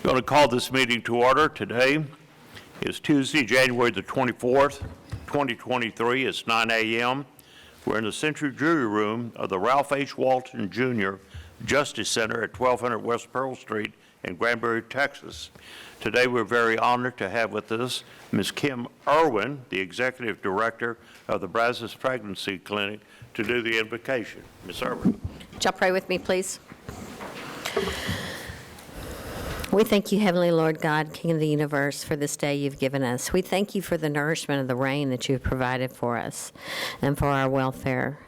Going to call this meeting to order. Today is Tuesday, January the 24th, 2023. It's 9 a.m. We're in the Century Jury Room of the Ralph H. Walton Jr. Justice Center at 1200 West Pearl Street in Granbury, Texas. Today we're very honored to have with us Ms. Kim Irwin, the Executive Director of the Brazos Pregnancy Clinic, to do the invocation. Ms. Irwin. Would y'all pray with me, please? We thank you, Heavenly Lord God, King of the universe, for this day you've given us. We thank you for the nourishment of the rain that you've provided for us and for our welfare.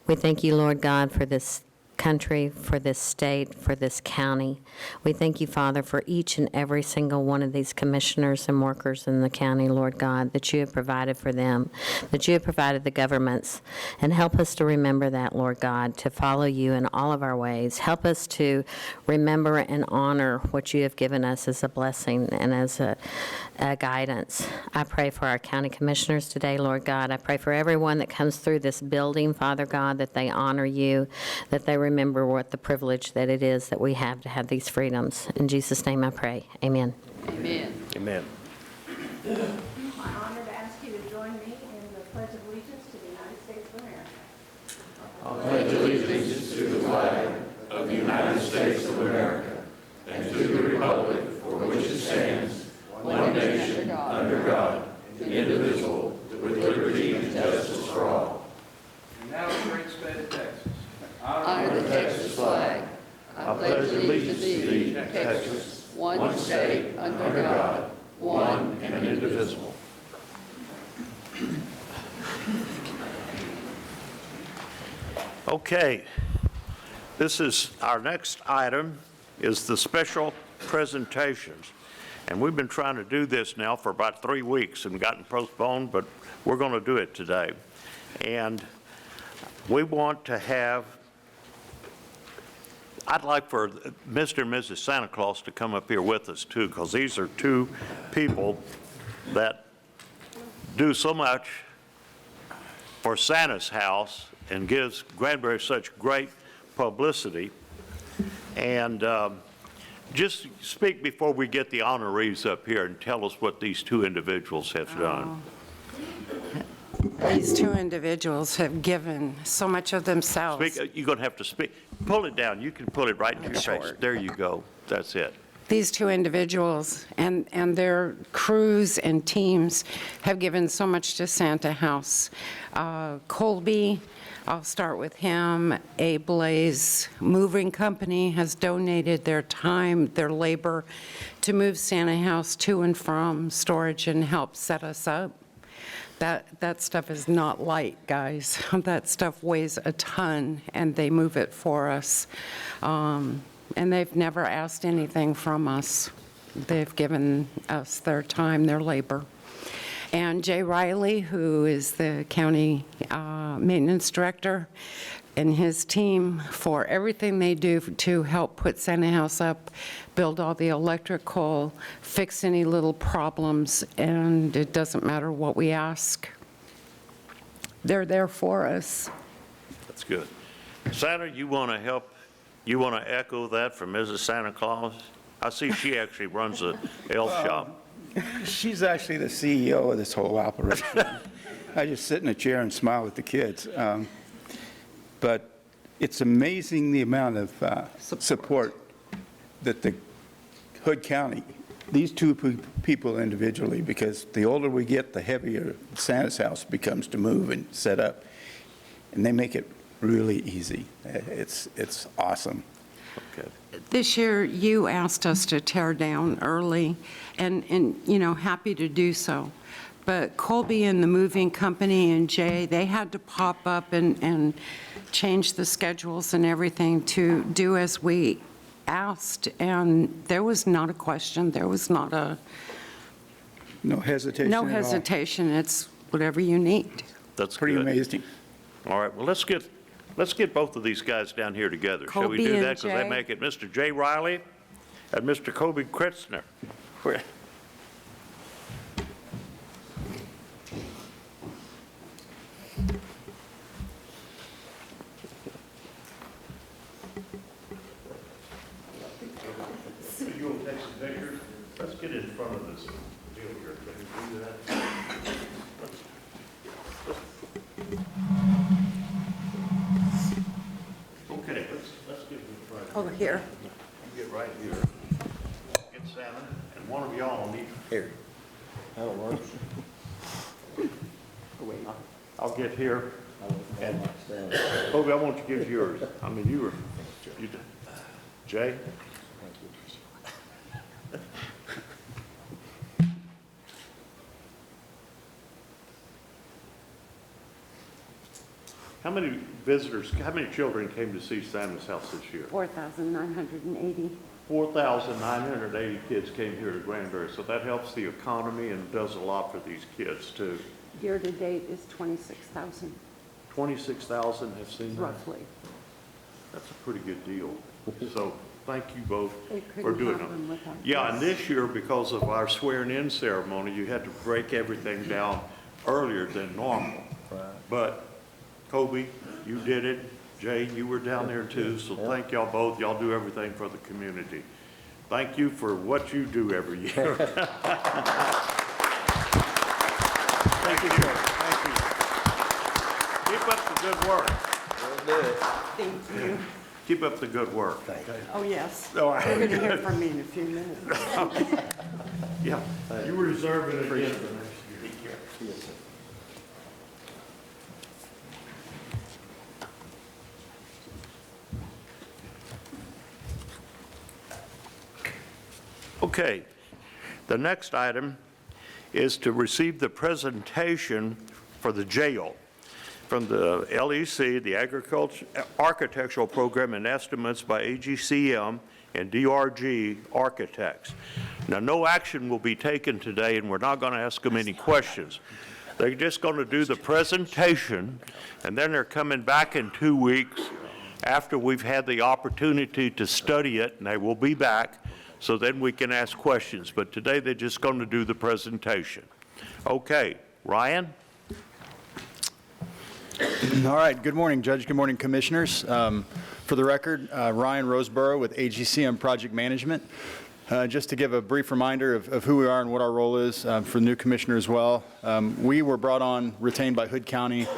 We thank you, Lord God, for this country, for this state, for this county. We thank you, Father, for each and every single one of these commissioners and workers in the county, Lord God, that you have provided for them, that you have provided the governments. And help us to remember that, Lord God, to follow you in all of our ways. Help us to remember and honor what you have given us as a blessing and as a guidance. I pray for our county commissioners today, Lord God. I pray for everyone that comes through this building, Father God, that they honor you, that they remember what the privilege that it is that we have to have these freedoms. In Jesus' name I pray. Amen. Amen. Amen. I'm honored to ask you to join me in the Pledge of Allegiance to the United States of America. I pledge allegiance to the flag of the United States of America and to the republic for which it stands, one nation, under God, indivisible, with liberty and justice for all. And now the great state of Texas. Honor the Texas flag. I pledge allegiance to thee, Texas, one state, under God, one and indivisible. Okay. This is our next item is the special presentations. And we've been trying to do this now for about 3 weeks and gotten postponed, but we're going to do it today. And we want to have, I'd like for Mr. and Mrs. Santa Claus to come up here with us too, because these are two people that do so much for Santa's house and gives Granbury such great publicity. And just speak before we get the honorees up here and tell us what these two individuals have done. These two individuals have given so much of themselves. Speak, you're going to have to speak. Pull it down. You can pull it right into your face. There you go. That's it. These two individuals and their crews and teams have given so much to Santa House. Colby, I'll start with him. A Blaze Moving Company has donated their time, their labor to move Santa House to and from storage and help set us up. That stuff is not light, guys. That stuff weighs a ton, and they move it for us. And they've never asked anything from us. They've given us their time, their labor. And Jay Riley, who is the county maintenance director, and his team for everything they do to help put Santa House up, build all the electrical, fix any little problems, and it doesn't matter what we ask. They're there for us. That's good. Santa, you want to help? You want to echo that from Mrs. Santa Claus? I see she actually runs a elf shop. She's actually the CEO of this whole operation. I just sit in a chair and smile at the kids. But it's amazing the amount of support that the Hood County, these two people individually, because the older we get, the heavier Santa's house becomes to move and set up. And they make it really easy. It's awesome. Okay. This year, you asked us to tear down early, and you know, happy to do so. But Colby and the moving company and Jay, they had to pop up and change the schedules and everything to do as we asked, and there was not a question. There was not a... No hesitation No at all. hesitation. It's whatever you need. That's Pretty good. amazing. All right. Well, let's get both of these guys down here together. Shall we Colby do and that? Because they Jay. make it Mr. Jay Riley and Mr. Kobe Kritzner. pictures. Let's get in front of this deal here. Can we do that? Okay, let's get in front. Over here. You get right here. Get Santa, and one of y'all will need. Here. That'll work. I'll get here. And Kobe, I want you to give yours. I mean, you Jay? How many visitors, how many children came to see Santa's house this year? 4,980. 4,980 kids came here to Granbury, so that helps the economy and does a lot for these kids too. Year to date is 26,000, 26,000 have seen that? roughly. That's a pretty good deal. So thank you both They for couldn't doing happen it. without Yeah, and this. this year, because of our swearing-in ceremony, you had to break everything down earlier than normal. But Kobe, you did it. Jay, you were down there too, so thank y'all both. Y'all do everything for the community. Thank you for what you do every year. Thank you, sir. Thank you. Keep up the good work. Thank you. Keep up the good work. Oh, yes. All right. You're going to hear from me in a few minutes. Yeah, you reserve it again for next year. Yes, sir. Okay, the next item is to receive the presentation for the jail from the LEC, the Architectural Program and Estimates by AGCM and DRG Architects. Now, no action will be taken today, and we're not going to ask them any questions. They're just going to do the presentation, and then they're coming back in 2 weeks after we've had the opportunity to study it, and they will be back, so then we can ask questions. But today, they're just going to do the presentation. Okay, Ryan? All right, good morning, Judge. Good morning, Commissioners. For the record, Ryan Roseborough with AGCM Project Management. Just to give a brief reminder of who we are and what our role is for the new commissioner as well. We were brought on, retained by Hood County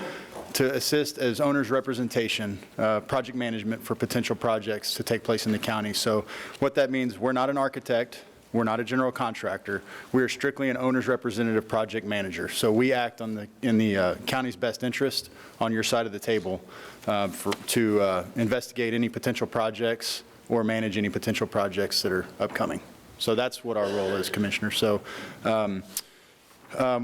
to assist as owner's representation, project management for potential projects to take place in the county. So what that means, we're not an architect. We're not a general contractor. We are strictly an owner's representative project manager. So we act in the county's best interest on your side of the table to investigate any potential projects or manage any potential projects that are upcoming. So that's what our role is, Commissioner. So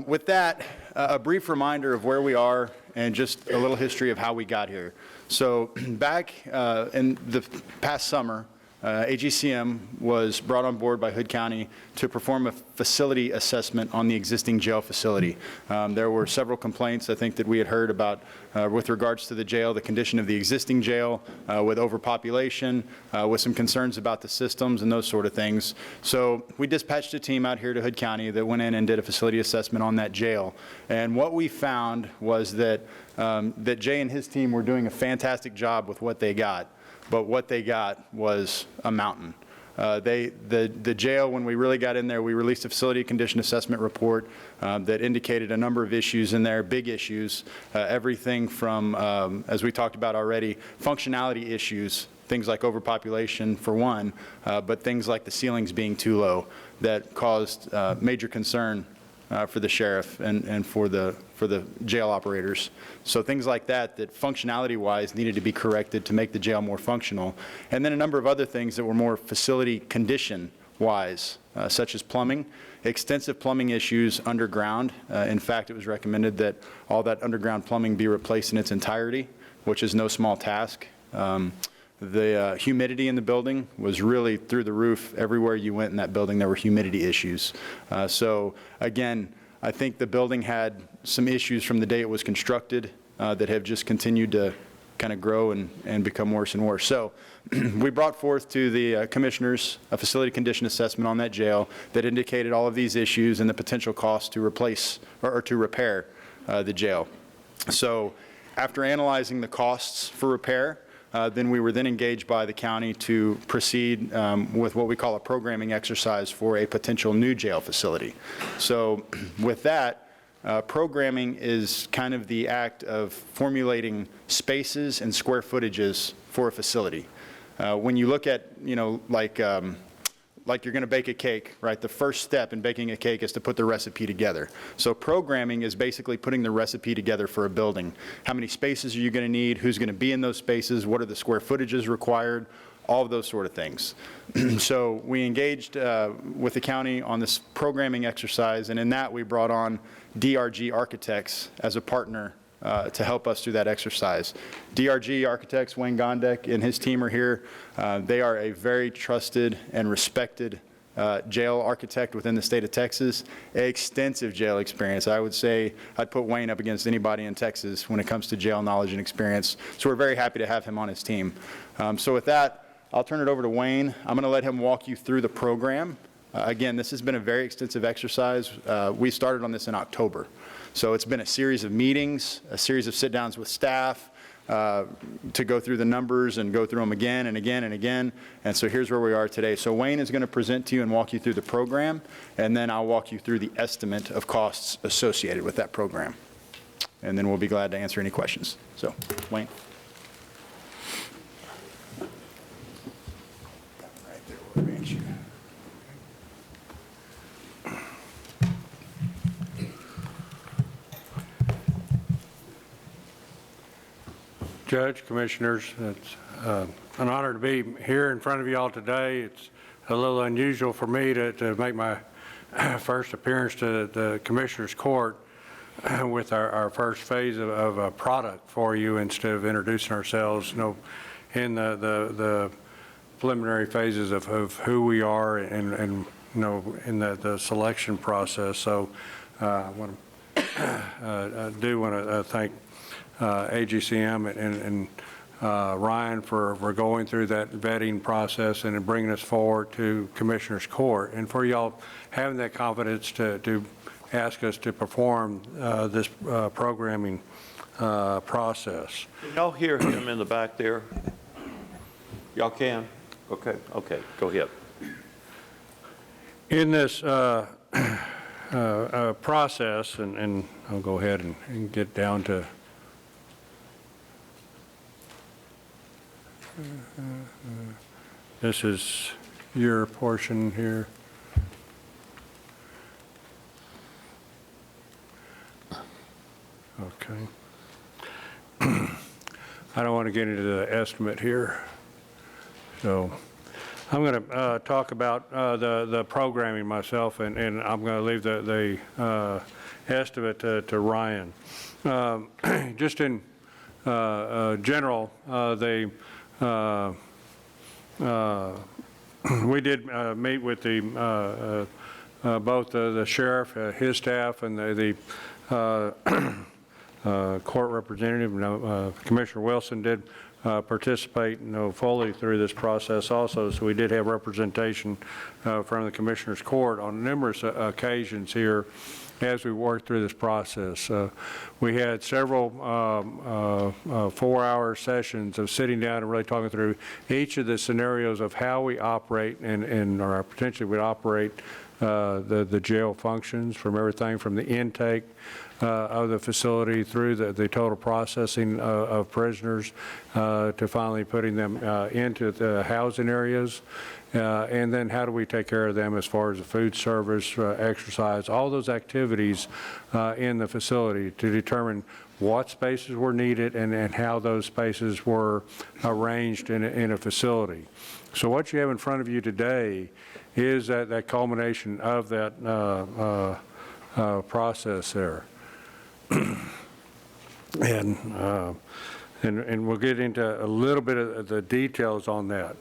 with that, a brief reminder of where we are and just a little history of how we got here. So back in the past summer, AGCM was brought on board by Hood County to perform a facility assessment on the existing jail facility. There were several complaints, I think, that we had heard about with regards to the jail, the condition of the existing jail, with overpopulation, with some concerns about the systems and those sort of things. So we dispatched a team out here to Hood County that went in and did a facility assessment on that jail. And what we found was that, that Jay and his team were doing a fantastic job with what they got. But what they got was a mountain. The jail, when we really got in there, we released a facility condition assessment report that indicated a number of issues in there, big issues, everything from, as we talked about already, functionality issues, things like overpopulation for one, but things like the ceilings being too low that caused major concern for the sheriff and for the jail operators. So things like that functionality-wise needed to be corrected to make the jail more functional. And then a number of other things that were more facility condition-wise, such as plumbing, extensive plumbing issues underground. In fact, it was recommended that all that underground plumbing be replaced in its entirety, which is no small task. The humidity in the building was really through the roof. Everywhere you went in that building, there were humidity issues. So again, I think the building had some issues from the day it was constructed that have just continued to kind of grow and become worse and worse. So we brought forth to the commissioners a facility condition assessment on that jail that indicated all of these issues and the potential cost to replace or to repair the jail. So after analyzing the costs for repair, then we were then engaged by the county to proceed with what we call a programming exercise for a potential new jail facility. So with that, programming is kind of the act of formulating spaces and square footages for a facility. When you look at, like you're going to bake a cake, right? The first step in baking a cake is to put the recipe together. So programming is basically putting the recipe together for a building. How many spaces are you going to need? Who's going to be in those spaces? What are the square footages required? All of those sort of things. So we engaged with the county on this programming exercise, and in that we brought on DRG Architects as a partner to help us through that exercise. DRG Architects, Wayne Gondek and his team are here. They are a very trusted and respected jail architect within the state of Texas, extensive jail experience. I would say I'd put Wayne up against anybody in Texas when it comes to jail knowledge and experience. So we're very happy to have him on his team. So with that, I'll turn it over to Wayne. I'm going to let him walk you through the program. Again, this has been a very extensive exercise. We started on this in October. So it's been a series of meetings, a series of sit-downs with staff to go through the numbers and go through them again and again and again. And so here's where we are today. So Wayne is going to present to you and walk you through the program, and then I'll walk you through the estimate of costs associated with that program. And then we'll be glad to answer any questions. So, Wayne. Right there, we'll arrange you. Judge, Commissioners, it's an honor to be here in front of you all today. It's a little unusual for me to make my first appearance to the Commissioners Court with our first phase of a product for you instead of introducing ourselves, in the preliminary phases of who we are and in the selection process. So I do want to thank AGCM and Ryan for going through that vetting process and bringing us forward to Commissioners Court, and for y'all having that confidence to ask us to perform this programming process. Can y'all hear him in the back there? Y'all can? Okay, go ahead. In this process, and I'll go ahead and get down to this is your portion here. Okay. I don't want to get into the estimate here. So I'm going to talk about the programming myself, and I'm going to leave the estimate to Ryan. Just in general, we did meet with both the sheriff, his staff, and the court representative. Commissioner Wilson did participate fully through this process also, so we did have representation from the Commissioners Court on numerous occasions here as we worked through this process. We had several 4-hour sessions of sitting down and really talking through each of the scenarios of how we operate or potentially would operate the jail functions, from everything from the intake of the facility through the total processing of prisoners to finally putting them into the housing areas. And then how do we take care of them as far as the food service, exercise, all those activities in the facility to determine what spaces were needed and how those spaces were arranged in a facility. So what you have in front of you today is that culmination of that process there. And we'll get into a little bit of the details on that.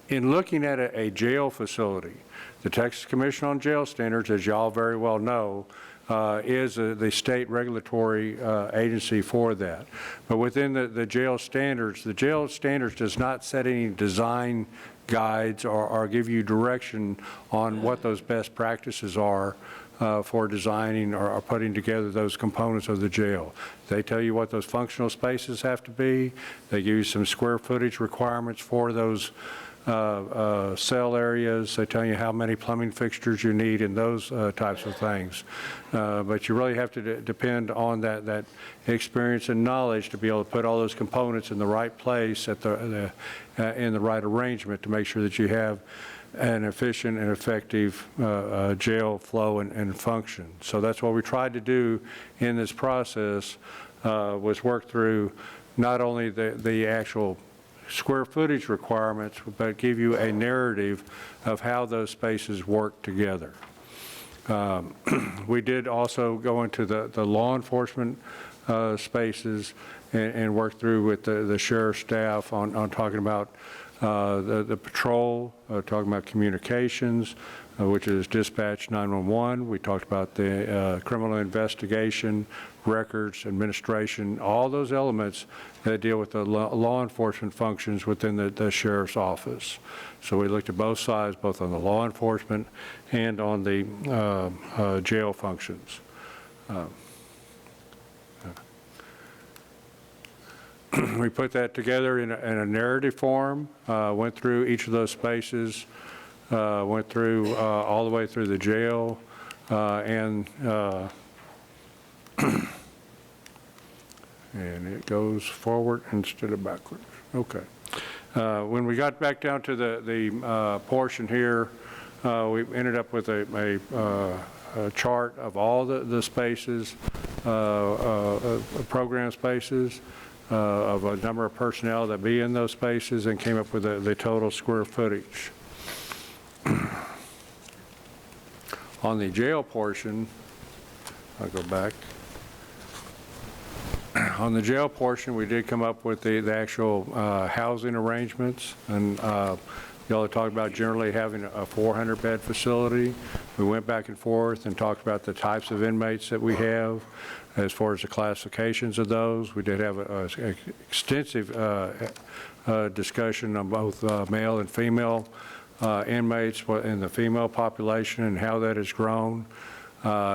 In looking at a jail facility, the Texas Commission on Jail Standards, as y'all very well know, is the state regulatory agency for that. But within the jail standards does not set any design guides or give you direction on what those best practices are for designing or putting together those components of the jail. They tell you what those functional spaces have to be. They give you some square footage requirements for those cell areas. They tell you how many plumbing fixtures you need and those types of things. But you really have to depend on that experience and knowledge to be able to put all those components in the right place at in the right arrangement to make sure that you have an efficient and effective jail flow and function. So that's what we tried to do in this process, was work through not only the actual square footage requirements, but give you a narrative of how those spaces work together. We did also go into the law enforcement spaces and work through with the sheriff's staff on talking about the patrol, talking about communications, which is dispatch 911. We talked about the criminal investigation, records, administration, all those elements that deal with the law enforcement functions within the sheriff's office. So we looked at both sides, both on the law enforcement and on the jail functions. We put that together in a narrative form, went through each of those spaces, went through all the way through the jail, and it goes forward instead of backwards. Okay. When we got back down to the portion here, we ended up with a chart of all the spaces, program spaces, of a number of personnel that be in those spaces, and came up with the total square footage. On the jail portion, I'll go back. On the jail portion, we did come up with the actual housing arrangements, and y'all are talking about generally having a 400-bed facility. We went back and forth and talked about the types of inmates that we have as far as the classifications of those. We did have an extensive discussion on both male and female inmates in the female population and how that has grown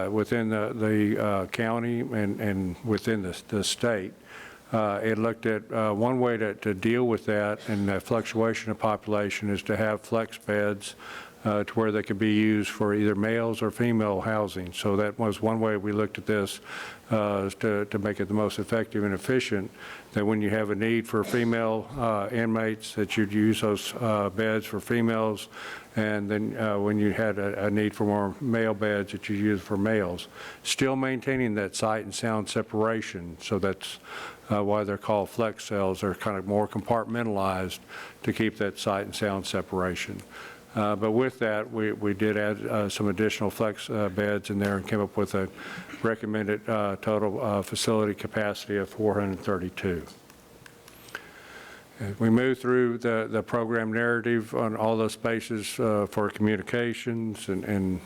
within the county and within the state. It looked at one way to deal with that and the fluctuation of population is to have flex beds to where they could be used for either males or female housing. So that was one way we looked at this to make it the most effective and efficient, that when you have a need for female inmates, that you'd use those beds for females, and then when you had a need for more male beds, that you use for males. Still maintaining that sight and sound separation, so that's why they're called flex cells. They're kind of more compartmentalized to keep that sight and sound separation. But with that, we did add some additional flex beds in there and came up with a recommended total facility capacity of 432. We moved through the program narrative on all those spaces for communications and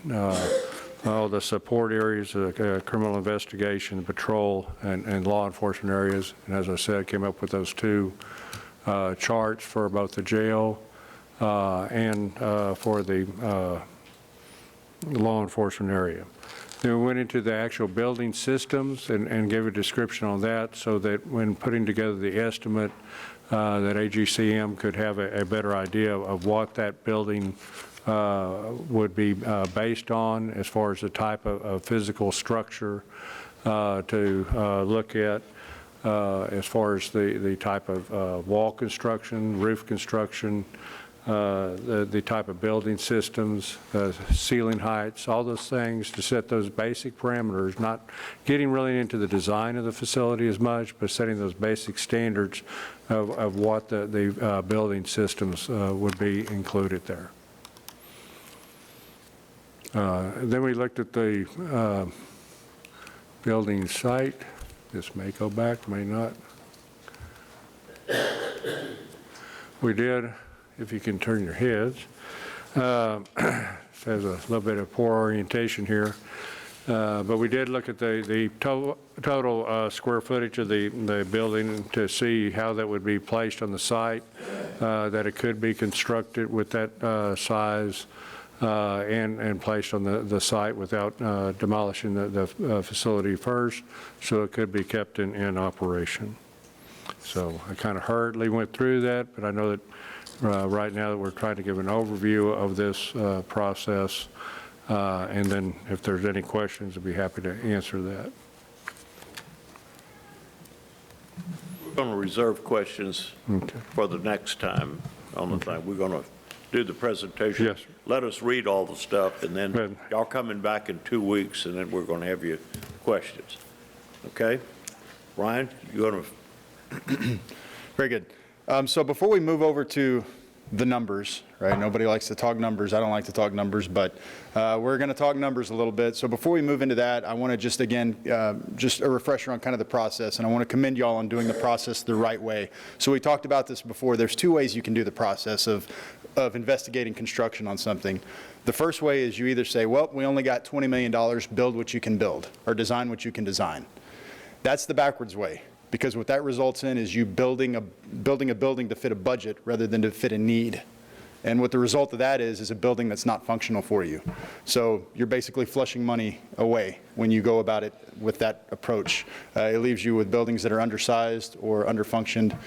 all the support areas, criminal investigation, patrol, and law enforcement areas. And as I said, came up with those two charts for both the jail and for the law enforcement area. Then we went into the actual building systems and gave a description on that, so that when putting together the estimate, that AGCM could have a better idea of what that building would be based on as far as the type of physical structure to look at. As far as the type of wall construction, roof construction, the type of building systems, ceiling heights, all those things to set those basic parameters, not getting really into the design of the facility as much, but setting those basic standards of what the building systems would be included there. Then we looked at the building site. This may go back, may not. We did, if you can turn your heads, has a little bit of poor orientation here, but we did look at the total square footage of the building to see how that would be placed on the site, that it could be constructed with that size, and placed on the site without demolishing the facility first, so it could be kept in operation. So I kind of hurriedly went through that, but I know that right now that we're trying to give an overview of this process, and then if there's any questions, I'd be happy to answer that. We're going to reserve questions for the next time on the thing. We're going to do the presentation. Yes, sir. Let us read all the stuff, and then Good. y'all coming back in 2 weeks, and then we're going to have your questions. Okay? Ryan, you're going to... Very good. So before we move over to the numbers, right? Nobody likes to talk numbers. I don't like to talk numbers, but we're going to talk numbers a little bit. So before we move into that, I want to just, again, just a refresher on kind of the process, and I want to commend y'all on doing the process the right way. So we talked about this before. There's 2 ways you can do the process of investigating construction on something. The first way is you either say, well, we only got $20 million, build what you can build, or design what you can design. That's the backwards way. Because what that results in is you building a building to fit a budget rather than to fit a need. And what the result of that is a building that's not functional for you. So you're basically flushing money away when you go about it with that approach. It leaves you with buildings that are undersized or underfunctioned,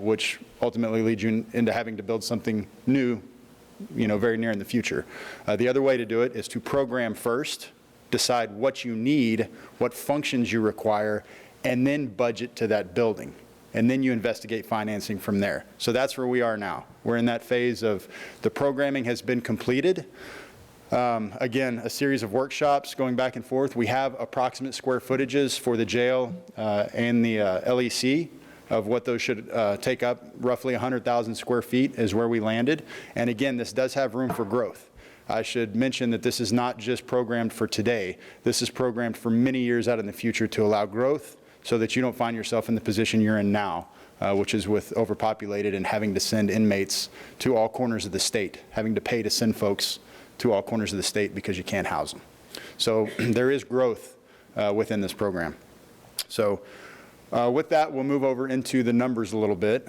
which ultimately leads you into having to build something new, very near in the future. The other way to do it is to program first, decide what you need, what functions you require, and then budget to that building. And then you investigate financing from there. So that's where we are now. We're in that phase of the programming has been completed. Again, a series of workshops going back and forth. We have approximate square footages for the jail and the LEC of what those should take up. Roughly 100,000 square feet is where we landed. And again, this does have room for growth. I should mention that this is not just programmed for today. This is programmed for many years out in the future to allow growth, so that you don't find yourself in the position you're in now, which is with overpopulated and having to send inmates to all corners of the state, having to pay to send folks to all corners of the state because you can't house them. So there is growth within this program. So with that, we'll move over into the numbers a little bit.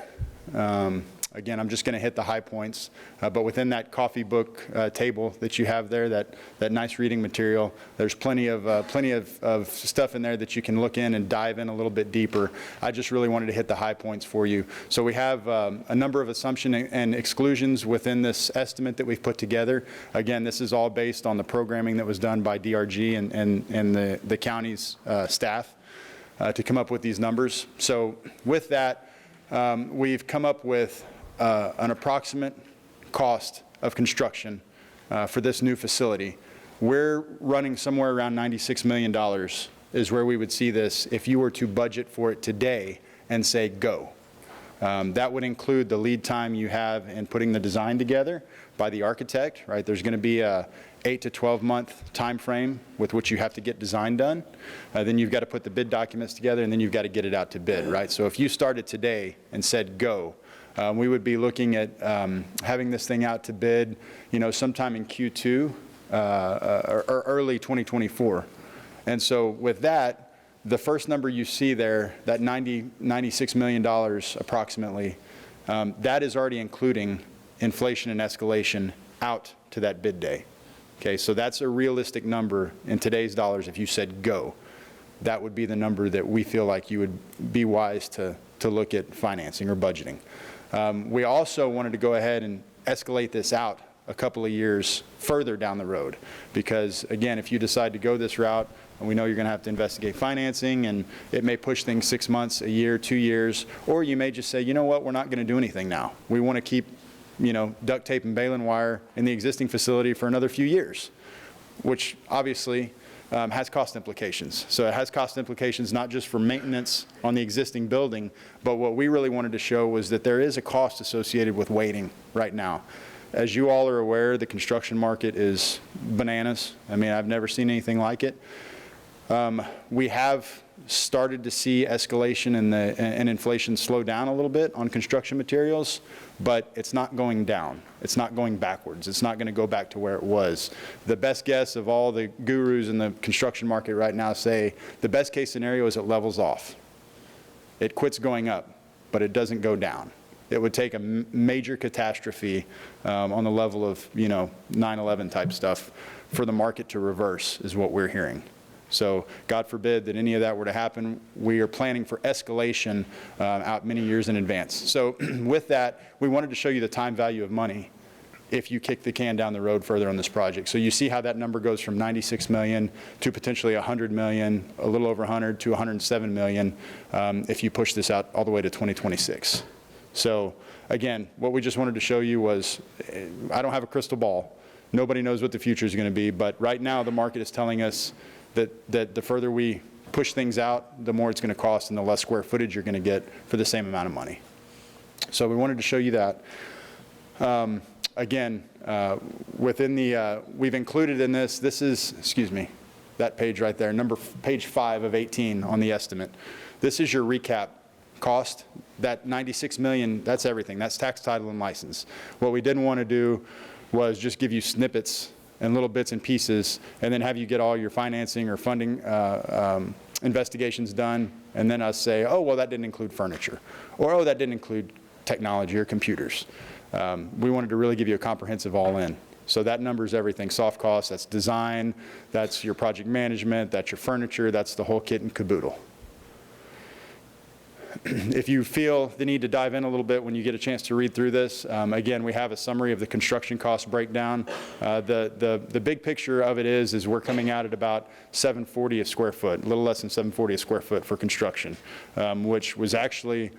Again, I'm just going to hit the high points, but within that coffee book table that you have there, that nice reading material, there's plenty of stuff in there that you can look in and dive in a little bit deeper. I just really wanted to hit the high points for you. So we have a number of assumptions and exclusions within this estimate that we've put together. Again, this is all based on the programming that was done by DRG and the county's staff to come up with these numbers. So with that, we've come up with an approximate cost of construction for this new facility. We're running somewhere around $96 million is where we would see this if you were to budget for it today and say go. That would include the lead time you have in putting the design together by the architect, right? There's going to be a 8 to 12 month time frame with which you have to get design done. Then you've got to put the bid documents together, and then you've got to get it out to bid, right? So if you started today and said go, we would be looking at having this thing out to bid, sometime in Q2 or early 2024. And so with that, the first number you see there, that $96 million approximately, that is already including inflation and escalation out to that bid day. Okay, so that's a realistic number in today's dollars. If you said go, that would be the number that we feel like you would be wise to look at financing or budgeting. We also wanted to go ahead and escalate this out a couple of years further down the road, because again, if you decide to go this route, and we know you're going to have to investigate financing, and it may push things 6 months, a year, 2 years, or you may just say, you know what, we're not going to do anything now. We want to keep, duct tape and baling wire in the existing facility for another few years, which obviously has cost implications. So it has cost implications not just for maintenance on the existing building, but what we really wanted to show was that there is a cost associated with waiting right now. As you all are aware, the construction market is bananas. I mean, I've never seen anything like it. We have started to see escalation and inflation slow down a little bit on construction materials, but it's not going down. It's not going backwards. It's not going to go back to where it was. The best guess of all the gurus in the construction market right now say the best case scenario is it levels off. It quits going up, but it doesn't go down. it would take a major catastrophe on the level of, 9/11 type stuff for the market to reverse, is what we're hearing. So God forbid that any of that were to happen. We are planning for escalation out many years in advance. So with that, we wanted to show you the time value of money if you kick the can down the road further on this project. So you see how that number goes from 96 million to potentially 100 million, a little over 100 to 107 million if you push this out all the way to 2026. So again, what we just wanted to show you was, I don't have a crystal ball. Nobody knows what the future is going to be, but right now the market is telling us that the further we push things out, the more it's going to cost and the less square footage you're going to get for the same amount of money. So we wanted to show you that. Again, within the, we've included in this is, excuse me, that page right there, page 5 of 18 on the estimate. This is your recap cost. That 96 million, that's everything. That's tax, title, and license. What we didn't want to do was just give you snippets and little bits and pieces, and then have you get all your financing or funding investigations done, and then us say, oh, well, that didn't include furniture, or oh, that didn't include technology or computers. We wanted to really give you a comprehensive all-in. So that number is everything. Soft costs, that's design, that's your project management, that's your furniture, that's the whole kit and caboodle. If you feel the need to dive in a little bit when you get a chance to read through this, again, we have a summary of the construction cost breakdown. The big picture of it is we're coming out at about $740 a square foot, a little less than $740 a square foot for construction, which was actually,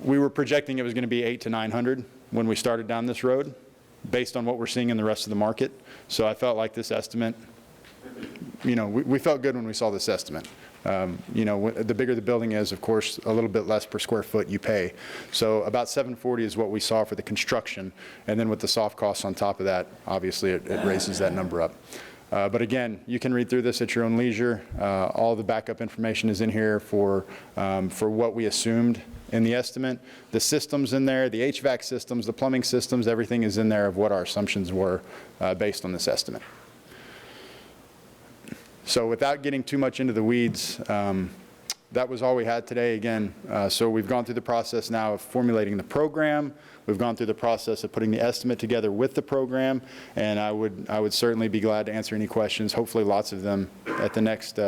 we were projecting it was going to be $800 to $900 when we started down this road, based on what we're seeing in the rest of the market. So I felt like this estimate, we felt good when we saw this estimate. The bigger the building is, of course, a little bit less per square foot you pay. So about $740 is what we saw for the construction, and then with the soft costs on top of that, obviously it raises that number up. But again, you can read through this at your own leisure. All the backup information is in here for what we assumed in the estimate. The systems in there, the HVAC systems, the plumbing systems, everything is in there of what our assumptions were based on this estimate. So without getting too much into the weeds, that was all we had today. Again, so we've gone through the process now of formulating the program. We've gone through the process of putting the estimate together with the program, and I would certainly be glad to answer any questions, hopefully lots of them, at the next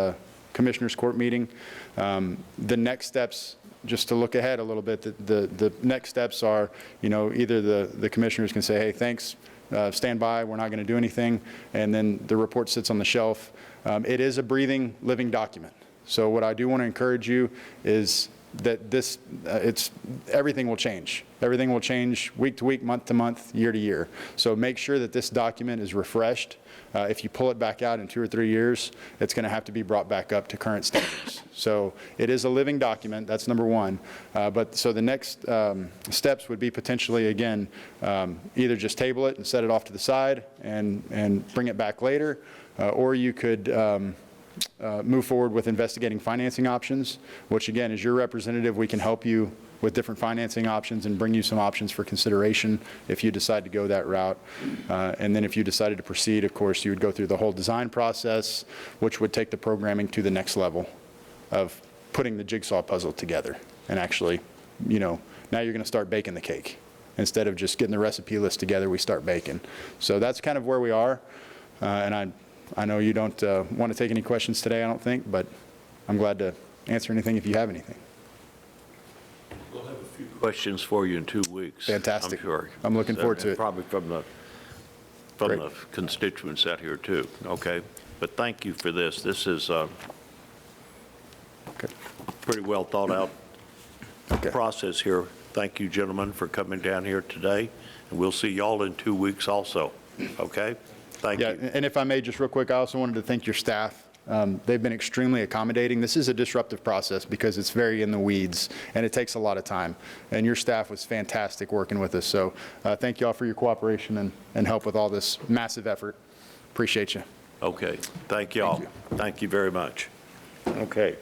Commissioners Court meeting. The next steps, just to look ahead a little bit, the next steps are, either the commissioners can say, hey, thanks, stand by, we're not going to do anything, and then the report sits on the shelf. It is a breathing, living document. So what I do want to encourage you is that everything will change. Everything will change week to week, month to month, year to year. So make sure that this document is refreshed. If you pull it back out in 2 or 3 years, it's going to have to be brought back up to current standards. So it is a living document. That's number one. But so the next steps would be potentially, again, either just table it and set it off to the side and bring it back later, or you could move forward with investigating financing options, which again, as your representative, we can help you with different financing options and bring you some options for consideration if you decide to go that route. And then if you decided to proceed, of course, you would go through the whole design process, which would take the programming to the next level of putting the jigsaw puzzle together. And actually, now you're going to start baking the cake. Instead of just getting the recipe list together, we start baking. So that's kind of where we are. And I know you don't want to take any questions today, I don't think, but I'm glad to answer anything if you have anything. We'll have a few questions for you in 2 weeks. Fantastic. I'm sure. I'm looking forward to it. Probably from the constituents out here too. Okay. But thank you for this. This is pretty well thought out process here. Thank you, gentlemen, for coming down here today. And we'll see y'all in 2 weeks also. Okay? Thank you. And if I may, just real quick, I also wanted to thank your staff. They've been extremely accommodating. This is a disruptive process because it's very in the weeds and it takes a lot of time. And your staff was fantastic working with us. So thank you all for your cooperation and help with all this massive effort. Appreciate you. Okay. Thank you all. Thank you very much. Okay.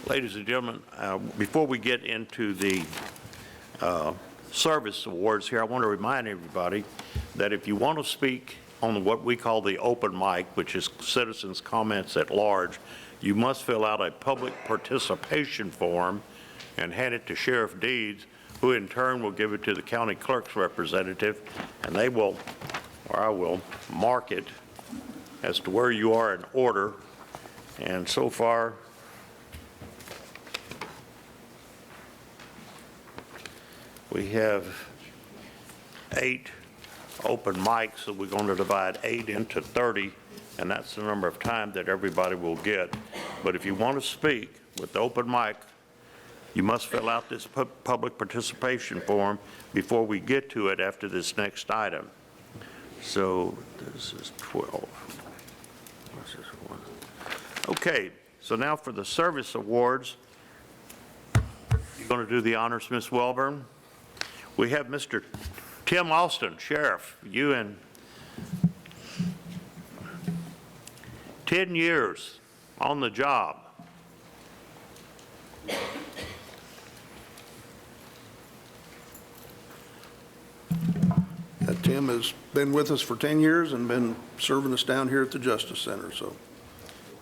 Ladies and gentlemen, before we get into the service awards here, I want to remind everybody that if you want to speak on what we call the open mic, which is citizens' comments at large, you must fill out a public participation form and hand it to Sheriff Deeds, who in turn will give it to the county clerk's representative, and they will, or I will, mark it as to where you are in order. And so far, we have 8 open mics, so we're going to divide 8 into 30, and that's the number of time that everybody will get. But if you want to speak with the open mic, you must fill out this public participation form before we get to it after this next item. So this is 12. This is 1. Okay, so now for the service awards, you're going to do the honors, Ms. Welborn. We have Mr. Tim Austin, Sheriff, you in 10 years on the job. Tim has been with us for 10 years and been serving us down here at the Justice Center, so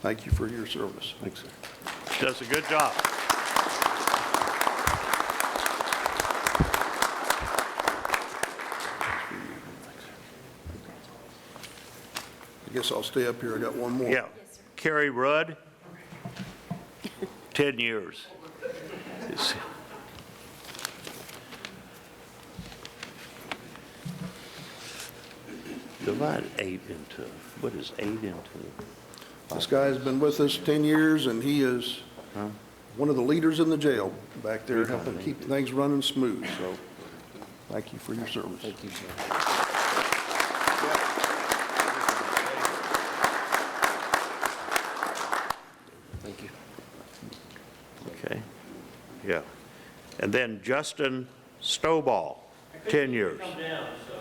thank you for your service. Thanks, sir. Does a good job. I guess I'll stay up here. I got one more. Yeah. Carrie Rudd, 10 years. Divide 8 into, what is 8 into? This guy's been with us 10 years, and he is one of the leaders in the jail back there, helping keep things running smooth. So thank you for your service. Thank you, sir. Thank you. Okay, yeah. And then Justin Stovall, 10 years. Come down, so.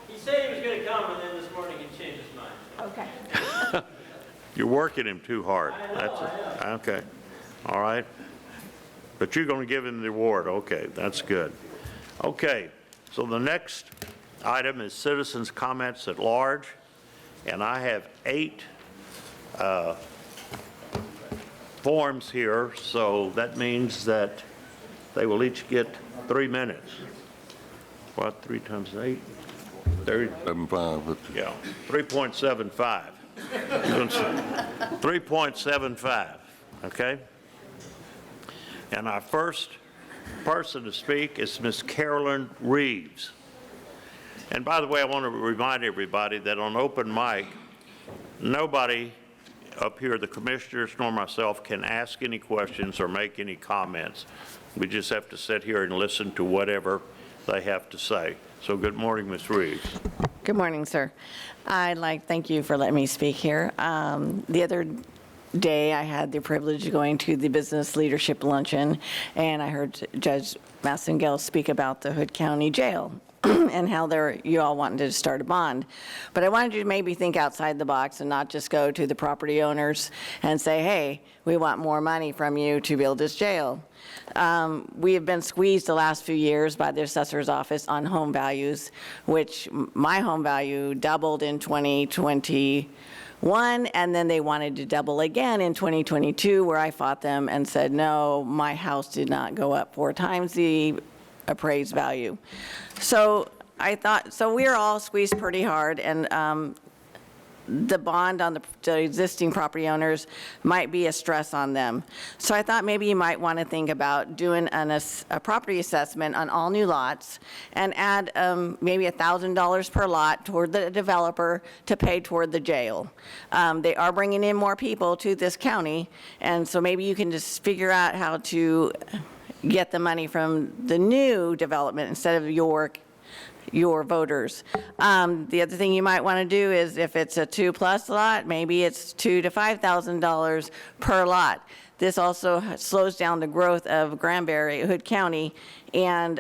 He said he was going to come, and then this morning he changed his mind. Okay. You're working him too hard. I know, That's okay, all right. But you're going to give him the award, okay, that's good. Okay, so the next item is citizens' comments at large, and I have 8 forms here, so that means that they will each get 3 minutes. What, 3 times 8? 30? 7.5. Yeah, 3.75. 3.75, okay? And our first person to speak is Ms. Carolyn Reeves. And by the way, I want to remind everybody that on open mic, nobody up here, the commissioners nor myself, can ask any questions or make any comments. We just have to sit here and listen to whatever they have to say. So good morning, Ms. Reeves. Good morning, sir. Thank you for letting me speak here. The other day, I had the privilege of going to the Business Leadership Luncheon, and I heard Judge Massengale speak about the Hood County Jail and how you all wanted to start a bond. But I wanted you to maybe think outside the box and not just go to the property owners and say, hey, we want more money from you to build this jail. We have been squeezed the last few years by the assessor's office on home values, which my home value doubled in 2021, and then they wanted to double again in 2022, where I fought them and said, no, my house did not go up 4 times the appraised value. So we're all squeezed pretty hard, and the bond on the existing property owners might be a stress on them. So I thought maybe you might want to think about doing a property assessment on all new lots and add maybe $1,000 per lot toward the developer to pay toward the jail. They are bringing in more people to this county, and so maybe you can just figure out how to get the money from the new development instead of your voters. The other thing you might want to do is if it's a 2+ lot, maybe it's $2,000 to $5,000 per lot. This also slows down the growth of Granbury, Hood County, and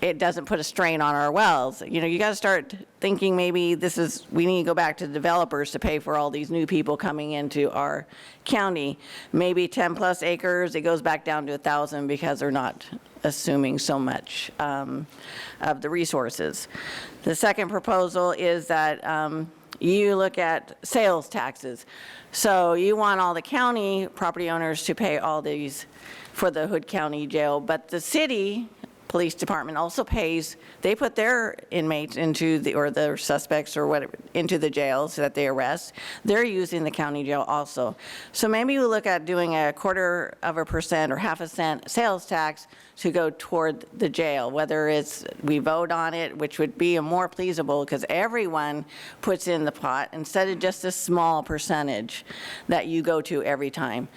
it doesn't put a strain on our wells. You know, you got to start thinking maybe we need to go back to the developers to pay for all these new people coming into our county. Maybe 10+ acres, it goes back down to 1,000 because they're not assuming so much of the resources. The second proposal is that you look at sales taxes. So you want all the county property owners to pay all these for the Hood County Jail, but the city police department also pays, they put their inmates into the, or their suspects or whatever, into the jails that they arrest. They're using the county jail also. So maybe you look at doing 1/4% or 1/2 cent sales tax to go toward the jail, whether it's we vote on it, which would be more pleasable because everyone puts in the pot instead of just a small percentage that you go to every time.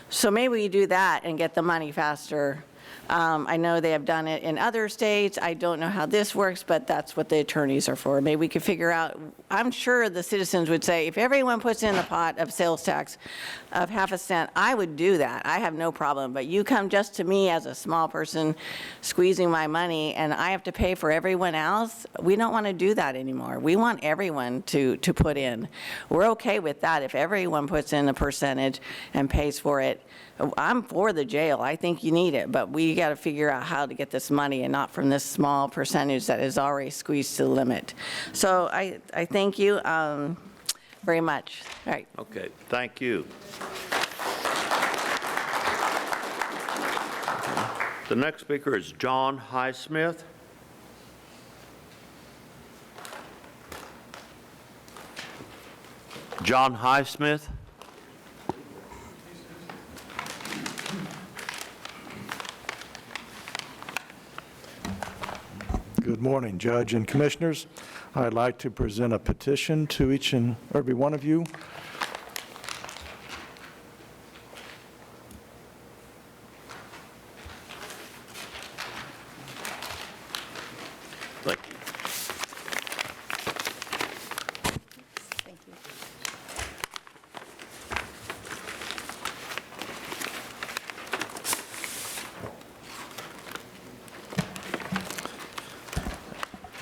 So maybe we do that and get the money faster. I know they have done it in other states. I don't know how this works, but that's what the attorneys are for. Maybe we could figure out, I'm sure the citizens would say, if everyone puts in the pot of sales tax of 1/2 cent, I would do that. I have no problem. But you come just to me as a small person squeezing my money and I have to pay for everyone else. We don't want to do that anymore. We want everyone to put in. We're okay with that if everyone puts in a percentage and pays for it. I'm for the jail. I think you need it, but we got to figure out how to get this money and not from this small percentage that is already squeezed to the limit. So I thank you very much. All right. Okay, thank you. The next speaker is John Highsmith. John Highsmith. Good morning, Judge and Commissioners. I'd like to present a petition to each and every one of you. Thank you.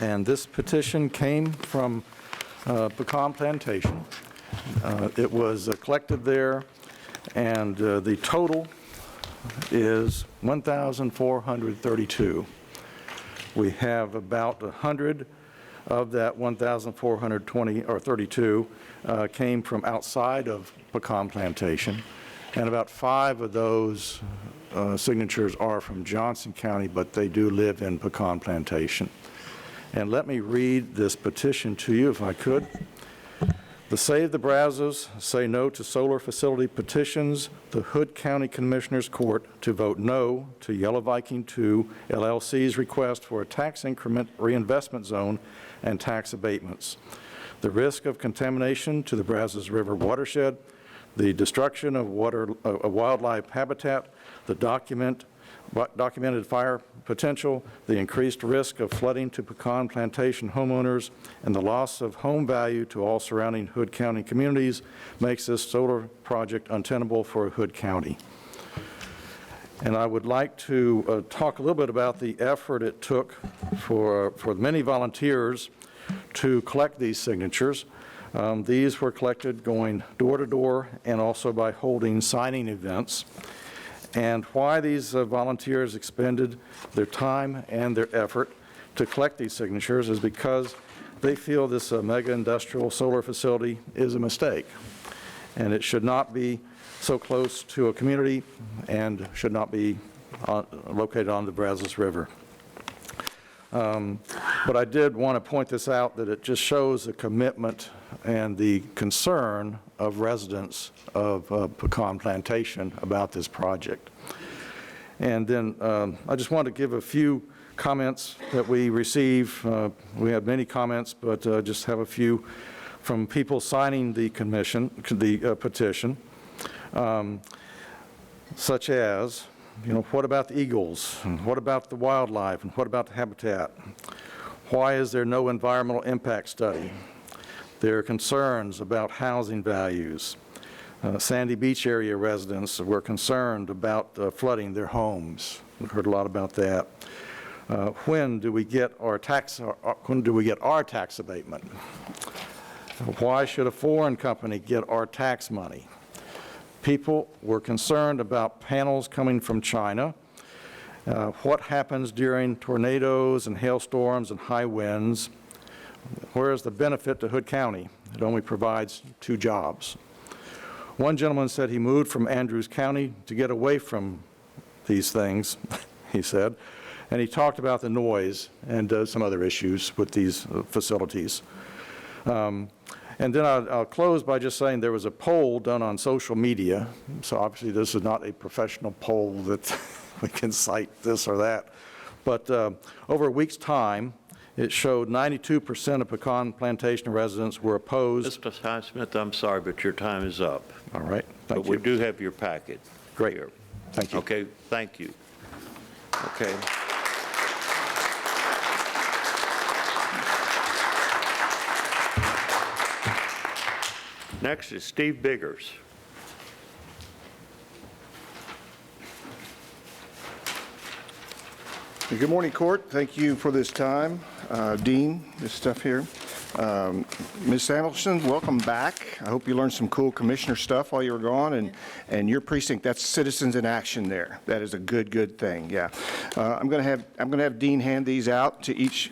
And this petition came from Pecan Plantation. It was collected there, and the total is 1,432. We have about 100 of that 1,420 or 32 came from outside of Pecan Plantation, and about 5 of those signatures are from Johnson County, but they do live in Pecan Plantation. And let me read this petition to you, if I could. The Save the Brazos Say No to Solar Facility petitions the Hood County Commissioners Court to vote no to Yellow Viking 2 LLC's request for a tax increment reinvestment zone and tax abatements. The risk of contamination to the Brazos River watershed, the destruction of wildlife habitat, the documented fire potential, the increased risk of flooding to Pecan Plantation homeowners, and the loss of home value to all surrounding Hood County communities makes this solar project untenable for Hood County. And I would like to talk a little bit about the effort it took for many volunteers to collect these signatures. These were collected going door to door and also by holding signing events. And why these volunteers expended their time and their effort to collect these signatures is because they feel this mega industrial solar facility is a mistake. And it should not be so close to a community and should not be located on the Brazos River. But I did want to point this out, that it just shows the commitment and the concern of residents of Pecan Plantation about this project. And then I just want to give a few comments that we receive. We had many comments, but just have a few from people signing the petition, such as, what about the eagles? And what about the wildlife? And what about the habitat? Why is there no environmental impact study? There are concerns about housing values. Sandy Beach area residents were concerned about flooding their homes. We've heard a lot about that. When do we get our tax abatement? Why should a foreign company get our tax money? People were concerned about panels coming from China What happens during tornadoes and hailstorms and high winds? Where is the benefit to Hood County? It only provides 2 jobs. One gentleman said he moved from Andrews County to get away from these things, he said, and he talked about the noise and some other issues with these facilities. And then I'll close by just saying there was a poll done on social media, so obviously this is not a professional poll that we can cite this or that, but over a week's time, it showed 92% of Pecan Plantation residents were opposed. Mr. Highsmith, I'm sorry, but your time is up. All right, thank But we you. do have your packet. Great, Here. thank you. Okay, thank you. Okay. Next is Steve Biggers. Good morning, Court. Thank you for this time. Dean, this stuff here. Ms. Samuelson, welcome back. I hope you learned some cool commissioner stuff while you were gone, and your precinct, that's citizens in action there. That is a good thing, yeah. I'm going to have Dean hand these out to each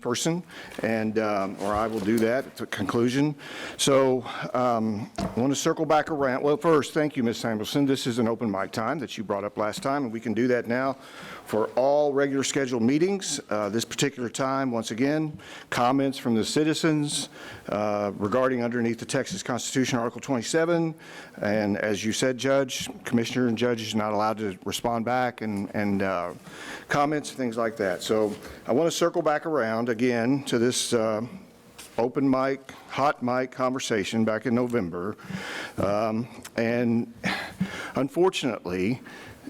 person, and or I will do that at the conclusion. So I want to circle back around. Well, first, thank you, Ms. Samuelson. This is an open mic time that you brought up last time, and we can do that now for all regular scheduled meetings. This particular time, once again, comments from the citizens regarding underneath the Texas Constitution, Article 27. And as you said, Judge, Commissioner and Judge are not allowed to respond back and comments, things like that. So I want to circle back around again to this open mic, hot mic conversation back in November. And unfortunately,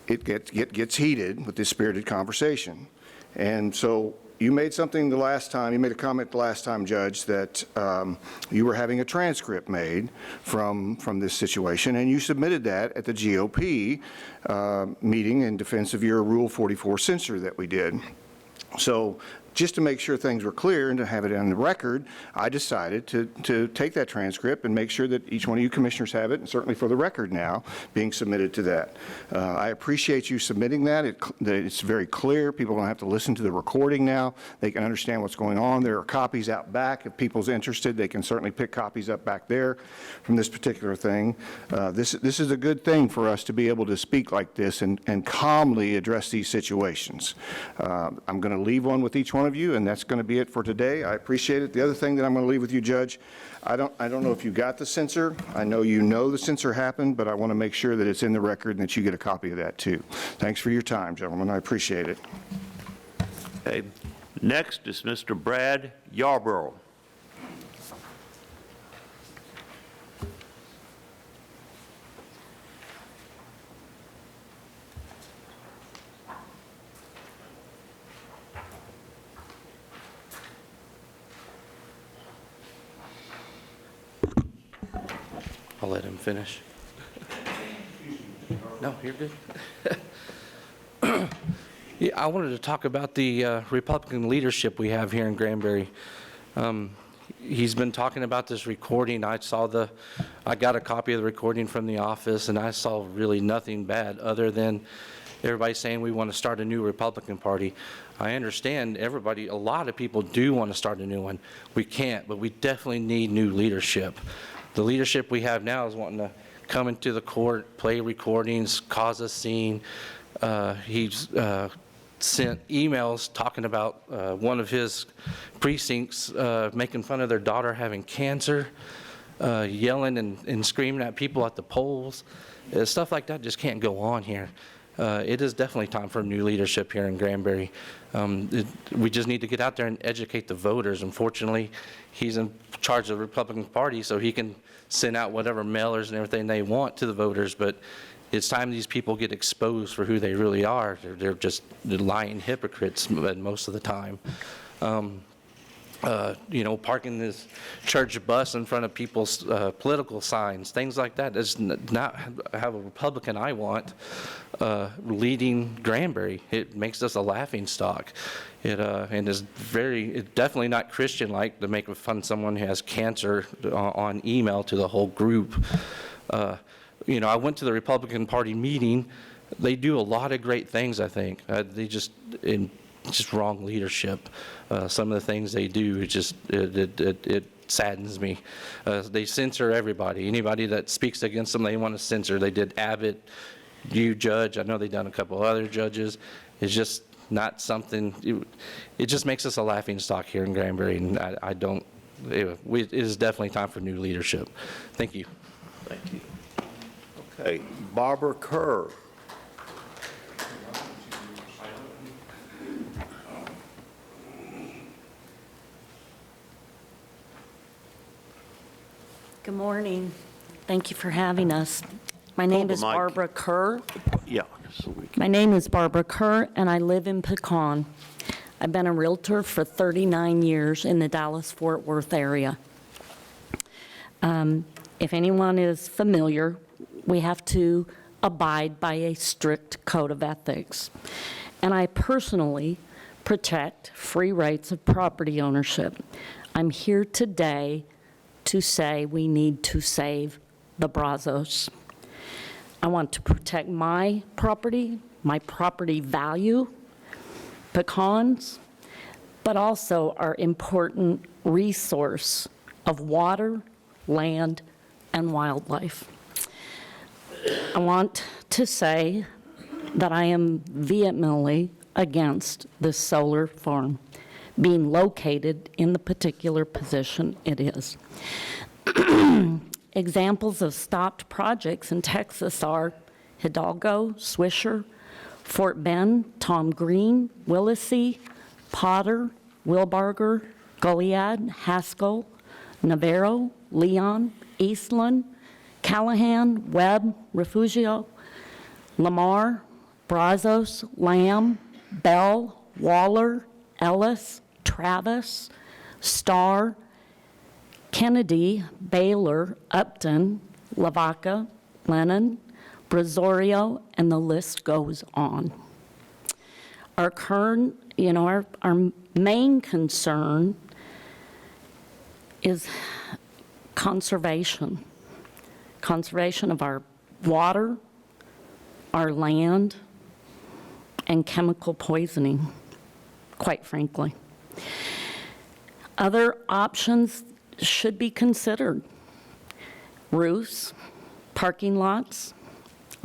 it gets heated with this spirited conversation. And so you made something the last time, you made a comment the last time, Judge, that you were having a transcript made from this situation, and you submitted that at the GOP meeting in defense of your Rule 44 censure that we did. So just to make sure things were clear and to have it on the record, I decided to take that transcript and make sure that each one of you commissioners have it, and certainly for the record now, being submitted to that. I appreciate you submitting that. It's very clear. People don't have to listen to the recording now. They can understand what's going on. There are copies out back. If people's interested, they can certainly pick copies up back there from this particular thing. This is a good thing for us to be able to speak like this and calmly address these situations. I'm going to leave one with each one of you, and that's going to be it for today. I appreciate it. The other thing that I'm going to leave with you, Judge, I don't know if you got the censor. I know you know the censor happened, but I want to make sure that it's in the record and that you get a copy of that too. Thanks for your time, gentlemen. I appreciate it. Okay. Next is Mr. Brad Yarborough. I'll let him finish. No, you're good. Yeah, I wanted to talk about the Republican leadership we have here in Granbury. He's been talking about this recording. I got a copy of the recording from the office, and I saw really nothing bad other than everybody saying we want to start a new Republican Party. I understand a lot of people do want to start a new one. We can't, but we definitely need new leadership. The leadership we have now is wanting to come into the court, play recordings, cause a scene. He's sent emails talking about one of his precincts making fun of their daughter having cancer, yelling and screaming at people at the polls. Stuff like that just can't go on here. It is definitely time for new leadership here in Granbury. We just need to get out there and educate the voters. Unfortunately, he's in charge of the Republican Party, so he can send out whatever mailers and everything they want to the voters, but it's time these people get exposed for who they really are. They're just lying hypocrites most of the time. Parking this church bus in front of people's political signs, things like that does not have a Republican I want leading Granbury. It makes us a laughing stock. And it's definitely not Christian-like to make fun of someone who has cancer on email to the whole group. I went to the Republican Party meeting They do a lot of great things, I think. They just wrong leadership. Some of the things they do, it saddens me. They censor everybody. Anybody that speaks against them, they want to censor. They did Abbott, you judge. I know they've done a couple other judges. It's just not something, it just makes us a laughing stock here in Granbury, and it is definitely time for new leadership. Thank you. Thank you. Okay, Barbara Kerr. Good morning. Thank you for having us. My name is Barbara Kerr. Yeah. My name is Barbara Kerr, and I live in Pecan. I've been a realtor for 39 years in the Dallas-Fort Worth area. If anyone is familiar, we have to abide by a strict code of ethics. And I personally protect free rights of property ownership. I'm here today to say we need to save the Brazos. I want to protect my property value, pecans, but also our important resource of water, land, and wildlife. I want to say that I am vehemently against this solar farm being located in the particular position it is. Examples of stopped projects in Texas are Hidalgo, Swisher, Fort Bend, Tom Green, Willacy, Potter, Wilbarger, Goliad, Haskell, Navarro, Leon, Eastland, Callahan, Webb, Refugio, Lamar, Brazos, Lamb, Bell, Waller, Ellis, Travis, Starr, Kennedy, Baylor, Upton, Lavaca, Lennon, Brazorio, and the list goes on. Our current, our main concern is conservation of our water, our land, and chemical poisoning, quite frankly. Other options should be considered. Roofs, parking lots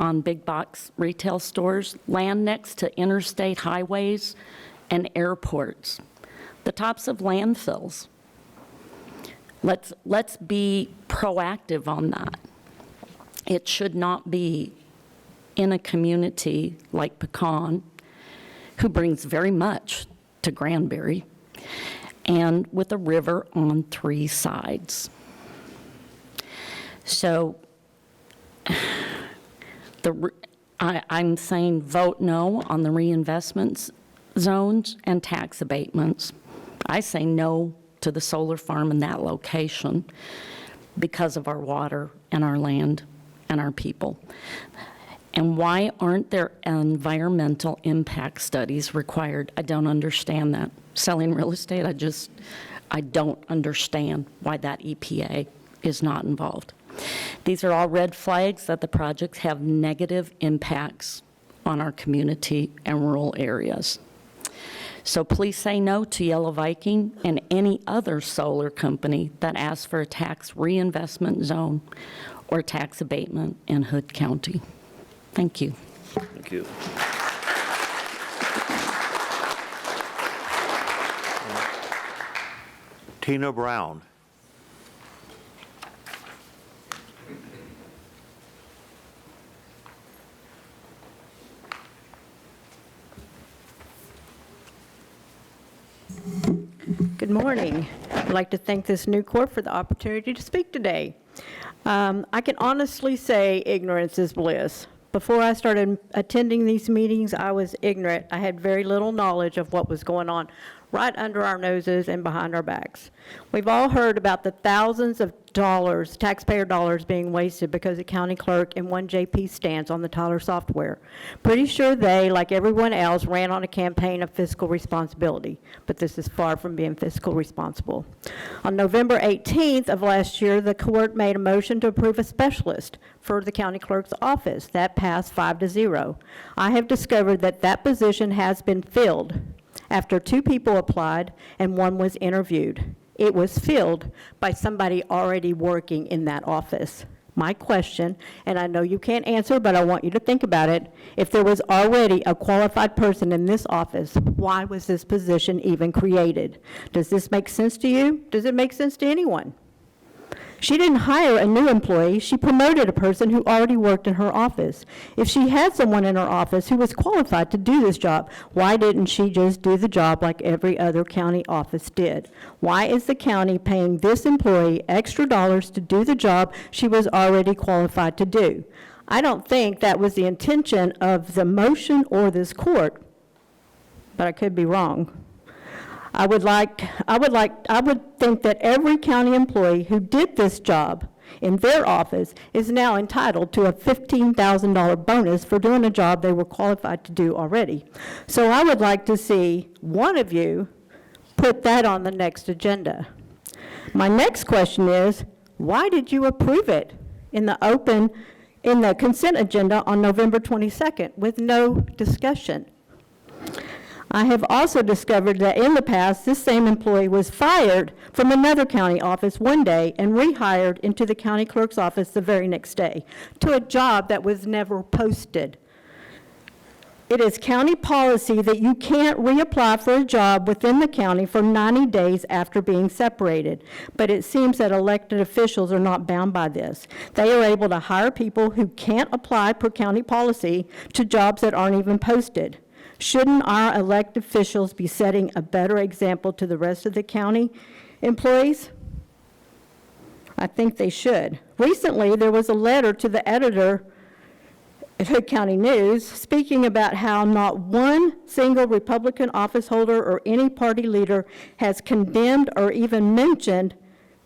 on big box retail stores, land next to interstate highways and airports, the tops of landfills. Let's be proactive on that. It should not be in a community like Pecan, who brings very much to Granbury, and with a river on 3 sides. So I'm saying vote no on the reinvestment zones and tax abatements. I say no to the solar farm in that location because of our water and our land and our people. And why aren't there environmental impact studies required? I don't understand that. Selling real estate, I don't understand why that EPA is not involved. These are all red flags that the projects have negative impacts on our community and rural areas. So please say no to Yellow Viking and any other solar company that asks for a tax reinvestment zone or tax abatement in Hood County. Thank you. Thank you. Tina Brown. Good morning. I'd like to thank this new court for the opportunity to speak today. I can honestly say ignorance is bliss. Before I started attending these meetings, I was ignorant. I had very little knowledge of what was going on right under our noses and behind our backs. We've all heard about the thousands of dollars, taxpayer dollars, being wasted because the county clerk and one JP stands on the Tyler software. Pretty sure they, like everyone else, ran on a campaign of fiscal responsibility, but this is far from being fiscal responsible. On November 18th of last year, the court made a motion to approve a specialist for the county clerk's office. That passed 5-0. I have discovered that that position has been filled after 2 people applied and 1 was interviewed. It was filled by somebody already working in that office. My question, and I know you can't answer, but I want you to think about it, if there was already a qualified person in this office, why was this position even created? Does this make sense to you? Does it make sense to anyone? She didn't hire a new employee. She promoted a person who already worked in her office. If she had someone in her office who was qualified to do this job, why didn't she just do the job like every other county office did? Why is the county paying this employee extra dollars to do the job she was already qualified to do? I don't think that was the intention of the motion or this court, but I could be wrong. I would think that every county employee who did this job in their office is now entitled to a $15,000 bonus for doing a job they were qualified to do already. So I would like to see one of you put that on the next agenda. My next question is, why did you approve it in the consent agenda on November 22nd with no discussion? I have also discovered that in the past, this same employee was fired from another county office one day and rehired into the county clerk's office the very next day to a job that was never posted. It is county policy that you can't reapply for a job within the county for 90 days after being separated, but it seems that elected officials are not bound by this. They are able to hire people who can't apply per county policy to jobs that aren't even posted. Shouldn't our elected officials be setting a better example to the rest of the county employees? I think they should. Recently, there was a letter to the editor at Hood County News speaking about how not one single Republican office holder or any party leader has condemned or even mentioned,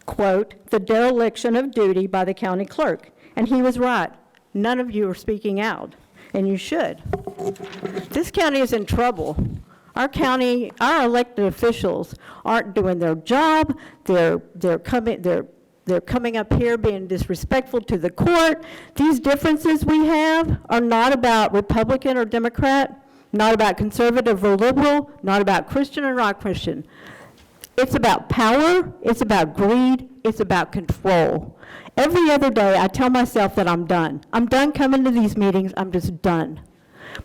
quote, the dereliction of duty by the county clerk. And he was right. None of you are speaking out, and you should. This county is in trouble. Our elected officials aren't doing their job. They're coming up here being disrespectful to the court. These differences we have are not about Republican or Democrat, not about conservative or liberal, not about Christian or not Christian. It's about power, it's about greed, it's about control. Every other day I tell myself that I'm done. I'm done coming to these meetings, I'm just done.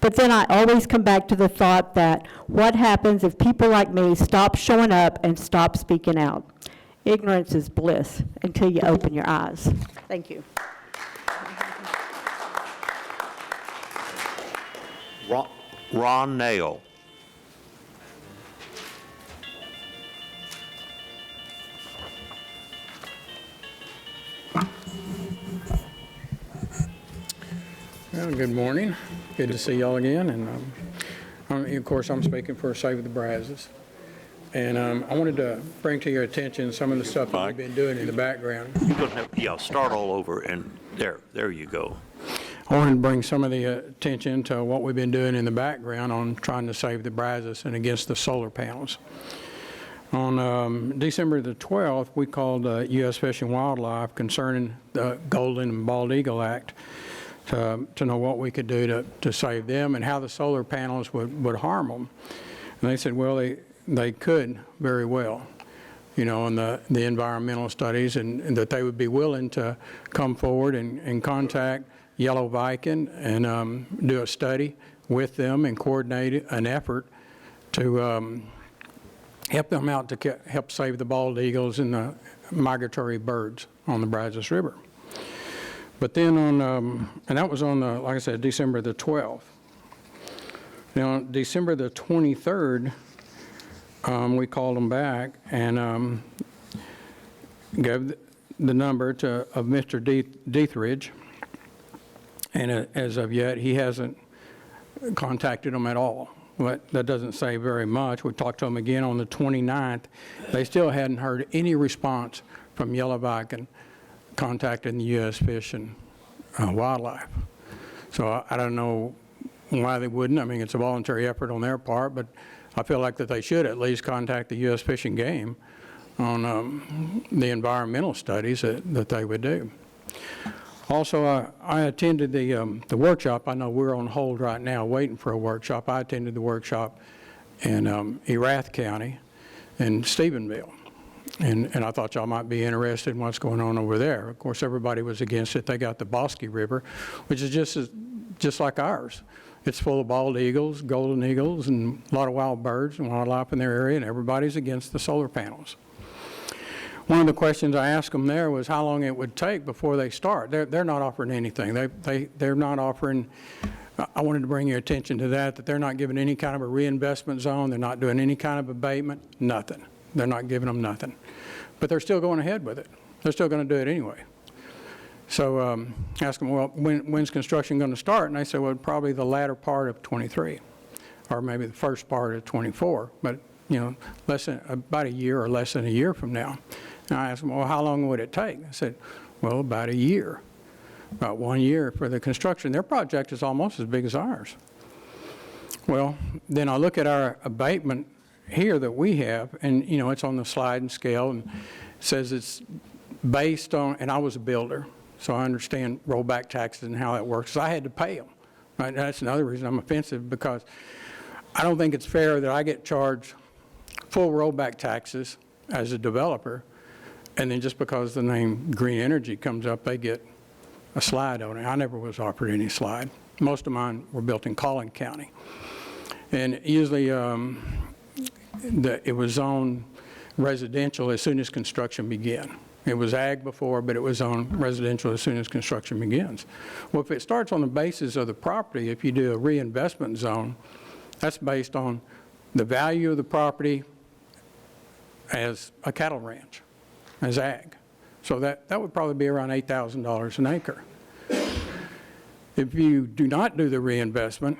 But then I always come back to the thought that what happens if people like me stop showing up and stop speaking out? Ignorance is bliss until you open your eyes. Thank you. Ron Nail. Well, good morning. Good to see y'all again. And of course, I'm speaking for Save the Brazos. And I wanted to bring to your attention some of the stuff that we've been doing in the background. Start all over, and there you go. I wanted to bring some of the attention to what we've been doing in the background on trying to save the Brazos and against the solar panels. On December the 12th, we called U.S. Fish and Wildlife concerning the Golden and Bald Eagle Act to know what we could do to save them and how the solar panels would harm them. And they said, well, they could very well, in the environmental studies, and that they would be willing to come forward and contact Yellow Viking and do a study with them and coordinate an effort to help them out to help save the bald eagles and the migratory birds on the Brazos River. But then and that was on, like I said, December the 12th. Now, on December the 23rd, we called them back and gave the number of Mr. Dietrich, and as of yet, he hasn't contacted them at all. Well, that doesn't say very much. We talked to them again on the 29th. They still hadn't heard any response from Yellowback contacting the U.S. Fish and Wildlife. So I don't know why they wouldn't. I mean, it's a voluntary effort on their part, but I feel like that they should at least contact the U.S. Fish and Game on the environmental studies that they would do. Also, I attended the workshop. I know we're on hold right now waiting for a workshop. I attended the workshop in Erath County in Stephenville. And I thought y'all might be interested in what's going on over there. Of course, everybody was against it. They got the Bosque River, which is just like ours. It's full of bald eagles, golden eagles, and a lot of wild birds and wildlife in their area, and everybody's against the solar panels. One of the questions I asked them there was how long it would take before they start. They're not offering anything. They're not offering, I wanted to bring your attention to that they're not giving any kind of a reinvestment zone. They're not doing any kind of abatement, nothing. They're not giving them nothing. But they're still going ahead with it. They're still going to do it anyway. So ask them, well, when's construction going to start? And they said, well, probably the latter part of 23, or maybe the first part of 24. But, you know, about a year or less than a year from now. And I asked them, well, how long would it take? I said, well, about a year, about 1 year for the construction. Their project is almost as big as ours. Well, then I look at our abatement here that we have, and, you know, it's on the sliding scale, and it says it's based on, and I was a builder, so I understand rollback taxes and how that works. So I had to pay them. Right? That's another reason I'm offensive, because I don't think it's fair that I get charged full rollback taxes as a developer, and then just because the name Green Energy comes up, they get a slide on it. I never was offered any slide. Most of mine were built in Collin County. And usually it was zoned residential as soon as construction began. It was ag before, but it was on residential as soon as construction begins. Well, if it starts on the basis of the property, if you do a reinvestment zone, that's based on the value of the property as a cattle ranch, as ag. So that would probably be around $8,000 an acre. If you do not do the reinvestment,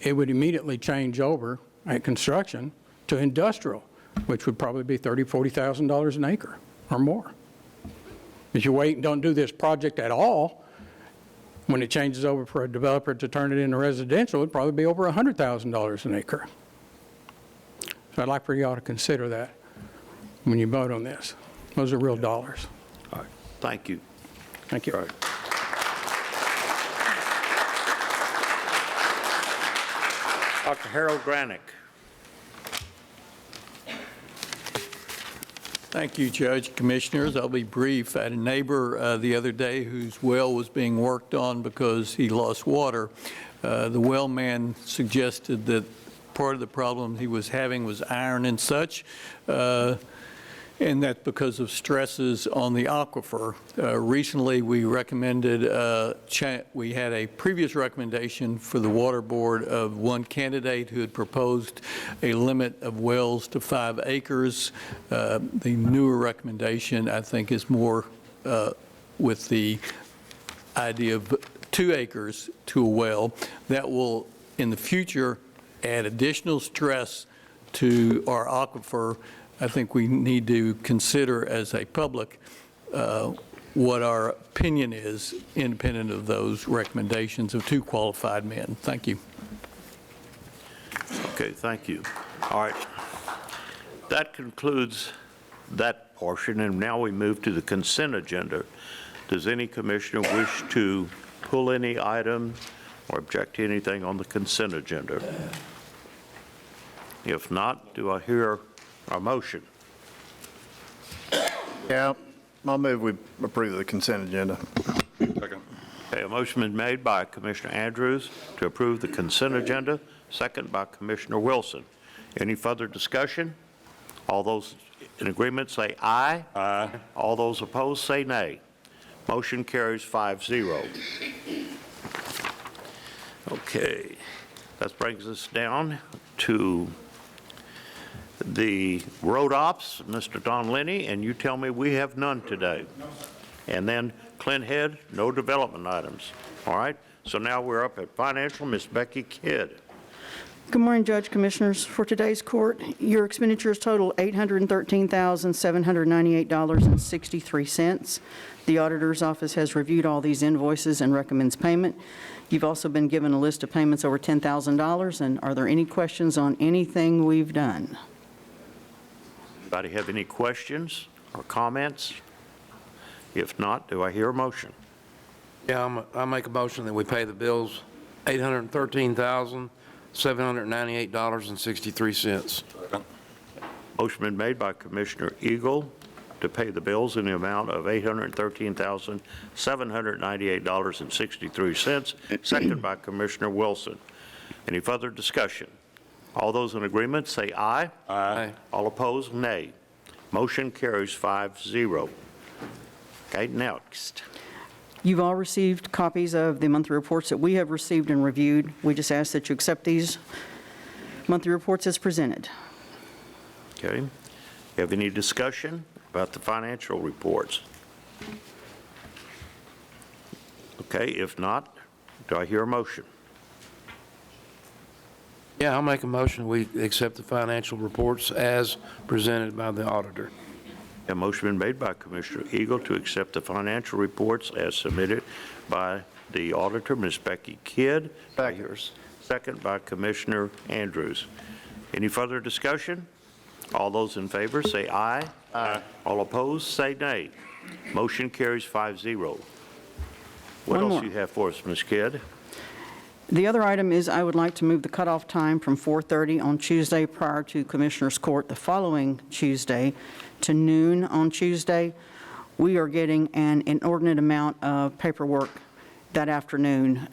it would immediately change over at construction to industrial, which would probably be $30,000, $40,000 an acre or more. If you wait and don't do this project at all, when it changes over for a developer to turn it into residential, it'd probably be over $100,000 an acre. So I'd like for y'all to consider that when you vote on this. Those are real dollars. All right. Thank you. Thank you. All right. Dr. Harold Granick. Thank you, Judge, Commissioners. I'll be brief. I had a neighbor the other day whose well was being worked on because he lost water. The well man suggested that part of the problem he was having was iron and such, and that because of stresses on the aquifer. Recently, we recommended, we had a previous recommendation for the Water Board of one candidate who had proposed a limit of wells to 5 acres. The newer recommendation, I think, is more with the idea of 2 acres to a well. That will, in the future, add additional stress to our aquifer. I think we need to consider as a public what our opinion is, independent of those recommendations of 2 qualified men. Thank you. Okay, thank you. All right. That concludes that portion, and now we move to the consent agenda. Does any commissioner wish to pull any item or object to anything on the consent agenda? If not, do I hear a motion? Yeah, I'll move we approve the consent agenda. Second. Okay, a motion been made by Commissioner Andrews to approve the consent agenda, second by Commissioner Wilson. Any further discussion? All those in agreement say aye. Aye. All those opposed say nay. Motion carries 5-0. Okay, that brings us down to the road ops, Mr. Don Lenny, and you tell me we have none today. And then Clint Head, no development items. All right, so now we're up at financial, Ms. Becky Kidd. Good morning, Judge, Commissioners. For today's court, your expenditures total $813,798.63. The auditor's office has reviewed all these invoices and recommends payment. You've also been given a list of payments over $10,000, and are there any questions on anything we've done? Anybody have any questions or comments? If not, do I hear a motion? Yeah, I make a motion that we pay the bills, $813,798.63. Motion been made by Commissioner Eagle to pay the bills in the amount of $813,798.63, second by Commissioner Wilson. Any further discussion? All those in agreement say aye. Aye. All opposed, nay. Motion carries 5-0. Okay, next. You've all received copies of the monthly reports that we have received and reviewed. We just ask that you accept these monthly reports as presented. Okay. Have any discussion about the financial reports? Okay, if not, do I hear a motion? Yeah, I'll make a motion, we accept the financial reports as presented by the auditor. A motion been made by Commissioner Eagle to accept the financial reports as submitted by the auditor, Ms. Becky Kidd. Second by Commissioner Andrews. Any further discussion? All those in favor say aye. Aye. All opposed say nay. Motion carries 5-0. What else do you have for us, Ms. Kidd? The other item is I would like to move the cutoff time from 4:30 on Tuesday prior to Commissioners Court the following Tuesday to noon on Tuesday. We are getting an inordinate amount of paperwork that afternoon.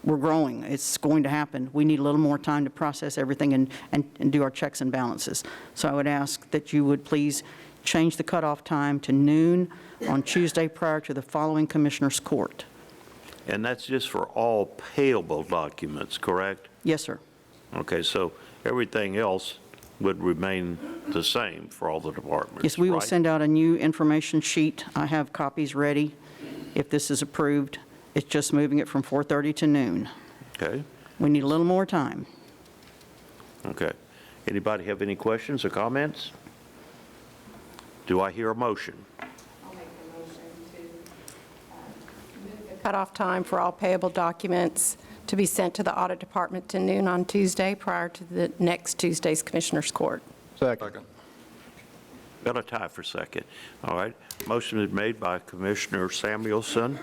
We're growing. It's going to happen. We need a little more time to process everything and do our checks and balances. So I would ask that you would please change the cutoff time to noon on Tuesday prior to the following Commissioners Court. And that's just for all payable documents, correct? Yes, sir. Okay, so everything else would remain the same for all the departments, Yes, we will right? send out a new information sheet. I have copies ready if this is approved. It's just moving it from 4:30 to noon. Okay, We need a little more time. okay. Anybody have any questions or comments? Do I hear a motion? Cutoff time for all payable documents to be sent to the audit department to noon on Tuesday prior to the next Tuesday's Commissioners Court. Second. Got a tie for second. All right. Motion is made by Commissioner Samuelson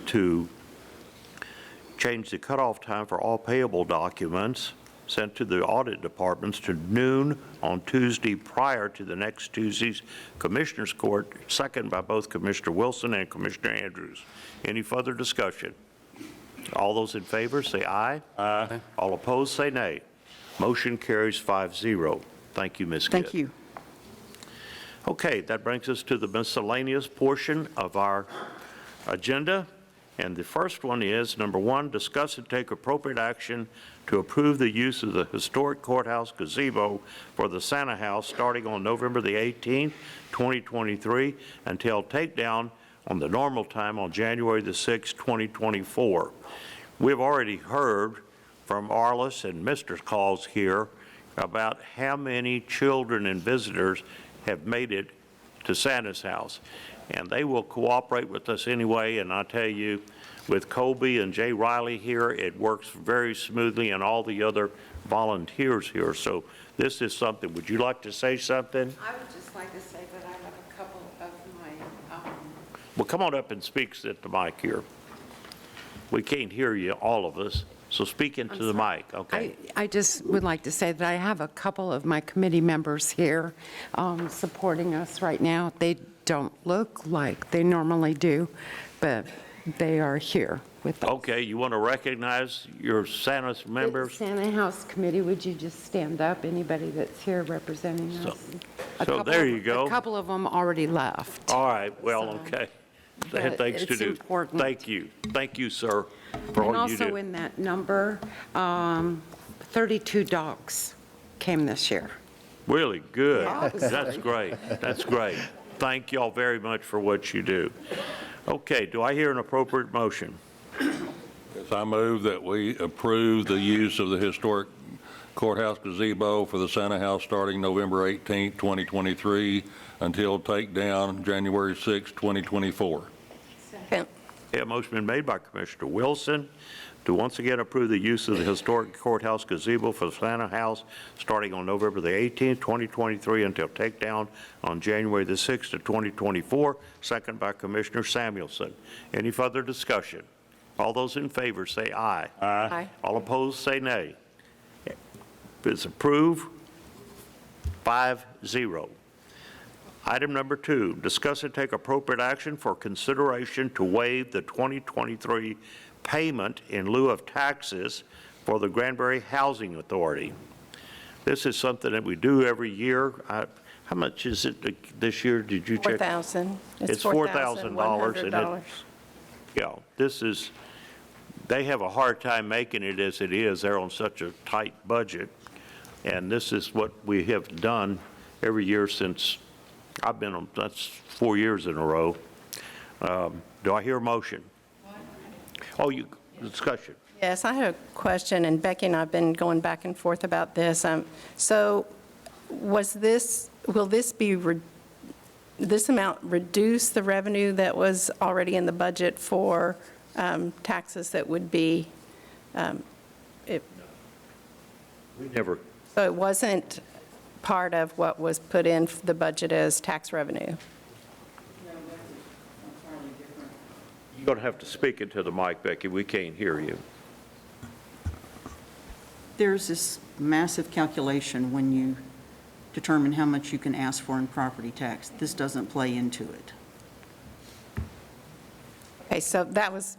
to change the cutoff time for all payable documents sent to the audit departments to noon on Tuesday prior to the next Tuesday's Commissioners Court, second by both Commissioner Wilson and Commissioner Andrews. Any further discussion? All those in favor say aye. Aye. All opposed say nay. Motion carries 5-0. Thank you, Ms. Kidd. Thank you. Okay, that brings us to the miscellaneous portion of our agenda. And the first one is, number one, discuss and take appropriate action to approve the use of the historic courthouse gazebo for the Santa House starting on November the 18th, 2023, until takedown on the normal time on January the 6th, 2024. We've already heard from Arliss and Mr. calls here about how many children and visitors have made it to Santa's house. And they will cooperate with us anyway, and I tell you, with Colby and Jay Riley here, it works very smoothly, and all the other volunteers here. So this is something. Would you like to say something? I would just like to say that I have a couple of my Well, come on up and speak at the mic here. We can't hear you, all of us, so speak into the mic, okay? I just would like to say that I have a couple of my committee members here supporting us right now. They don't look like they normally do, but they are here with us. Okay, you want to recognize your Santa's members? Santa House Committee, would you just stand up, anybody that's here representing us? So there you go. A couple of them already left. All right, well, okay. They had But things to it's do. important. Thank you. Thank you, sir, for And all you also do. in that number, 32 dogs came this year. Really good. Yeah. That's great. That's great. Thank you all very much for what you do. Okay, do I hear an appropriate motion? I move that we approve the use of the historic courthouse gazebo for the Santa House starting November 18, 2023 until takedown January 6, 2024. Second. A motion been made by Commissioner Wilson to once again approve the use of the historic courthouse gazebo for the Santa House starting on November the 18th, 2023 until takedown on January the 6th of 2024. Second by Commissioner Samuelson. Any further discussion? All those in favor say aye. Aye. All opposed say nay. It's approved, 5-0. Item number 2, discuss and take appropriate action for consideration to waive the 2023 payment in lieu of taxes for the Granbury Housing Authority. This is something that we do every year. How much is it this year? Did you check? $4,000. It's $4,000. $4,100. Yeah, this is, they have a hard time making it as it is. They're on such a tight budget. And this is what we have done every year since I've been on, that's 4 years in a row. Do I hear a motion? Oh, discussion. Yes, I have a question, and Becky and I have been going back and forth about this. So will this amount reduce the revenue that was already in the budget for taxes that would be, We never, so it wasn't part of what was put in the budget as tax revenue? you're going to have to speak into the mic, Becky. We can't hear you. There's this massive calculation when you determine how much you can ask for in property tax. This doesn't play into it. Okay, so that was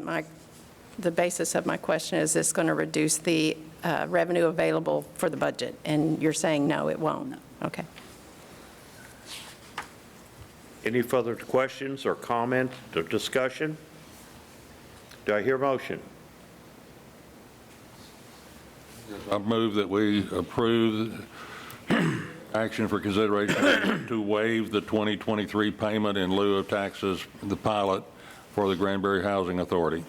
the basis of my question. Is this going to reduce the revenue available for the budget? And you're saying no, it won't? No. Okay. Any further questions or comments or discussion? Do I hear a motion? I move that we approve action for consideration to waive the 2023 payment in lieu of taxes, the pilot for the Granbury Housing Authority.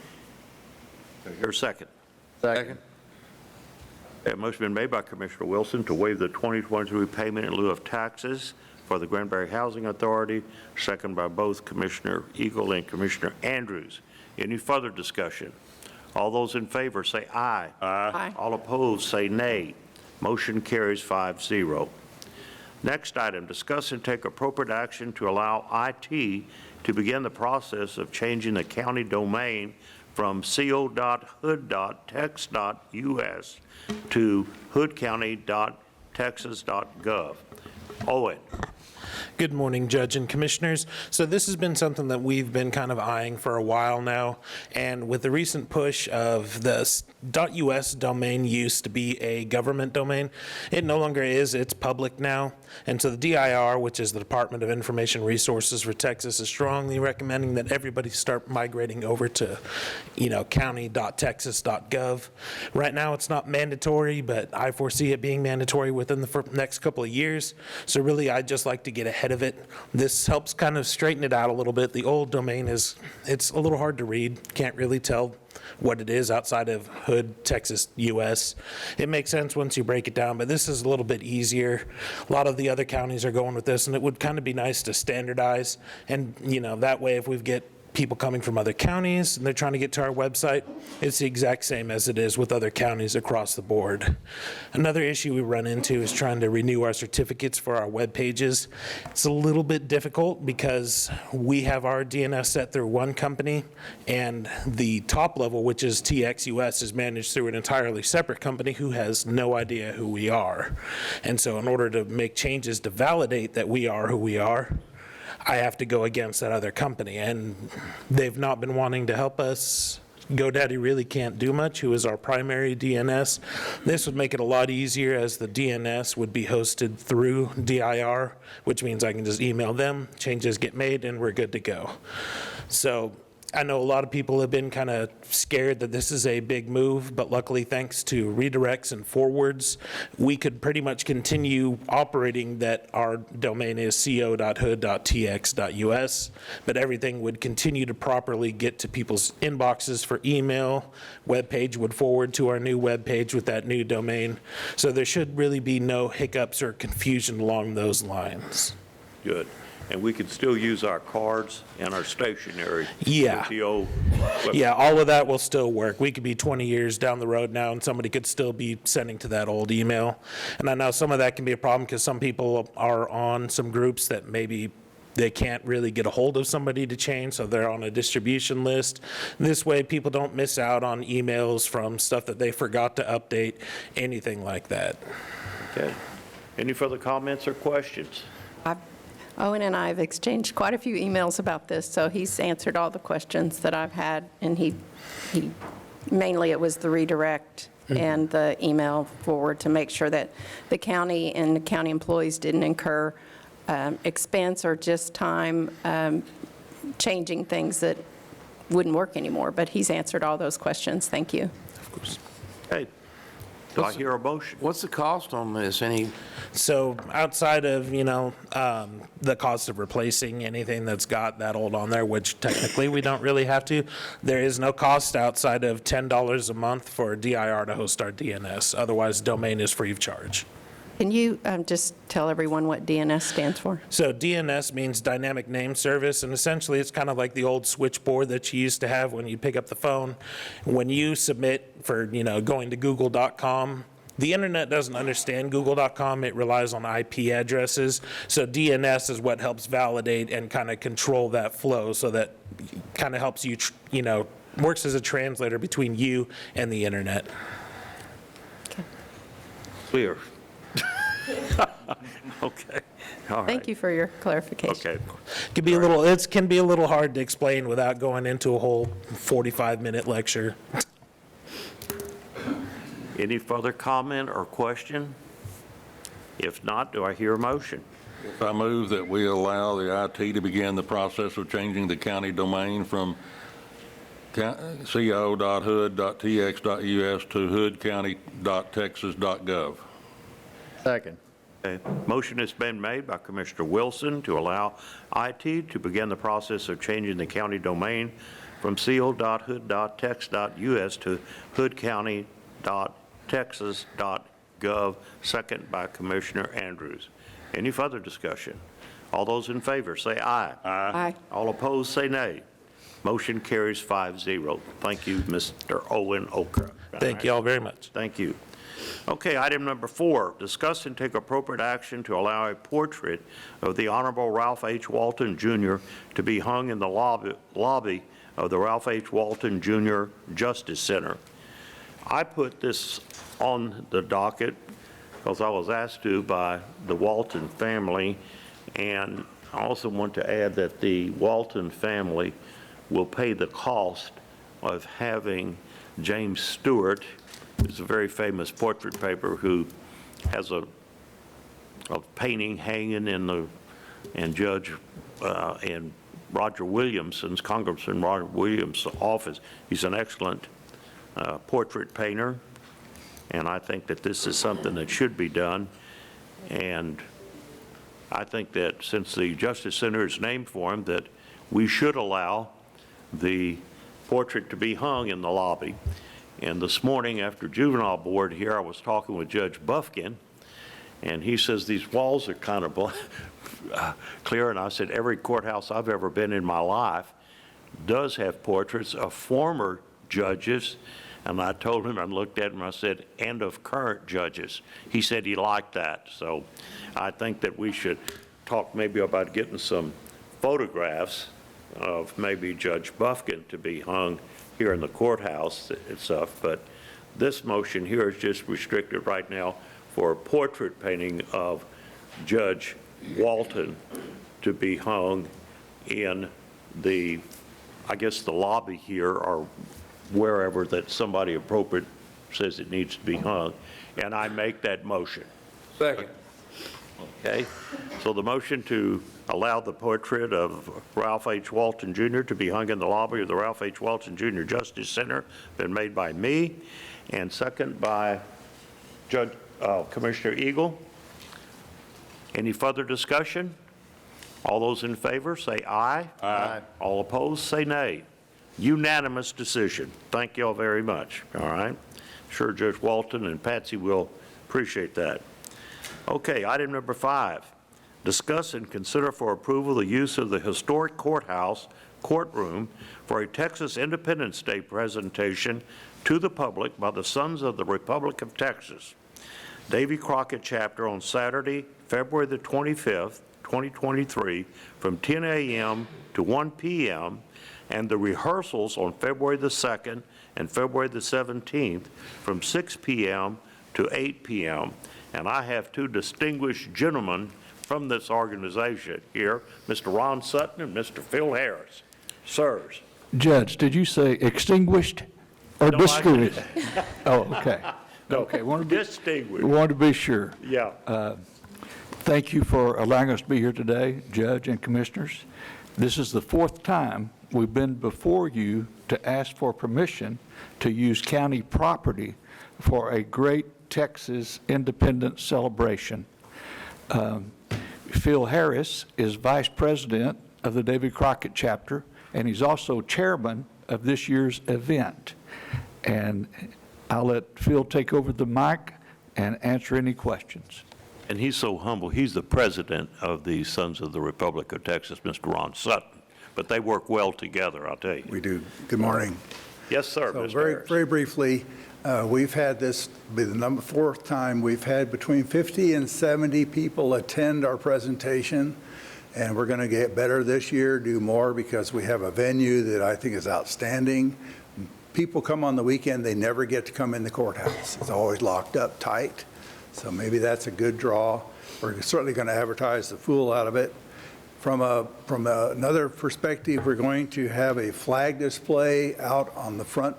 Do I hear a second? Second. A motion been made by Commissioner Wilson to waive the 2023 payment in lieu of taxes for the Granbury Housing Authority, second by both Commissioner Eagle and Commissioner Andrews. Any further discussion? All those in favor say aye. Aye. All opposed say nay. Motion carries 5-0. Next item, discuss and take appropriate action to allow IT to begin the process of changing the county domain from co.hood.tex.us to hoodcounty.texas.gov. Owen. Good morning, Judge and Commissioners. So this has been something that we've been kind of eyeing for a while now, and with the recent push of the .us domain used to be a government domain, it no longer is, it's public now, and so the DIR, which is the Department of Information Resources for Texas, is strongly recommending that everybody start migrating over to, county.texas.gov. Right now, it's not mandatory, but I foresee it being mandatory within the next couple of years, so really I'd just like to get ahead of it. This helps kind of straighten it out a little bit. The old domain it's a little hard to read, can't really tell what it is outside of Hood, Texas, US. It makes sense once you break it down, but this is a little bit easier. A lot of the other counties are going with this, and it would kind of be nice to standardize, and that way if we get people coming from other counties and they're trying to get to our website, it's the exact same as it is with other counties across the board. Another issue we run into is trying to renew our certificates for our web pages. It's a little bit difficult because we have our DNS set through one company, and the top level, which is TXUS, is managed through an entirely separate company who has no idea who we are. And so in order to make changes to validate that we are who we are, I have to go against that other company, and they've not been wanting to help us. GoDaddy really can't do much, who is our primary DNS. This would make it a lot easier, as the DNS would be hosted through DIR, which means I can just email them, changes get made, and we're good to go. So I know a lot of people have been kind of scared that this is a big move, but luckily, thanks to redirects and forwards, we could pretty much continue operating that our domain is co.hood.tx.us, but everything would continue to properly get to people's inboxes for email. Web page would forward to our new web page with that new domain. So there should really be no hiccups or confusion along those lines. Good. And we could still use our cards and our stationery. Yeah. With the old. Yeah, all of that will still work. We could be 20 years down the road now, and somebody could still be sending to that old email. And I know some of that can be a problem because some people are on some groups that maybe they can't really get a hold of somebody to change, so they're on a distribution list. This way, people don't miss out on emails from stuff that they forgot to update, anything like that. Okay. Any further comments or questions? Owen and I have exchanged quite a few emails about this, so he's answered all the questions that I've had, and he mainly it was the redirect and the email forward to make sure that the county and the county employees didn't incur expense or just time changing things that wouldn't work anymore. But he's answered all those questions. Thank you. Of course. Okay. Do I hear a motion? What's the cost on this? So outside of, the cost of replacing anything that's got that old on there, which technically we don't really have to, there is no cost outside of $10 a month for DIR to host our DNS. Otherwise, domain is free of charge. Can you just tell everyone what DNS stands for? So DNS means Dynamic Name Service, and essentially it's kind of like the old switchboard that you used to have when you pick up the phone. When you submit for, going to google.com, the internet doesn't understand google.com. It relies on IP addresses. So DNS is what helps validate and kind of control that flow, so that kind of helps you, works as a translator between you and the internet. Clear. Okay. All right. Thank you for your clarification. Okay. It can be a little hard to explain without going into a whole 45-minute lecture. Any further comment or question? If not, do I hear a motion? I move that we allow the IT to begin the process of changing the county domain from co.hood.tx.us to hoodcounty.texas.gov. Second. Okay. Motion has been made by Commissioner Wilson to allow IT to begin the process of changing the county domain from co.hood.tex.us to hoodcounty.texas.gov, second by Commissioner Andrews. Any further discussion? All those in favor say aye. Aye. All opposed say nay. Motion carries 5-0. Thank you, Mr. Owen Okra. Thank you all very much. Thank you. Okay, item number 4, discuss and take appropriate action to allow a portrait of the Honorable Ralph H. Walton Jr. to be hung in the lobby of the Ralph H. Walton Jr. Justice Center. I put this on the docket because I was asked to by the Walton family, and I also want to add that the Walton family will pay the cost of having James Stewart, who's a very famous portrait painter who has a painting hanging in Judge and Roger Williamson's, Congressman Roger Williams' office. He's an excellent portrait painter, and I think that this is something that should be done. And I think that since the Justice Center is named for him, that we should allow the portrait to be hung in the lobby. And this morning, after juvenile board here, I was talking with Judge Buffkin, and he says these walls are kind of clear. And I said, every courthouse I've ever been in my life does have portraits of former judges. And I told him, I looked at him, I said, and of current judges. He said he liked that. So I think that we should talk maybe about getting some photographs of maybe Judge Buffkin to be hung here in the courthouse itself. But this motion here is just restricted right now for a portrait painting of Judge Walton to be hung in the, I guess, the lobby here or wherever that somebody appropriate says it needs to be hung. And I make that motion. Second. Okay, so the motion to allow the portrait of Ralph H. Walton Jr. to be hung in the lobby of the Ralph H. Walton Jr. Justice Center been made by me, and second by Commissioner Eagle. Any further discussion? All those in favor, say aye. Aye. All opposed, say nay. Unanimous decision. Thank you all very much, all right? Sure Judge Walton and Patsy will appreciate that. Okay, item number 5, discuss and consider for approval the use of the historic courthouse courtroom for a Texas Independence Day presentation to the public by the Sons of the Republic of Texas, Davy Crockett chapter on Saturday, February the 25th, 2023, from 10 a.m. to 1 p.m., and the rehearsals on February the 2nd and February the 17th from 6 p.m. to 8 p.m. And I have two distinguished gentlemen from this organization here, Mr. Ron Sutton and Mr. Phil Harris. Sirs. Judge, did you say extinguished or discouraged? Oh, okay. Okay, Distinguished. We wanted to be sure. Yeah. Thank you for allowing us to be here today, Judge and Commissioners. This is the 4th time we've been before you to ask for permission to use county property for a great Texas Independence celebration. Phil Harris is Vice President of the Davy Crockett chapter, and he's also chairman of this year's event. And I'll let Phil take over the mic and answer any questions. And he's so humble. He's the president of the Sons of the Republic of Texas, Mr. Ron Sutton. But they work well together, I'll tell you. We do. Good morning. Yes, sir, So Mr. very, Harris. very briefly, we've had this be the 4th time we've had between 50 and 70 people attend our presentation, and we're going to get better this year, do more, because we have a venue that I think is outstanding. People come on the weekend, they never get to come in the courthouse. It's always locked up tight, so maybe that's a good draw. We're certainly going to advertise the fool out of it. From another perspective, we're going to have a flag display out on the front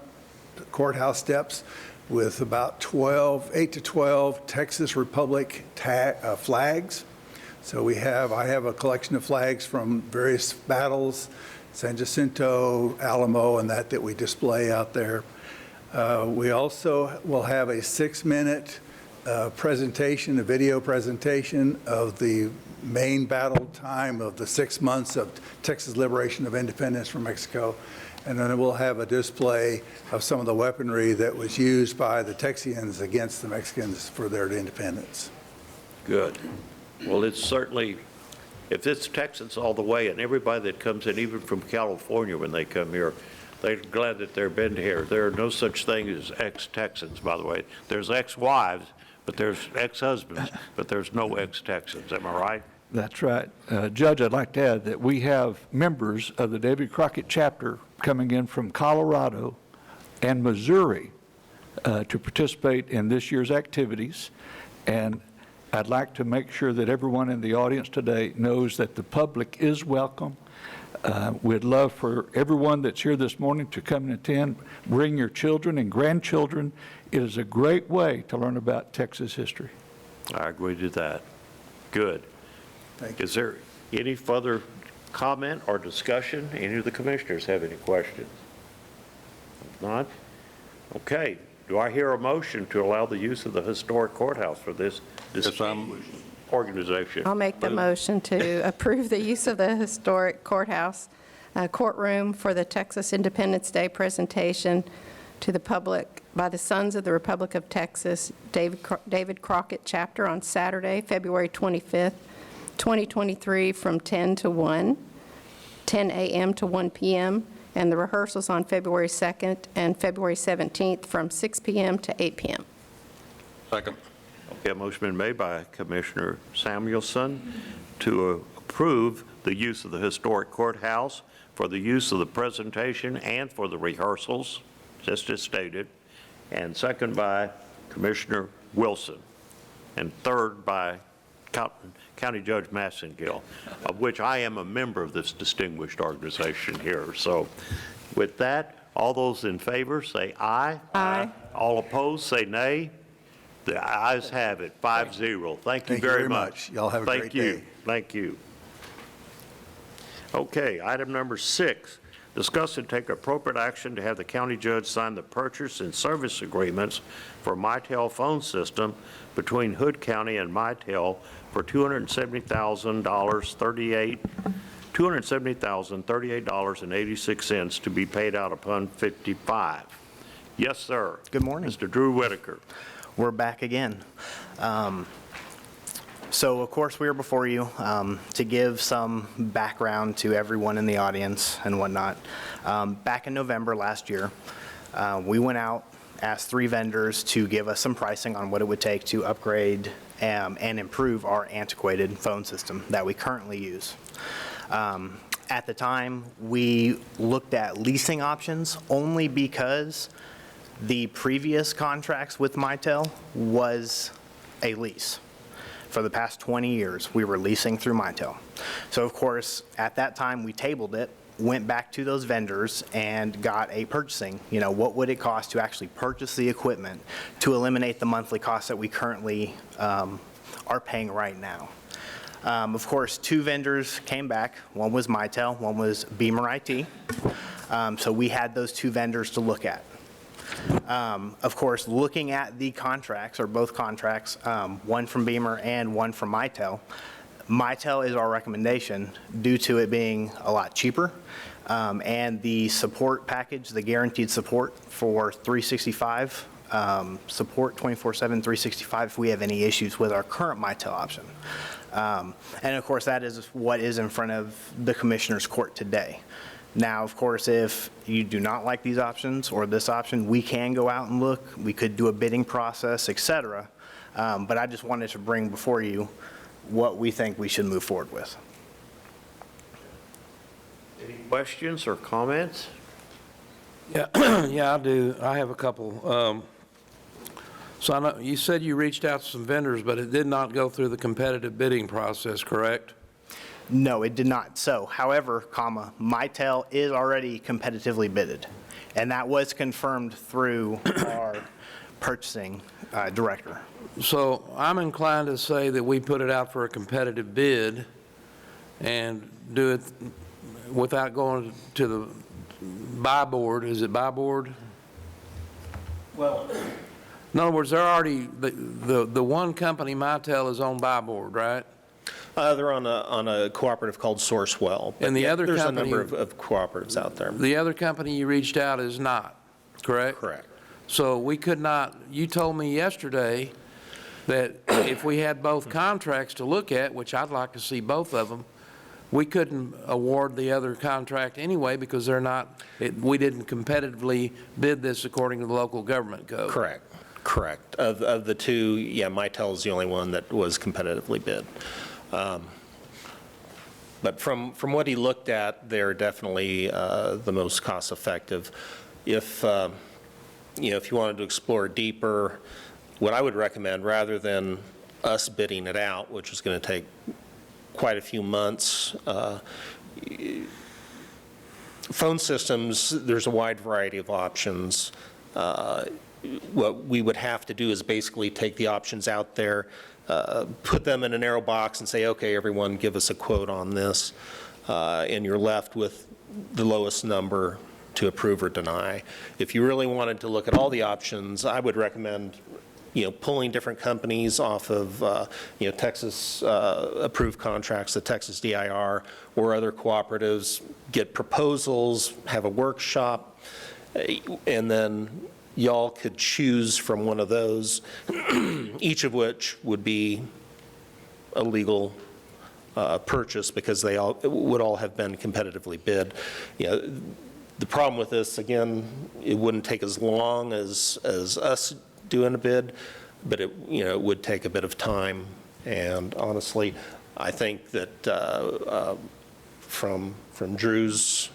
courthouse steps with about 8 to 12 Texas Republic flags. So I have a collection of flags from various battles, San Jacinto, Alamo, and that we display out there. We also will have a 6-minute presentation, a video presentation of the main battle time of the 6 months of Texas liberation of independence from Mexico. And then we'll have a display of some of the weaponry that was used by the Texians against the Mexicans for their independence. Good. Well, it's certainly, if it's Texans all the way, and everybody that comes in, even from California when they come here, they're glad that they've been here. There are no such thing as ex-Texans, by the way. There's ex-wives, but there's ex-husbands, but there's no ex-Texans. Am I right? That's right. Judge, I'd like to add that we have members of the Davy Crockett chapter coming in from Colorado and Missouri to participate in this year's activities. And I'd like to make sure that everyone in the audience today knows that the public is welcome. We'd love for everyone that's here this morning to come and attend. Bring your children and grandchildren. It is a great way to learn about Texas history. I agree to that. Good. Thank you. Is there any further comment or discussion? Any of the commissioners have any questions? If not, okay. Do I hear a motion to allow the use of the historic courthouse for this distinguished organization? I'll make the motion to approve the use of the historic courthouse courtroom for the Texas Independence Day presentation to the public by the Sons of the Republic of Texas, David Crockett chapter on Saturday, February 25th, 2023, from 10 a.m. to 1 p.m., and the rehearsals on February 2nd and February 17th from 6 p.m. to 8 p.m. Second. Okay, a motion been made by Commissioner Samuelson to approve the use of the historic courthouse for the use of the presentation and for the rehearsals, just as stated, and second by Commissioner Wilson, and third by County Judge Massengill, of which I am a member of this distinguished organization here. So with that, all those in favor say aye. Aye. All opposed say nay. The ayes have it, 5-0. Thank you very much. Y'all have a great day. Thank you. Okay, item number 6, discuss and take appropriate action to have the county judge sign the purchase and service agreements for Mitel phone system between Hood County and Mitel for $270,038.86 to be paid out upon 55. Yes, sir. Good morning. Mr. Drew Whitaker. We're back again. So, of course, we are before you to give some background to everyone in the audience and whatnot. Back in November last year, we went out, asked 3 vendors to give us some pricing on what it would take to upgrade and improve our antiquated phone system that we currently use. At the time, we looked at leasing options only because the previous contracts with Mitel was a lease. For the past 20 years, we were leasing through Mitel. So, of course, at that time, we tabled it, went back to those vendors and got a purchasing, what would it cost to actually purchase the equipment to eliminate the monthly costs that we currently are paying right now. Of course, 2 vendors came back. One was Mitel, one was Beamer IT. So we had those 2 vendors to look at. Of course, looking at the contracts, or both contracts, one from Beamer and one from Mitel, Mitel is our recommendation due to it being a lot cheaper, and the support package, the guaranteed support for 365, support 24/7, 365 if we have any issues with our current Mitel option. And of course, that is what is in front of the Commissioner's Court today. Now, of course, if you do not like these options or this option, we can go out and look. We could do a bidding process, et cetera. But I just wanted to bring before you what we think we should move forward with. Any questions or comments? Yeah, yeah, I do. I have a couple. So I know, you said you reached out to some vendors, but it did not go through the competitive bidding process, correct? No, it did not. So, however, Mitel is already competitively bidded, and that was confirmed through our purchasing director. So I'm inclined to say that we put it out for a competitive bid and do it without going to the buy board. Is it buy board? Well, in other words, they're already, the one company, Mitel, is on buy board, right? They're on a cooperative called Sourcewell. And the other there's company, a number of cooperatives out there. The other company you reached out is not, correct? Correct. So we could not, you told me yesterday that if we had both contracts to look at, which I'd like to see both of them, we couldn't award the other contract anyway because they're not, we didn't competitively bid this according to the local government code. Correct. Correct. Of the 2, yeah, Mitel is the only one that was competitively bid. But from what he looked at, they're definitely the most cost-effective. If if you wanted to explore deeper, what I would recommend, rather than us bidding it out, which is going to take quite a few months, phone systems, there's a wide variety of options. What we would have to do is basically take the options out there, put them in a narrow box and say, okay, everyone give us a quote on this, and you're left with the lowest number to approve or deny. If you really wanted to look at all the options, I would recommend pulling different companies off of Texas approved contracts, the Texas DIR, or other cooperatives, get proposals, have a workshop, and then y'all could choose from one of those, each of which would be a legal purchase because they would all have been competitively bid. The problem with this, again, it wouldn't take as long as us doing a bid, but it would take a bit of time. And honestly, I think that from Drew's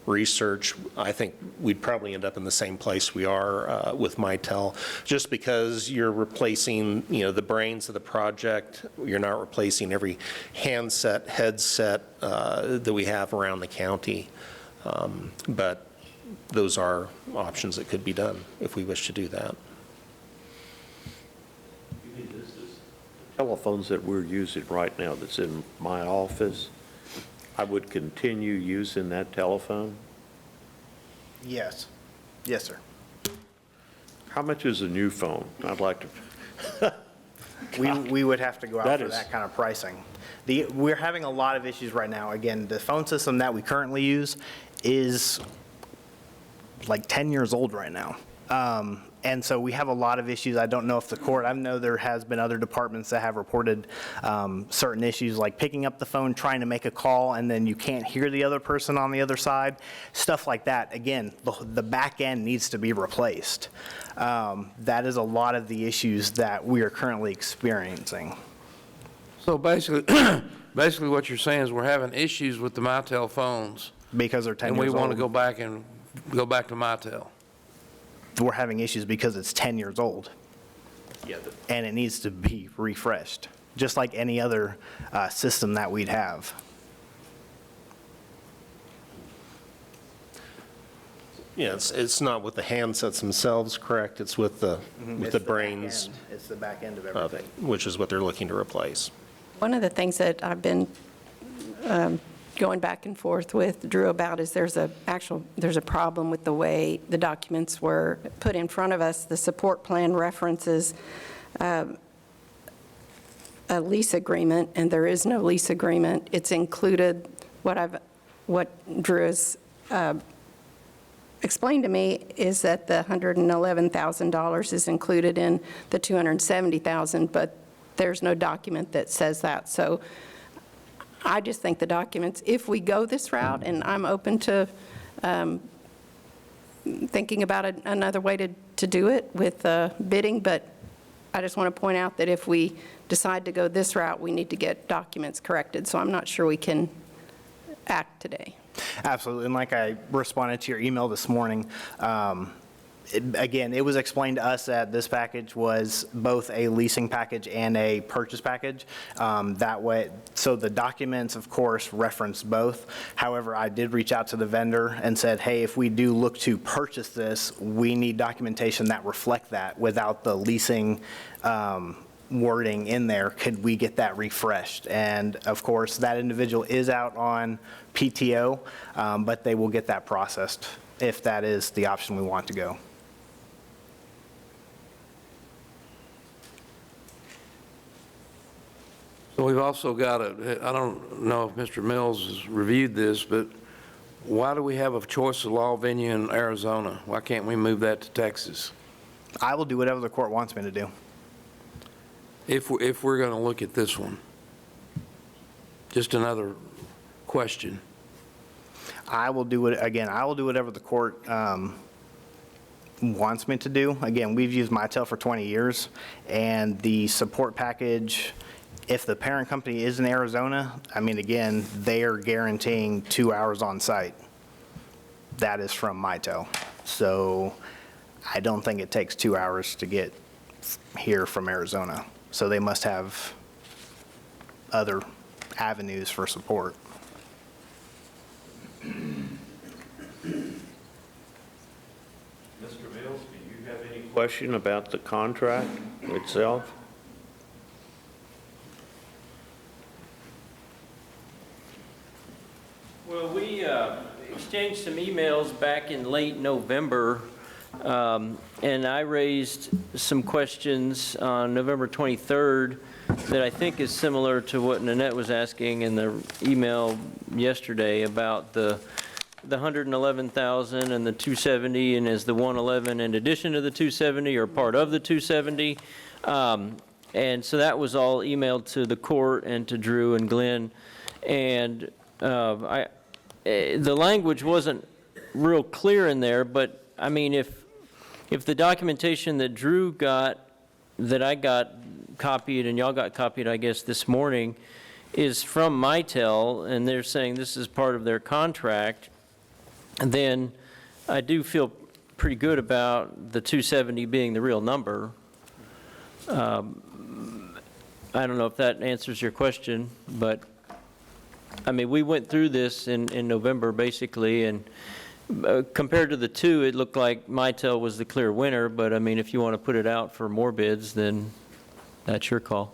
research, I think we'd probably end up in the same place we are with Mitel, just because you're replacing, the brains of the project. You're not replacing every handset, headset that we have around the county. But those are options that could be done if we wish to do that. Telephones that we're using right now that's in my office, I would continue using that telephone? Yes. Yes, sir. How much is a new phone? I'd like to, We would have to go out That for is- that kind of pricing. We're having a lot of issues right now. Again, the phone system that we currently use is like 10 years old right now. And so we have a lot of issues. I don't know if the court, I know there has been other departments that have reported certain issues like picking up the phone, trying to make a call, and then you can't hear the other person on the other side. Stuff like that. Again, the back end needs to be replaced. That is a lot of the issues that we are currently experiencing. So basically, basically what you're saying is we're having issues with the Mitel phones. Because they're 10 And years we want old. to go back to Mitel. We're having issues because it's 10 years old. yeah, And it needs to be refreshed, just like any other system that we'd have. Yeah, it's not with the handsets themselves, correct? It's with the brains, It's the back end of of everything. it, which is what they're looking to replace. One of the things that I've been going back and forth with Drew about is there's a problem with the way the documents were put in front of us. The support plan references a lease agreement, and there is no lease agreement. It's included, what Drew has explained to me is that the $111,000 is included in the $270,000, but there's no document that says that. So I just think the documents, if we go this route, and I'm open to thinking about another way to do it with bidding, but I just want to point out that if we decide to go this route, we need to get documents corrected. So I'm not sure we can act today. Absolutely, and like I responded to your email this morning, again, it was explained to us that this package was both a leasing package and a purchase package. That way, so the documents, of course, reference both. However, I did reach out to the vendor and said, hey, if we do look to purchase this, we need documentation that reflect that without the leasing wording in there. Could we get that refreshed? And of course, that individual is out on PTO, but they will get that processed if that is the option we want to go. So we've also got I don't know if Mr. Mills has reviewed this, but why do we have a choice of law venue in Arizona? Why can't we move that to Texas? I will do whatever the court wants me to do. If we're going to look at this one. Just another question. I will do it, again, I will do whatever the court wants me to do. Again, we've used Mitel for 20 years, and the support package, if the parent company is in Arizona, I mean, again, they are guaranteeing 2 hours on site. That is from Mitel. So I don't think it takes 2 hours to get here from Arizona. So they must have other avenues for support. Mr. Mills, do you have any question about the contract itself? Well, we exchanged some emails back in late November, and I raised some questions on November 23rd that I think is similar to what Nanette was asking in the email yesterday about the 111,000 and the 270, and is the 111 in addition to the 270 or part of the 270? And so that was all emailed to the court and to Drew and Glenn. And the language wasn't real clear in there, but I mean, if the documentation that Drew got, that I got copied and y'all got copied, I guess, this morning, is from Mitel, and they're saying this is part of their contract, then I do feel pretty good about the 270 being the real number. I don't know if that answers your question, but I mean, we went through this in November, basically, and compared to the two, it looked like Mitel was the clear winner, but I mean, if you want to put it out for more bids, then that's your call.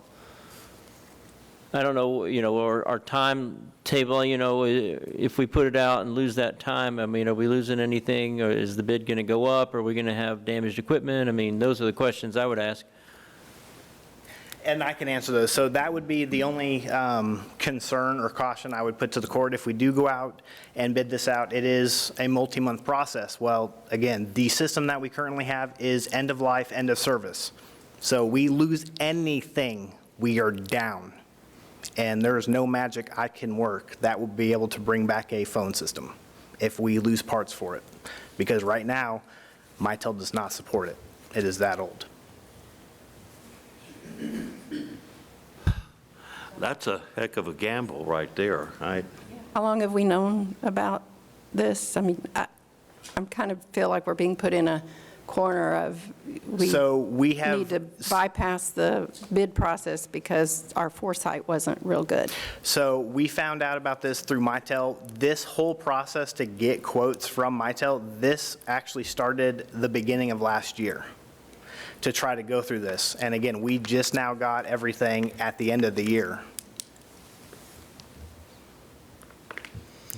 I don't know, our timetable, if we put it out and lose that time, I mean, are we losing anything? Or is the bid going to go up? Are we going to have damaged equipment? I mean, those are the questions I would ask. And I can answer those. So that would be the only concern or caution I would put to the court. If we do go out and bid this out, it is a multi-month process. Well, again, the system that we currently have is end of life, end of service. So we lose anything, we are down. And there is no magic I can work that will be able to bring back a phone system if we lose parts for it. Because right now, Mitel does not support it. It is that old. That's a heck of a gamble right there. How long have we known about this? I mean, I'm kind of feel like we're being put in a corner of, we need to bypass the bid process because our foresight wasn't real good. So we found out about this through Mitel. This whole process to get quotes from Mitel, this actually started the beginning of last year to try to go through this. And again, we just now got everything at the end of the year.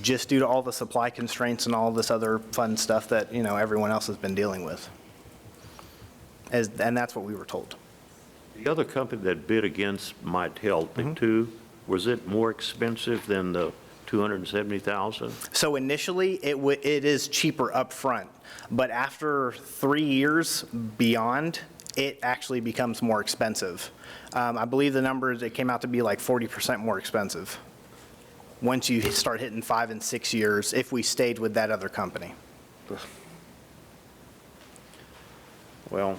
Just due to all the supply constraints and all this other fun stuff that, everyone else has been dealing with. And that's what we were told. The other company that bid against Mitel, the two, was it more expensive than the $270,000? So initially, it is cheaper up front, but after 3 years beyond, it actually becomes more expensive. I believe the numbers, it came out to be like 40% more expensive once you start hitting 5 and 6 years if we stayed with that other company. Well,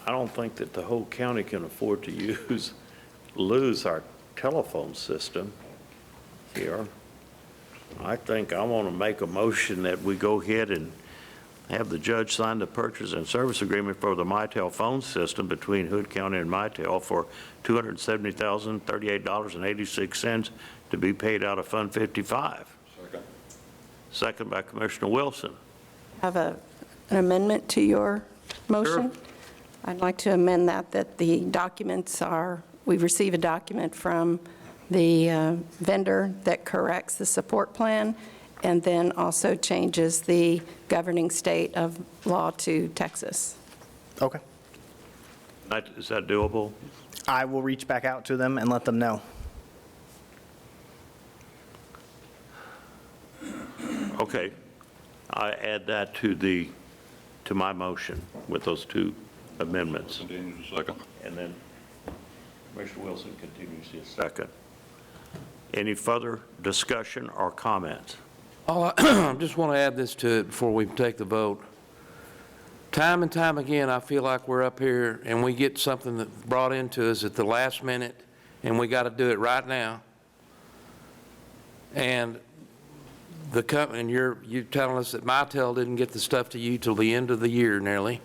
I don't think that the whole county can afford to lose our telephone system here. I think I want to make a motion that we go ahead and have the judge sign the purchase and service agreement for the Mitel phone system between Hood County and Mitel for $270,038.86 to be paid out of Fund 55. Second by Commissioner Wilson. Have an amendment to your motion? Sure. I'd like to amend that the documents we receive a document from the vendor that corrects the support plan and then also changes the governing state of law to Texas. Okay. Is that doable? I will reach back out to them and let them know. Okay. I add that to my motion with those two amendments. Second. And then Commissioner Wilson continues his second. Any further discussion or comments? I just want to add this to it before we take the vote. Time and time again, I feel like we're up here and we get something that's brought into us at the last minute and we got to do it right now. And the company, and you're telling us that Mitel didn't get the stuff to you till the end of the year nearly.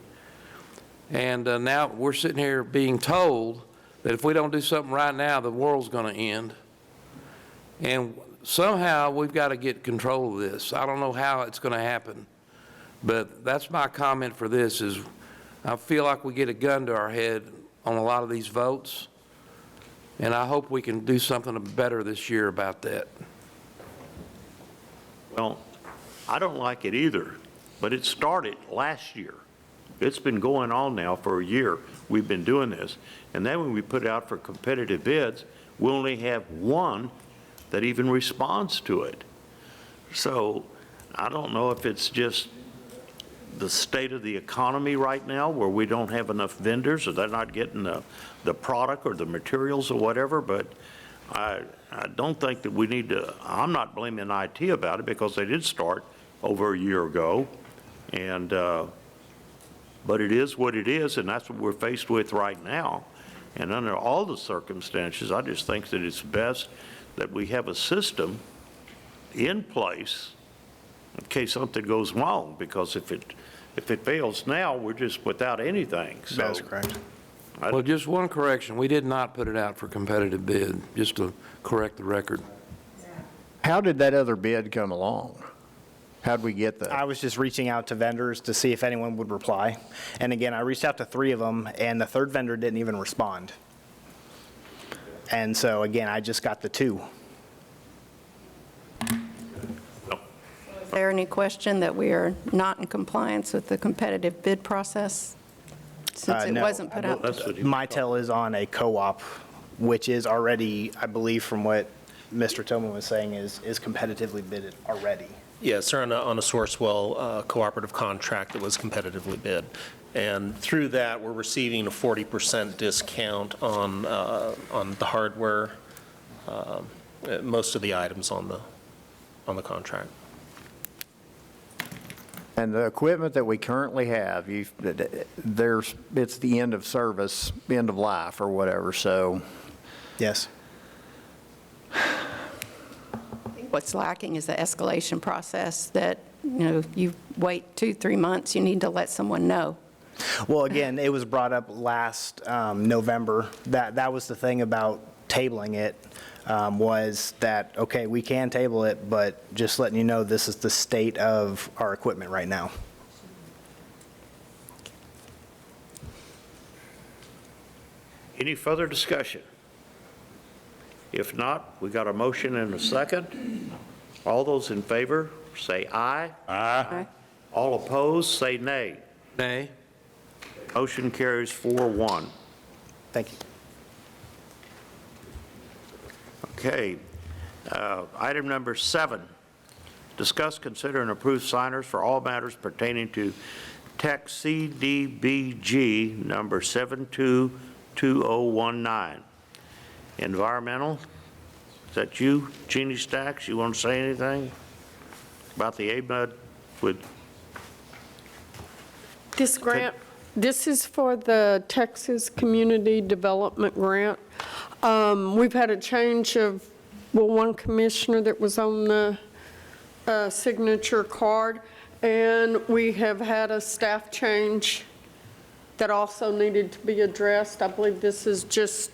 And now we're sitting here being told that if we don't do something right now, the world's going to end. And somehow we've got to get control of this. I don't know how it's going to happen, but that's my comment for this is I feel like we get a gun to our head on a lot of these votes, and I hope we can do something better this year about that. Well, I don't like it either, but it started last year. It's been going on now for a year. We've been doing this. And then when we put it out for competitive bids, we only have one that even responds to it. So I don't know if it's just the state of the economy right now where we don't have enough vendors or they're not getting the product or the materials or whatever, but I don't think that we need to, I'm not blaming IT about it because they did start over a year ago. And, but it is what it is, and that's what we're faced with right now. And under all the circumstances, I just think that it's best that we have a system in place in case something goes wrong, because if it fails now, we're just without anything. So That's correct. Well, just one correction. We did not put it out for competitive bid, just to correct the record. How did that other bid come along? How'd we get that? I was just reaching out to vendors to see if anyone would reply. And again, I reached out to 3 of them, and the third vendor didn't even respond. And so again, I just got the 2. Is there any question that we are not in compliance with the competitive bid process? Since it No. wasn't put out? Mitel is on a co-op, which is already, I believe from what Mr. Tillman was saying, is competitively bid already. Yes, they're on a Sourcewell cooperative contract that was competitively bid. And through that, we're receiving a 40% discount on the hardware, most of the items on the contract. And the equipment that we currently have, it's the end of service, end of life or whatever, so. Yes. What's lacking is the escalation process that, you wait 2-3 months, you need to let someone know. Well, again, it was brought up last November. That was the thing about tabling it, was that, okay, we can table it, but just letting you know, this is the state of our equipment right now. Any further discussion? If not, we got a motion and a second. All those in favor, say aye. Aye. All opposed, say nay. Nay. Motion carries 4-1. Thank you. Okay. Item number 7, discuss, consider, and approve signers for all matters pertaining to Tech CDBG number 722019. Environmental, is that you, Jeannie Stacks? You want to say anything about the AMUD with? This grant, this is for the Texas Community Development Grant. We've had a change of, one commissioner that was on the signature card, and we have had a staff change that also needed to be addressed. I believe this is just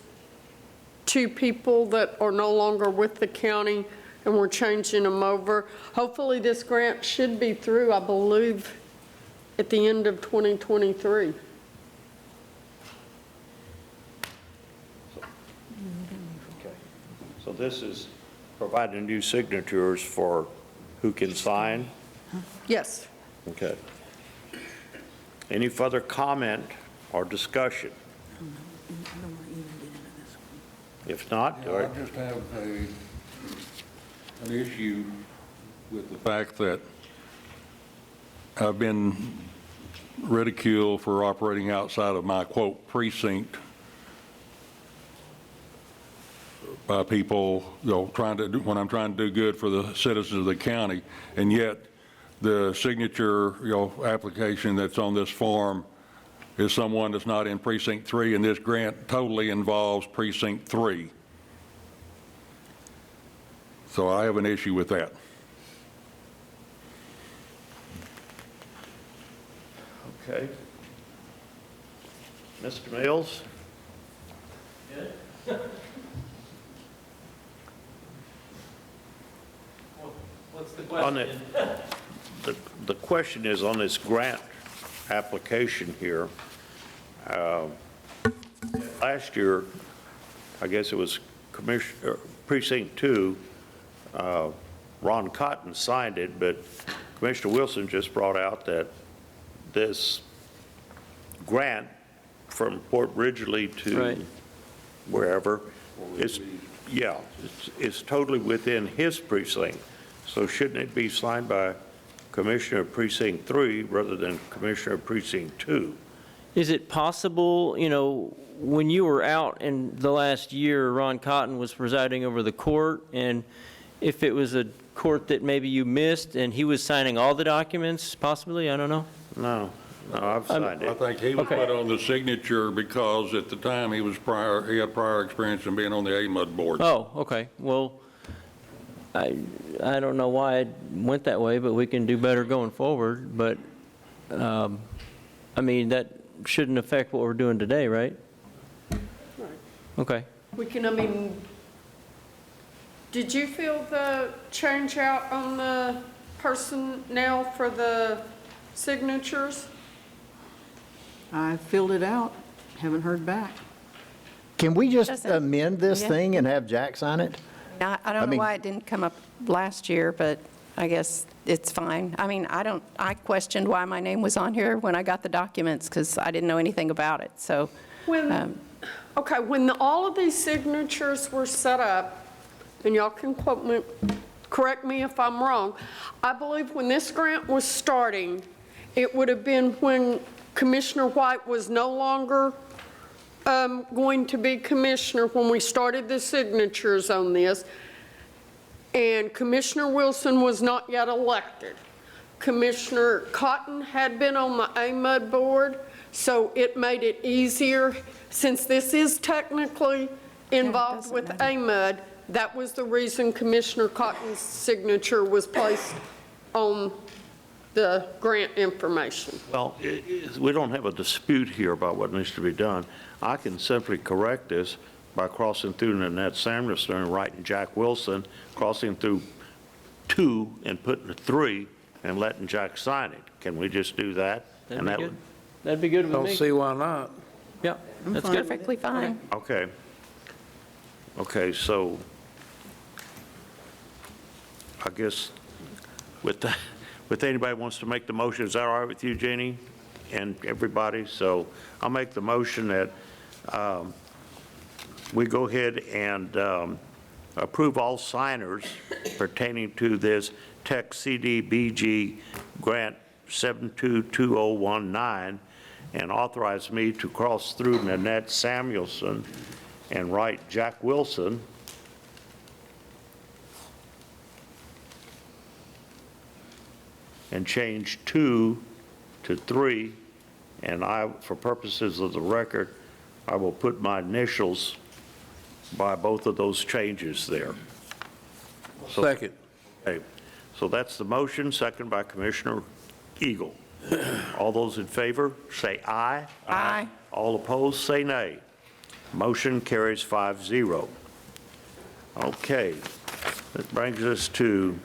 2 people that are no longer with the county, and we're changing them over. Hopefully this grant should be through, I believe, at the end of 2023. So this is providing new signatures for who can sign? Yes. Okay. Any further comment or discussion? If not, I just have an issue with the fact that I've been ridiculed for operating outside of my, quote, precinct by people, trying to do, when I'm trying to do good for the citizens of the county, and yet the signature, application that's on this form is someone that's not in precinct 3, and this grant totally involves precinct 3. So I have an issue with that. okay. Mr. Mills? What's the On question? the question is on this grant application here. Last year, I guess it was Precinct 2, Ron Cotton signed it, but Commissioner Wilson just brought out that this grant from Port Ridgely to wherever is, it's totally within his precinct. So shouldn't it be signed by Commissioner of Precinct 3 rather than Commissioner of Precinct 2? Is it possible, when you were out in the last year, Ron Cotton was presiding over the court, and if it was a court that maybe you missed and he was signing all the documents, possibly? I don't know. No, I've signed it. I think he was put on the signature because at the time he had prior experience in being on the AMUD board. Oh, okay. Well, I don't know why it went that way, but we can do better going forward. But, I mean, that shouldn't affect what we're doing today, right? Right. Okay. We can, did you feel the change out on the personnel for the signatures? I filled it out, haven't heard back. Can we just Doesn't- amend this yeah. thing and have Jack sign it? I don't know mean- why it didn't come up last year, but I guess it's fine. I mean, I questioned why my name was on here when I got the documents, because I didn't know anything about it, so. When, okay, when all of these signatures were set up, and y'all can quote me, correct me if I'm wrong, I believe when this grant was starting, it would have been when Commissioner White was no longer going to be commissioner when we started the signatures on this, and Commissioner Wilson was not yet elected. Commissioner Cotton had been on the AMUD board, so it made it easier. Since this is technically involved with AMUD, that was the reason Commissioner Cotton's signature was placed on the grant information. Well, we don't have a dispute here about what needs to be done. I can simply correct this by crossing through Nanette Samuelson and writing Jack Wilson, crossing through 2 and putting a 3 and letting Jack sign it. Can we just do that? That'd be good. That'd be good with me. Don't see why not. Yeah, that's good. Perfectly fine. Okay. Okay, so I guess with anybody wants to make the motion, is that all right with you, Jeannie, and everybody? So I'll make the motion that we go ahead and approve all signers pertaining to this Tech CDBG Grant 722019 and authorize me to cross through Nanette Samuelson and write Jack Wilson and change 2 to 3, and for purposes of the record, I will put my initials by both of those changes there. Second. Okay, so that's the motion, second by Commissioner Eagle. All those in favor, say aye. Aye. All opposed, say nay. Motion carries 5-0. Okay, that brings us to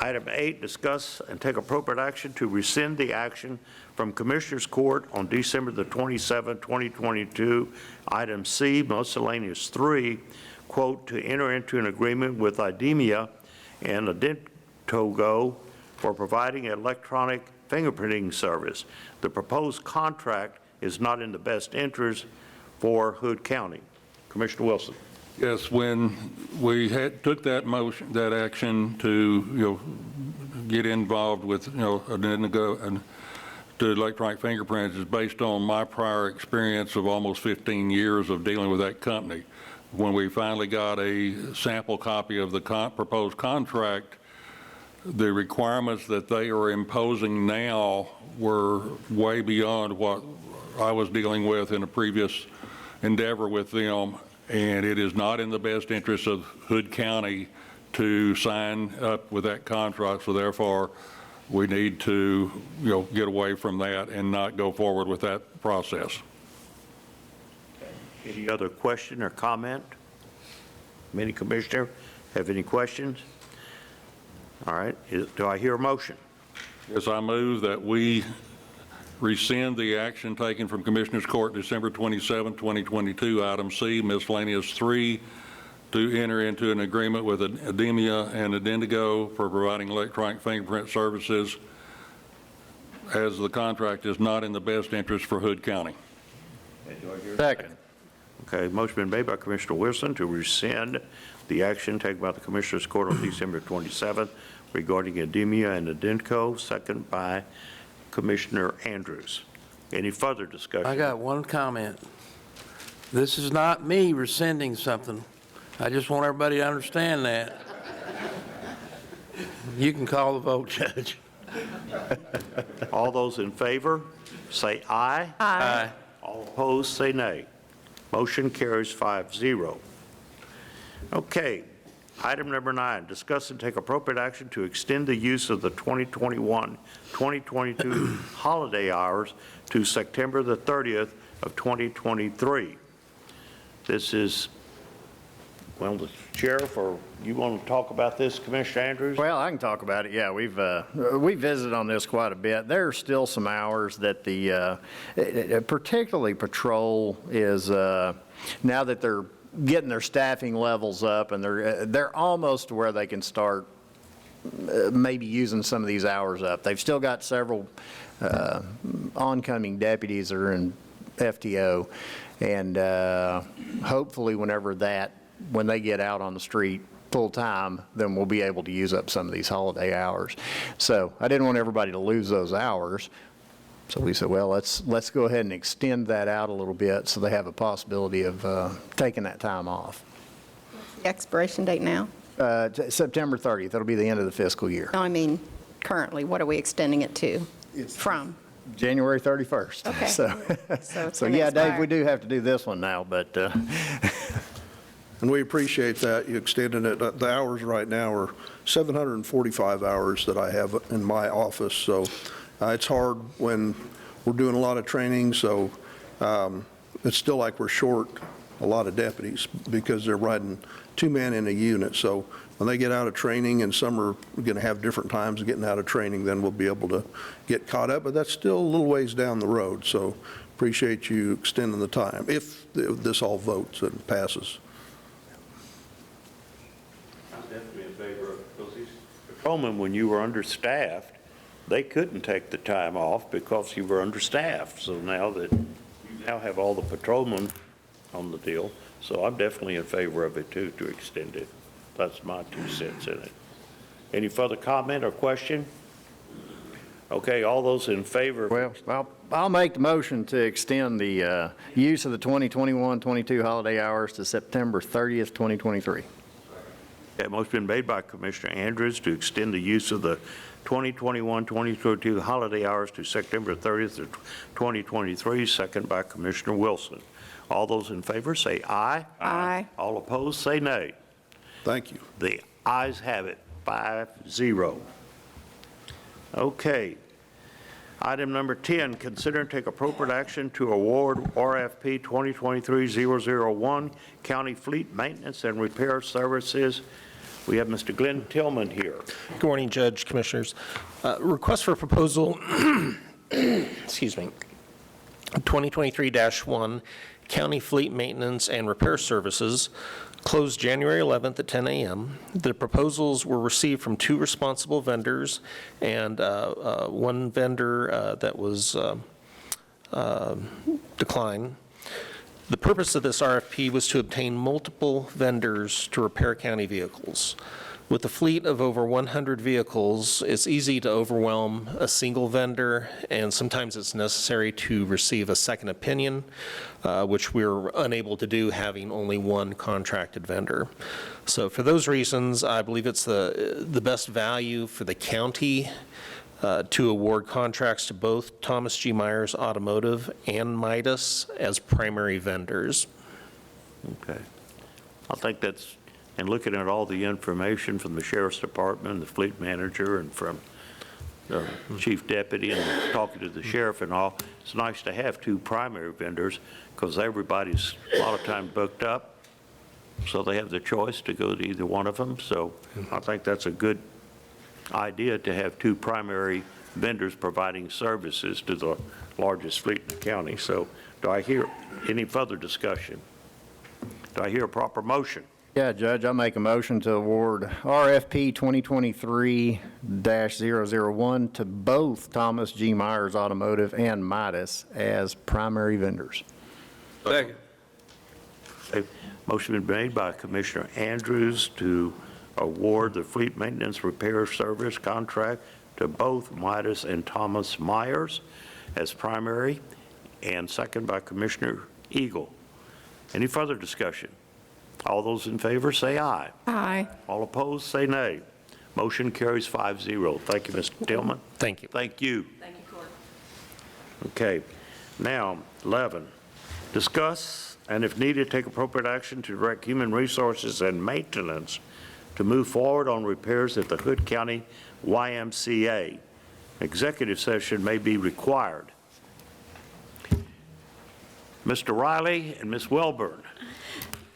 Item 8, discuss and take appropriate action to rescind the action from Commissioners Court on December the 27th, 2022. Item C, miscellaneous 3, quote, to enter into an agreement with IDEMIA and Adintogo for providing electronic fingerprinting service. The proposed contract is not in the best interest for Hood County. Commissioner Wilson. Yes, when we took that motion, that action to, get involved with, Adintogo and to electronic fingerprints is based on my prior experience of almost 15 years of dealing with that company. When we finally got a sample copy of the proposed contract, the requirements that they are imposing now were way beyond what I was dealing with in a previous endeavor with them, and it is not in the best interest of Hood County to sign up with that contract, so therefore we need to, get away from that and not go forward with that process. Any other question or comment? Any commissioner have any questions? All right, do I hear a motion? Yes, I move that we rescind the action taken from Commissioners Court December 27, 2022, item C, miscellaneous 3, to enter into an agreement with IDEMIA and Adintogo for providing electronic fingerprint services, as the contract is not in the best interest for Hood County. Second. Okay, motion been made by Commissioner Wilson to rescind the action taken by the Commissioners Court on December 27th regarding IDEMIA and Adintogo, second by Commissioner Andrews. Any further discussion? I got one comment. This is not me rescinding something. I just want everybody to understand that. You can call the vote, Judge. All those in favor, say aye. Aye. All opposed, say nay. Motion carries 5-0. Okay, item number 9, discuss and take appropriate action to extend the use of the 2021-2022 holiday hours to September the 30th of 2023. This is Well, the sheriff, or you want to talk about this, Commissioner Andrews? Well, I can talk about it, yeah. We visited on this quite a bit. There are still some hours that particularly patrol is, now that they're getting their staffing levels up and they're almost to where they can start maybe using some of these hours up. They've still got several oncoming deputies that are in FTO, and hopefully when they get out on the street full-time, then we'll be able to use up some of these holiday hours. So I didn't want everybody to lose those hours. So we said, well, let's go ahead and extend that out a little bit so they have a possibility of taking that time off. The expiration date now? September 30th. That'll be the end of the fiscal year. No, I mean, currently, what are we extending it to? From? January 31st. Okay. So it's gonna yeah, Dave, expire. we do have to do this one now, but And we appreciate that. You extended it. The hours right now are 745 hours that I have in my office. So it's hard when we're doing a lot of training. So it's still like we're short a lot of deputies because they're riding 2 men in a unit. So when they get out of training, and some are going to have different times of getting out of training, then we'll be able to get caught up. But that's still a little ways down the road. So appreciate you extending the time if this all votes and passes. Definitely in favor of, because these patrolmen, when you were understaffed, they couldn't take the time off because you were understaffed. So now that you now have all the patrolmen on the deal, so I'm definitely in favor of it too, to extend it. That's my 2 cents in it. Any further comment or question? Okay, all those in favor? well, I'll make the motion to extend the use of the 2021-22 holiday hours to September 30th, 2023. Okay, motion been made by Commissioner Andrews to extend the use of the 2021-2022 holiday hours to September 30th of 2023, second by Commissioner Wilson. All those in favor say aye. Aye. All opposed say nay. Thank you. The ayes have it, 5-0. Okay. Item number 10, consider and take appropriate action to award RFP 2023-001 County Fleet Maintenance and Repair Services. We have Mr. Glenn Tillman here. Good morning, Judge, Commissioners. Request for proposal, excuse me, 2023-1 County Fleet Maintenance and Repair Services, closed January 11th at 10 a.m. The proposals were received from 2 responsible vendors and one vendor that was declined. The purpose of this RFP was to obtain multiple vendors to repair county vehicles. With a fleet of over 100 vehicles, it's easy to overwhelm a single vendor, and sometimes it's necessary to receive a second opinion, which we're unable to do having only one contracted vendor. So for those reasons, I believe it's the best value for the county to award contracts to both Thomas G. Myers Automotive and Midas as primary vendors. Okay. I think that's, and looking at all the information from the Sheriff's Department, the fleet manager, and from the chief deputy, and talking to the sheriff and all, it's nice to have 2 primary vendors because everybody's a lot of time booked up, so they have the choice to go to either one of them. So I think that's a good idea to have 2 primary vendors providing services to the largest fleet in the county. So do I hear any further discussion? Do I hear a proper motion? Yeah, Judge, I'll make a motion to award RFP 2023-001 to both Thomas G. Myers Automotive and Midas as primary vendors. Second. Okay. Motion been made by Commissioner Andrews to award the fleet maintenance repair service contract to both Midas and Thomas Myers as primary, and second by Commissioner Eagle. Any further discussion? All those in favor say aye. Aye. All opposed say nay. Motion carries 5-0. Thank you, Mr. Tillman. Thank you. Thank you. Thank you, Court. Okay. Now, 11, discuss and if needed, take appropriate action to direct human resources and maintenance to move forward on repairs at the Hood County YMCA. Executive session may be required. Mr. Riley and Ms. Welburn.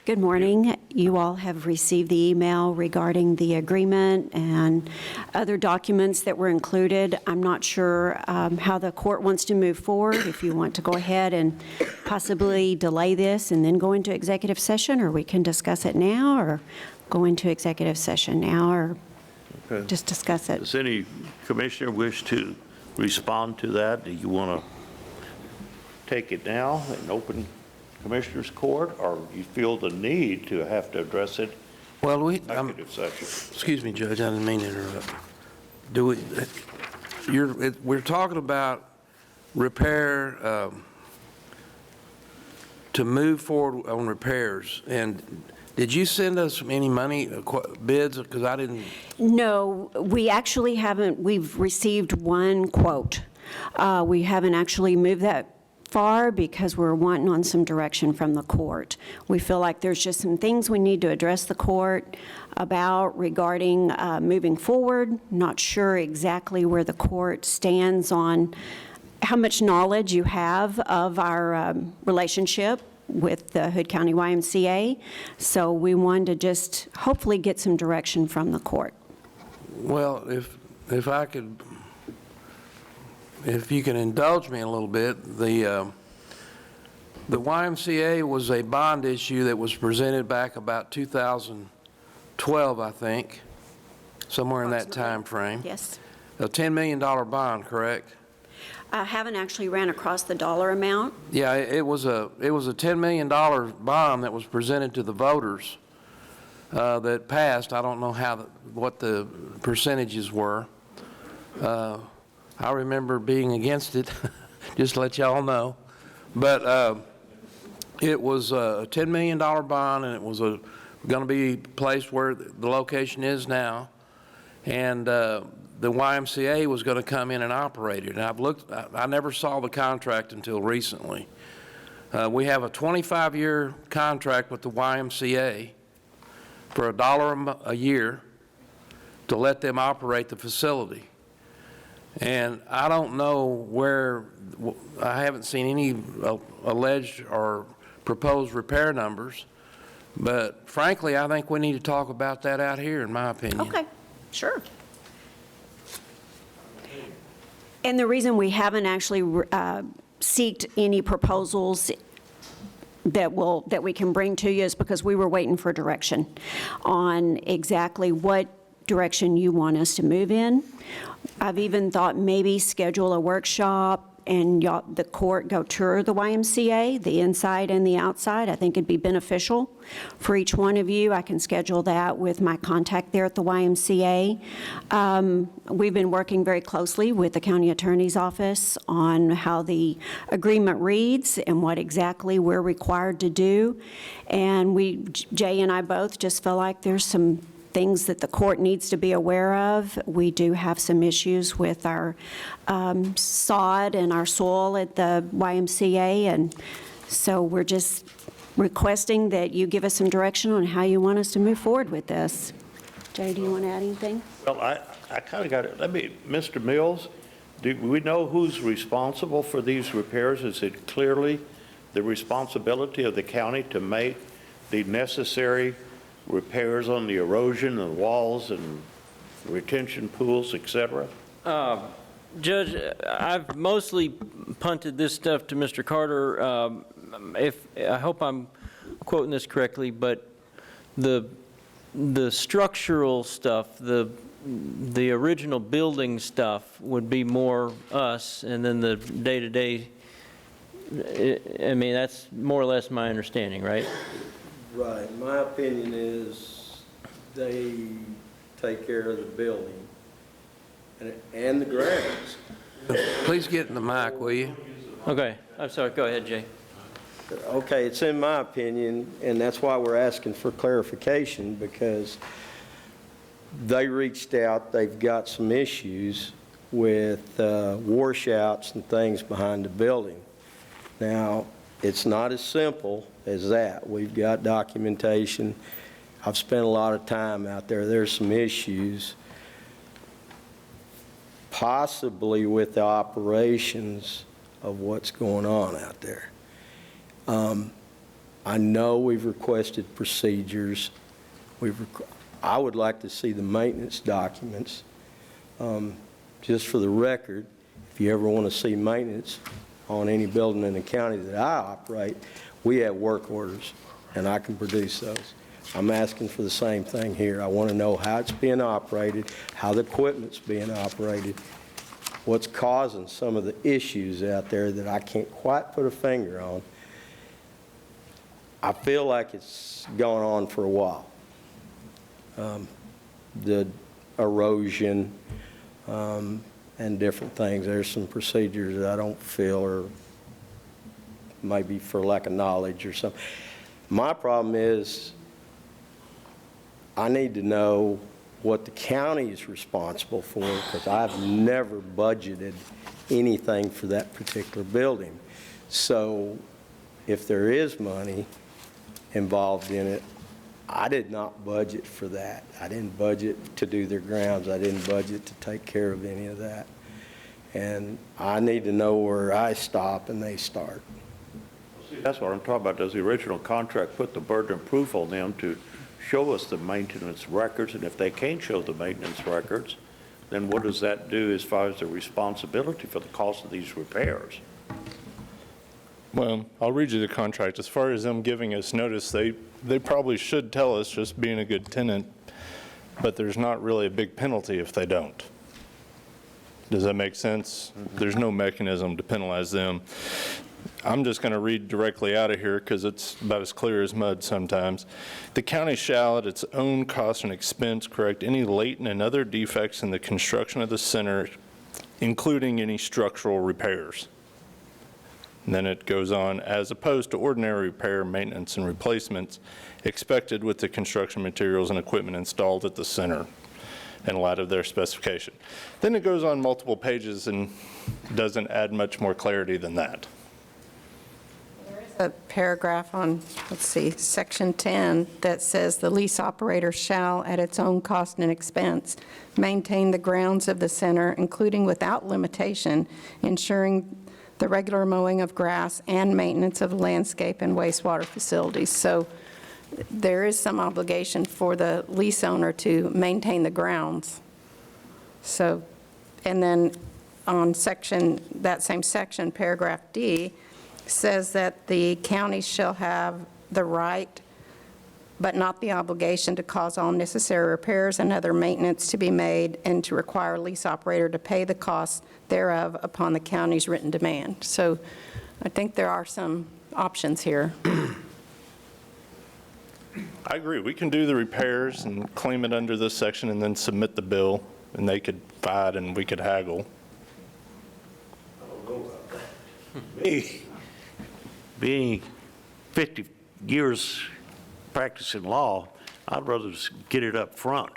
Good morning. You all have received the email regarding the agreement and other documents that were included. I'm not sure how the court wants to move forward, if you want to go ahead and possibly delay this and then go into executive session, or we can discuss it now, or go into executive session now, or just discuss it. Does any commissioner wish to respond to that? Do you want to take it now and open Commissioners Court, or do you feel the need to have to address it Well, in executive session? Excuse me, Judge, I didn't mean to interrupt. We're talking about repair, to move forward on repairs, and did you send us any money, bids, because I didn't? No, we actually haven't. We've received one quote. We haven't actually moved that far because we're wanting on some direction from the court. We feel like there's just some things we need to address the court about regarding moving forward. Not sure exactly where the court stands on how much knowledge you have of our relationship with the Hood County YMCA. So we wanted to just hopefully get some direction from the court. Well, if I could, if you can indulge me a little bit, the YMCA was a bond issue that was presented back about 2012, I think, somewhere in that time frame. Yes. A $10 million bond, correct? I haven't actually ran across the dollar amount. Yeah, it was a $10 million bond that was presented to the voters that passed. I don't know what the percentages were. I remember being against it, just to let y'all know. But it was a $10 million bond, and it was going to be placed where the location is now. And the YMCA was going to come in and operate it. And I've looked, I never saw the contract until recently. We have a 25-year contract with the YMCA for $1 a year to let them operate the facility. And I don't know where, I haven't seen any alleged or proposed repair numbers, but frankly, I think we need to talk about that out here, in my opinion. Okay, sure. And the reason we haven't actually seeked any proposals that we can bring to you is because we were waiting for direction on exactly what direction you want us to move in. I've even thought maybe schedule a workshop and the court go tour the YMCA, the inside and the outside. I think it'd be beneficial for each one of you. I can schedule that with my contact there at the YMCA. We've been working very closely with the county attorney's office on how the agreement reads and what exactly we're required to do. And Jay and I both just feel like there's some things that the court needs to be aware of. We do have some issues with our sod and our soil at the YMCA, and so we're just requesting that you give us some direction on how you want us to move forward with this. Jay, do you want to add anything? Well, I kind of got it. Mr. Mills, do we know who's responsible for these repairs? Is it clearly the responsibility of the county to make the necessary repairs on the erosion and walls and retention pools, et cetera? Judge, I've mostly punted this stuff to Mr. Carter. I hope I'm quoting this correctly, but the structural stuff, the original building stuff would be more us, and then the day-to-day, I mean, that's more or less my understanding, right? Right. My opinion is they take care of the building and the grounds. Please get in the mic, will you? Okay. I'm sorry. Go ahead, Jay. Okay, it's in my opinion, and that's why we're asking for clarification, because they reached out, they've got some issues with washouts and things behind the building. Now, it's not as simple as that. We've got documentation. I've spent a lot of time out there. There's some issues, possibly with the operations of what's going on out there. I know we've requested procedures. I would like to see the maintenance documents. Just for the record, if you ever want to see maintenance on any building in the county that I operate, we have work orders, and I can produce those. I'm asking for the same thing here. I want to know how it's being operated, how the equipment's being operated, what's causing some of the issues out there that I can't quite put a finger on. I feel like it's gone on for a while. The erosion and different things. There's some procedures that I don't feel are maybe for lack of knowledge or something. My problem is I need to know what the county is responsible for, because I've never budgeted anything for that particular building. So if there is money involved in it, I did not budget for that. I didn't budget to do their grounds. I didn't budget to take care of any of that. And I need to know where I stop and they start. That's what I'm talking about. Does the original contract put the burden of proof on them to show us the maintenance records? And if they can't show the maintenance records, then what does that do as far as the responsibility for the cost of these repairs? Well, I'll read you the contract. As far as them giving us notice, they probably should tell us, just being a good tenant, but there's not really a big penalty if they don't. Does that make sense? There's no mechanism to penalize them. I'm just going to read directly out of here because it's about as clear as mud sometimes. The county shall, at its own cost and expense, correct any latent and other defects in the construction of the center, including any structural repairs. And then it goes on, as opposed to ordinary repair, maintenance, and replacements expected with the construction materials and equipment installed at the center in light of their specification. Then it goes on multiple pages and doesn't add much more clarity than that. A paragraph on, let's see, section 10 that says the lease operator shall, at its own cost and expense, maintain the grounds of the center, including without limitation, ensuring the regular mowing of grass and maintenance of landscape and wastewater facilities. So there is some obligation for the lease owner to maintain the grounds. So, and then on that same section, paragraph D, says that the county shall have the right but not the obligation to cause all necessary repairs and other maintenance to be made and to require lease operator to pay the costs thereof upon the county's written demand. So I think there are some options here. I agree. We can do the repairs and claim it under this section and then submit the bill, and they could fight and we could haggle. Being 50 years practicing law, I'd rather just get it up front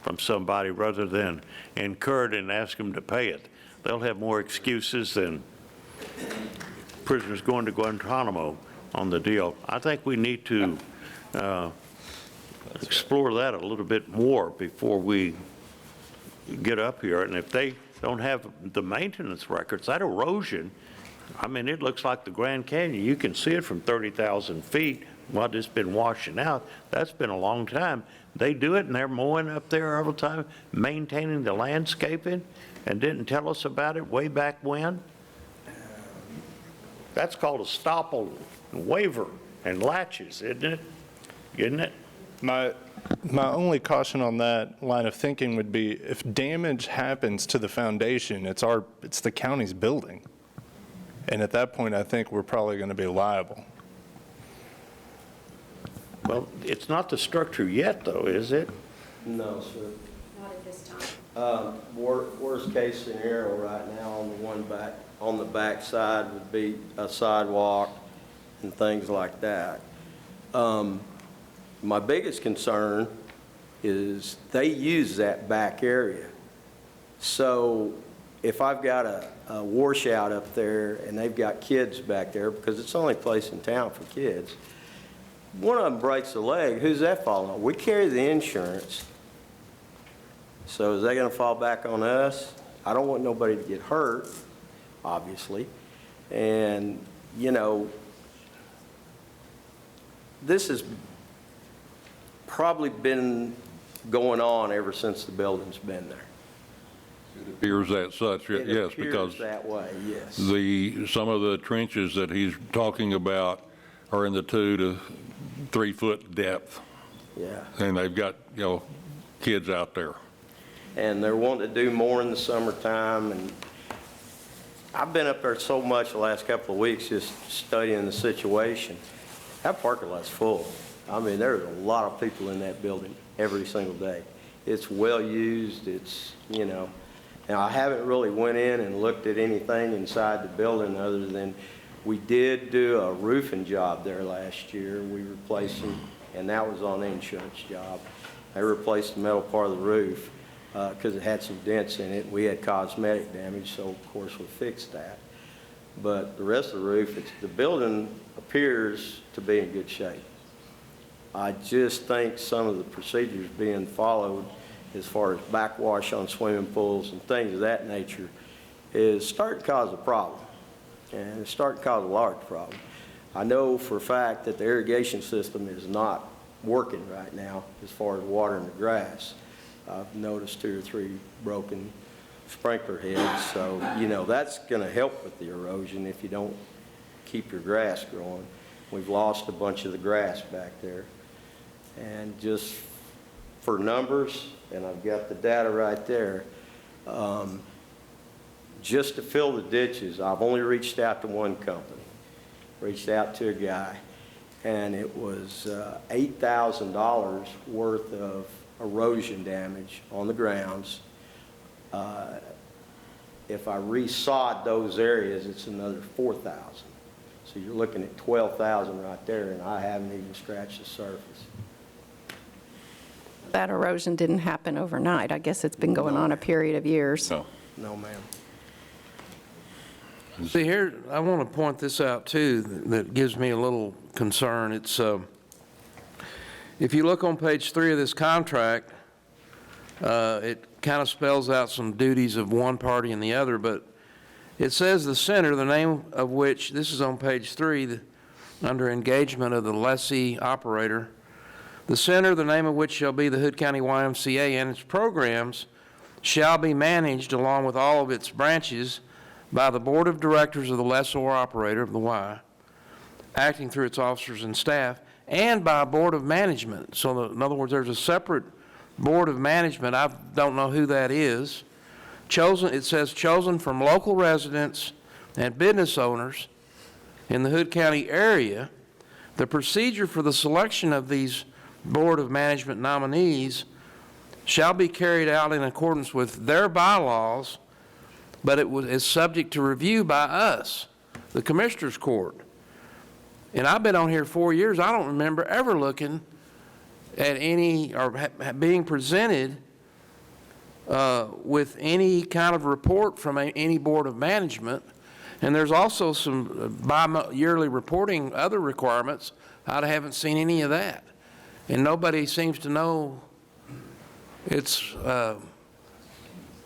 from somebody rather than incur it and ask them to pay it. They'll have more excuses than prisoners going to Guantanamo on the deal. I think we need to explore that a little bit more before we get up here. And if they don't have the maintenance records, that erosion, I mean, it looks like the Grand Canyon. You can see it from 30,000 feet. What it's been washing out, that's been a long time. They do it, and they're mowing up there all the time, maintaining the landscaping, and didn't tell us about it way back when. That's called a estoppel waiver and latches, isn't it? Isn't it? My only caution on that line of thinking would be if damage happens to the foundation, it's the county's building. And at that point, I think we're probably going to be liable. Well, it's not the structure yet, though, is it? No, sir. Not at this time. Worst case scenario right now on the back side would be a sidewalk and things like that. My biggest concern is they use that back area. So if I've got a washout up there and they've got kids back there, because it's the only place in town for kids, one of them breaks a leg, who's that falling on? We carry the insurance. So is that going to fall back on us? I don't want nobody to get hurt, obviously. And, you know, this has probably been going on ever since the building's been there. It appears that such, It yes, appears because that way, yes. some of the trenches that he's talking about are in the 2 to 3 foot depth, Yeah. and they've got, kids out there. And they're wanting to do more in the summertime, and I've been up there so much the last couple of weeks just studying the situation. That parking lot's full. I mean, there's a lot of people in that building every single day. It's well-used, it's, Now, I haven't really went in and looked at anything inside the building other than we did do a roofing job there last year. We replaced them, and that was on an insurance job. They replaced the metal part of the roof because it had some dents in it. We had cosmetic damage, so of course we fixed that. But the rest of the roof, the building appears to be in good shape. I just think some of the procedures being followed as far as backwash on swimming pools and things of that nature is starting to cause a problem, and it's starting to cause a large problem. I know for a fact that the irrigation system is not working right now as far as watering the grass. I've noticed 2 or 3 broken sprinkler heads, so, that's going to help with the erosion if you don't keep your grass growing. We've lost a bunch of the grass back there. And just for numbers, and I've got the data right there, just to fill the ditches, I've only reached out to one company, reached out to a guy, and it was $8,000 worth of erosion damage on the grounds. If I resod those areas, it's another $4,000. So you're looking at $12,000 right there, and I haven't even scratched the surface. That erosion didn't happen overnight. I guess it's been going on a period of years. No. No, ma'am. See, here, I want to point this out, too, that gives me a little concern. It's, if you look on page 3 of this contract, it kind of spells out some duties of one party and the other, but it says the center, the name of which, this is on page 3, under engagement of the lessee operator, the center, the name of which shall be the Hood County YMCA, and its programs shall be managed along with all of its branches by the board of directors of the lessor operator of the Y, acting through its officers and staff, and by a board of management. So in other words, there's a separate board of management. I don't know who that is. Chosen, it says chosen from local residents and business owners in the Hood County area. The procedure for the selection of these board of management nominees shall be carried out in accordance with their bylaws, but is subject to review by us, the Commissioners Court. And I've been on here 4 years. I don't remember ever looking at any, or being presented with any kind of report from any board of management. And there's also some bi-yearly reporting, other requirements. I haven't seen any of that. And nobody seems to know it's,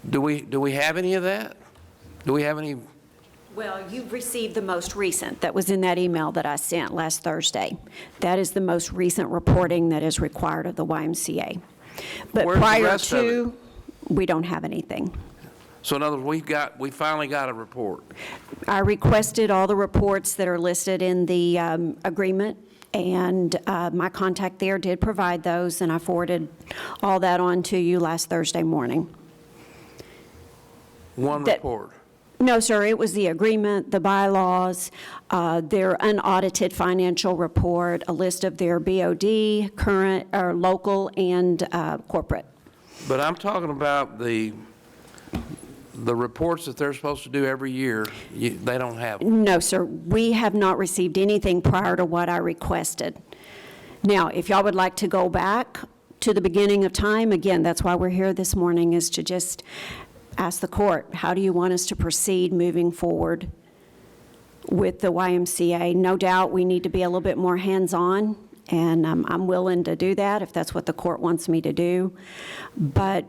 do we have any of that? Do we have any? Well, you've received the most recent that was in that email that I sent last Thursday. That is the most recent reporting that is required of the YMCA. But Where's the prior rest of to, we don't have anything. So in other words, we finally got a report. I requested all the reports that are listed in the agreement, and my contact there did provide those, and I forwarded all that on to you last Thursday morning. One report? No, sir, it was the agreement, the bylaws, their unaudited financial report, a list of their BOD, current, or local, and corporate. But I'm talking about the reports that they're supposed to do every year. They don't have them. No, sir, we have not received anything prior to what I requested. Now, if y'all would like to go back to the beginning of time, again, that's why we're here this morning, is to just ask the court, how do you want us to proceed moving forward with the YMCA? No doubt we need to be a little bit more hands-on, and I'm willing to do that if that's what the court wants me to do. But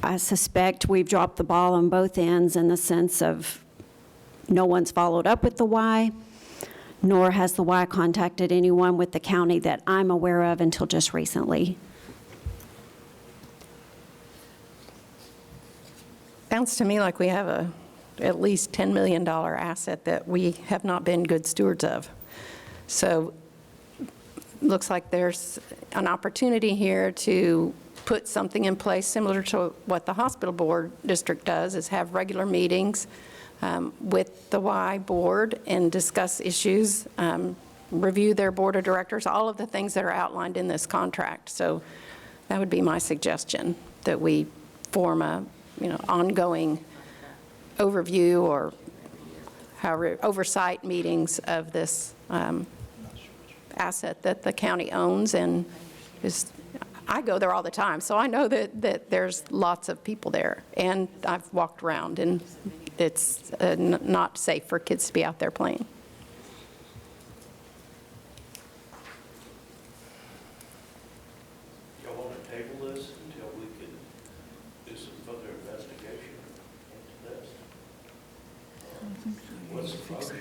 I suspect we've dropped the ball on both ends in the sense of no one's followed up with the Y. nor has the Y contacted anyone with the county that I'm aware of until just recently. Sounds to me like we have at least $10 million asset that we have not been good stewards of. So looks like there's an opportunity here to put something in place similar to what the hospital board district does, is have regular meetings with the Y board and discuss issues, review their board of directors, all of the things that are outlined in this contract. So that would be my suggestion, that we form a ongoing overview or however, oversight meetings of this asset that the county owns and is, I go there all the time, so I know that there's lots of people there. And I've walked around, and it's not safe for kids to be out there playing. Y'all want to table this until we can do some further investigation into this? What's the motion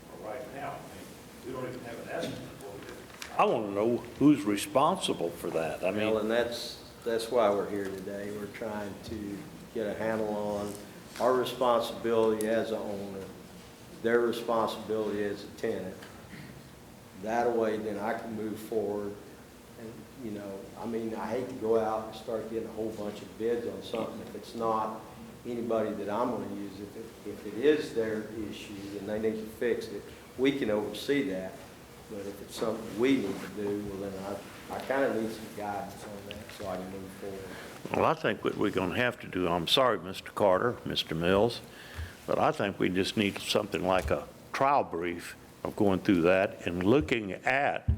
for right now? I mean, we don't even have an estimate. I want to know who's responsible for that. I mean, Well, and that's why we're here today. We're trying to get a handle on our responsibility as an owner, their responsibility as a tenant. That way, then I can move forward. And, I mean, I hate to go out and start getting a whole bunch of bids on something if it's not anybody that I'm going to use. If it is their issue and they need to fix it, we can oversee that. But if it's something we need to do, well, then I kind of need some guidance on that so I can move forward. well, I think what we're going to have to do, I'm sorry, Mr. Carter, Mr. Mills, but I think we just need something like a trial brief of going through that and looking at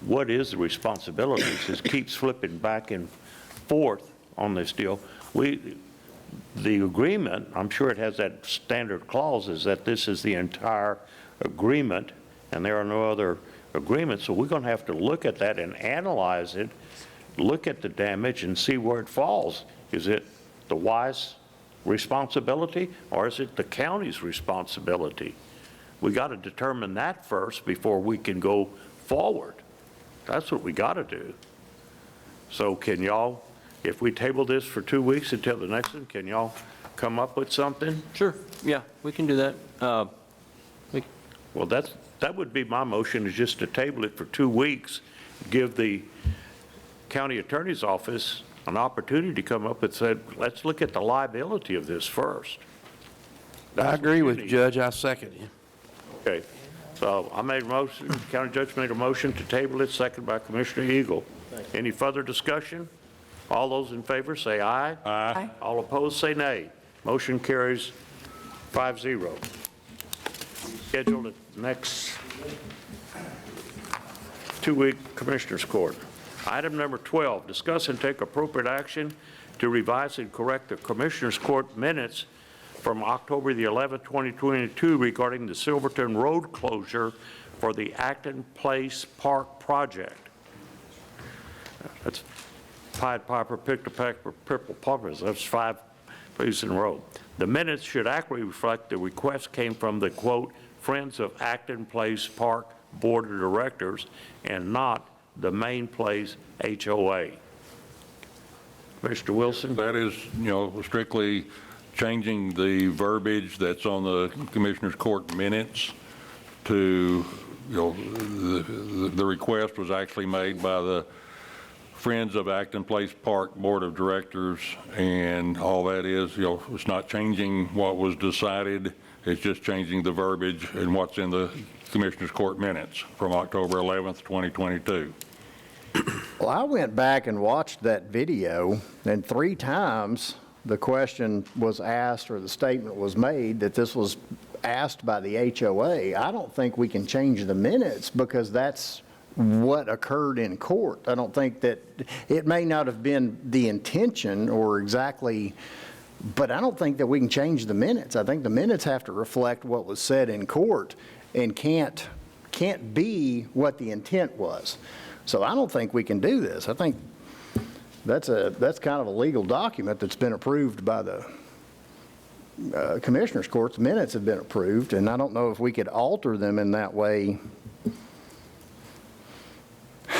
what is the responsibilities. It keeps flipping back and forth on this deal. The agreement, I'm sure it has that standard clause, is that this is the entire agreement and there are no other agreements. So we're going to have to look at that and analyze it, look at the damage and see where it falls. Is it the Y's responsibility or is it the county's responsibility? We got to determine that first before we can go forward. That's what we got to do. So can y'all, if we table this for 2 weeks until the next one, can y'all come up with something? Sure, yeah, we can do that. Well, that would be my motion, is just to table it for 2 weeks, give the county attorney's office an opportunity to come up and say, let's look at the liability of this first. I agree with Judge. I second you. Okay, so I made a motion, county judge made a motion to table it, second by Commissioner Eagle. Any further discussion? All those in favor say aye. Aye. All opposed say nay. Motion carries 5-0. Scheduled at next 2-week Commissioners Court. Item number 12, discuss and take appropriate action to revise and correct the Commissioners Court minutes from October the 11th, 2022 regarding the Silverton Road closure for the Acton Place Park project. That's Pied Piper, picked a peck, purple poppers. That's 5 places in a row. The minutes should accurately reflect the request came from the, quote, Friends of Acton Place Park Board of Directors and not the Main Place HOA. Mr. Wilson? That is, strictly changing the verbiage that's on the Commissioners Court minutes to, the request was actually made by the Friends of Acton Place Park Board of Directors, and all that is, it's not changing what was decided, it's just changing the verbiage and what's in the Commissioners Court minutes from October 11th, 2022. Well, I went back and watched that video, and 3 times the question was asked or the statement was made that this was asked by the HOA. I don't think we can change the minutes because that's what occurred in court. I don't think that, it may not have been the intention or exactly, but I don't think that we can change the minutes. I think the minutes have to reflect what was said in court and can't be what the intent was. So I don't think we can do this. I think that's kind of a legal document that's been approved by the Commissioners Court, the minutes have been approved, and I don't know if we could alter them in that way.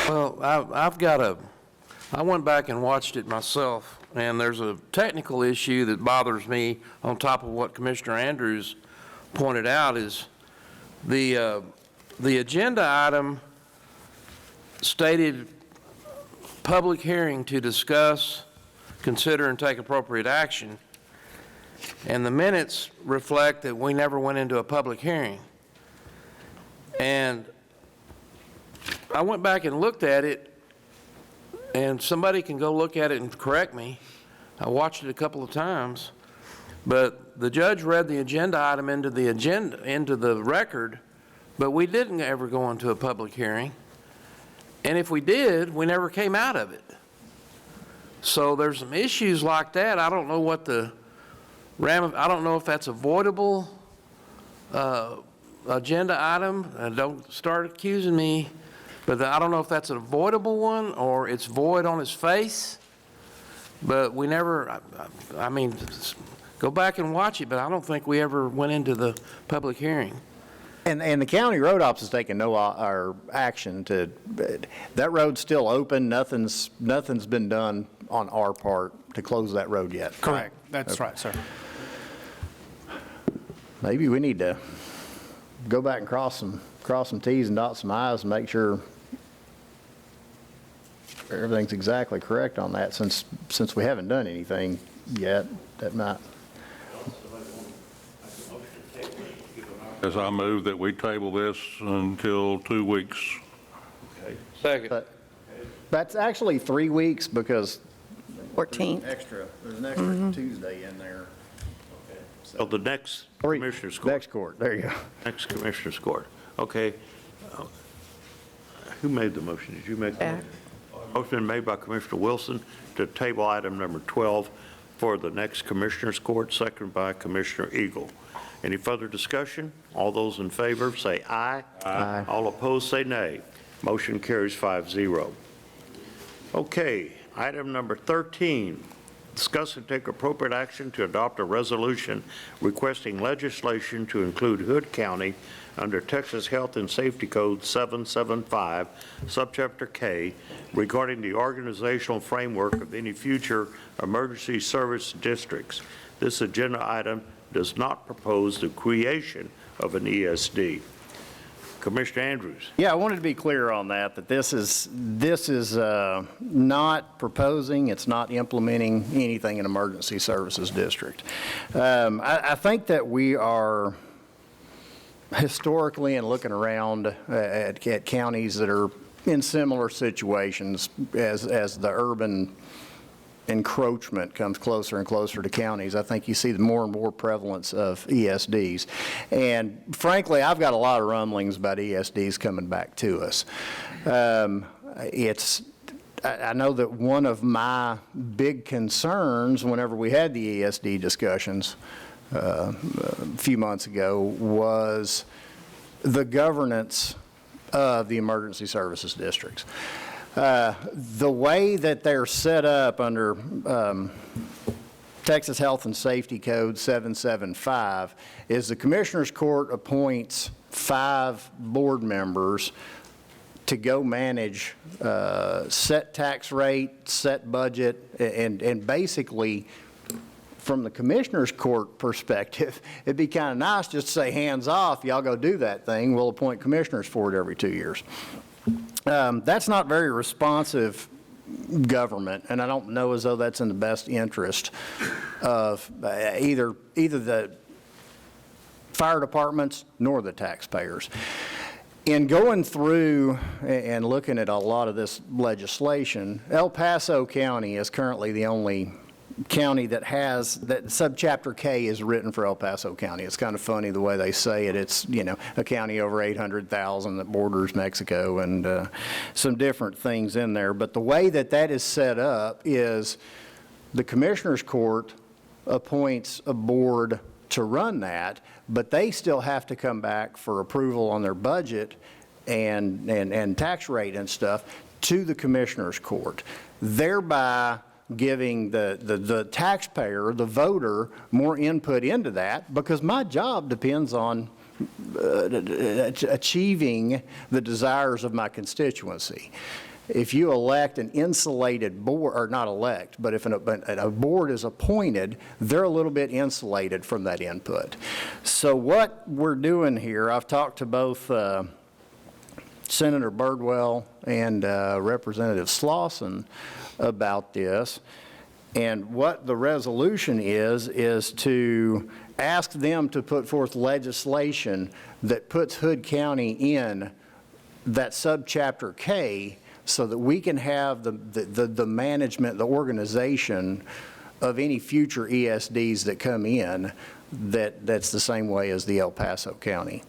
Well, I went back and watched it myself, and there's a technical issue that bothers me on top of what Commissioner Andrews pointed out is the agenda item stated public hearing to discuss, consider, and take appropriate action. And the minutes reflect that we never went into a public hearing. And I went back and looked at it, and somebody can go look at it and correct me. I watched it a couple of times, but the judge read the agenda item into the record, but we didn't ever go into a public hearing. And if we did, we never came out of it. So there's some issues like that. I don't know what I don't know if that's avoidable agenda item. Don't start accusing me, but I don't know if that's an avoidable one or it's void on its face. But we never, I mean, go back and watch it, but I don't think we ever went into the public hearing. And the county road office has taken no action to, that road's still open, nothing's been done on our part to close that road yet. Correct. That's right, sir. Maybe we need to go back and cross some Ts and dot some Is and make sure everything's exactly correct on that, since we haven't done anything yet. That might. As I move that we table this until 2 weeks. Okay. Second. But that's actually 3 weeks because 14th. There's an extra Tuesday in there. So the next Commissioners Court. Next court, there you go. Next Commissioners Court. Okay. Who made the motion? Did you make the motion? Motion made by Commissioner Wilson to table item number 12 for the next Commissioners Court, seconded by Commissioner Eagle. Any further discussion? All those in favor say aye. Aye. All opposed say nay. Motion carries 5-0. Okay, item number 13, discuss and take appropriate action to adopt a resolution requesting legislation to include Hood County under Texas Health and Safety Code 775, Subchapter K, regarding the organizational framework of any future emergency service districts. This agenda item does not propose the creation of an ESD. Commissioner Andrews. Yeah, I wanted to be clear on that this is not proposing, it's not implementing anything in emergency services district. I think that we are historically and looking around at counties that are in similar situations as the urban encroachment comes closer and closer to counties. I think you see more and more prevalence of ESDs. And frankly, I've got a lot of rumblings about ESDs coming back to us. I know that one of my big concerns whenever we had the ESD discussions a few months ago was the governance of the emergency services districts. The way that they're set up under Texas Health and Safety Code 775 is the Commissioners Court appoints 5 board members to go manage set tax rate, set budget, and basically, from the Commissioners Court perspective, it'd be kind of nice just to say, hands off, y'all go do that thing. We'll appoint commissioners for it every 2 years. That's not very responsive government, and I don't know as though that's in the best interest of either the fire departments nor the taxpayers. In going through and looking at a lot of this legislation, El Paso County is currently the only county that has, that subchapter K is written for El Paso County. It's kind of funny the way they say it. It's, you know, a county over 800,000 that borders Mexico and some different things in there. But the way that that is set up is the Commissioners Court appoints a board to run that, but they still have to come back for approval on their budget and tax rate and stuff to the Commissioners Court, thereby giving the taxpayer, the voter, more input into that, because my job depends on achieving the desires of my constituency. If you elect an insulated board, or not elect, but if a board is appointed, they're a little bit insulated from that input. So what we're doing here, I've talked to both Senator Birdwell and Representative Slauson about this, and what the resolution is to ask them to put forth legislation that puts Hood County in that subchapter K, so that we can have the management, the organization of any future ESDs that come in that's the same way as the El Paso County.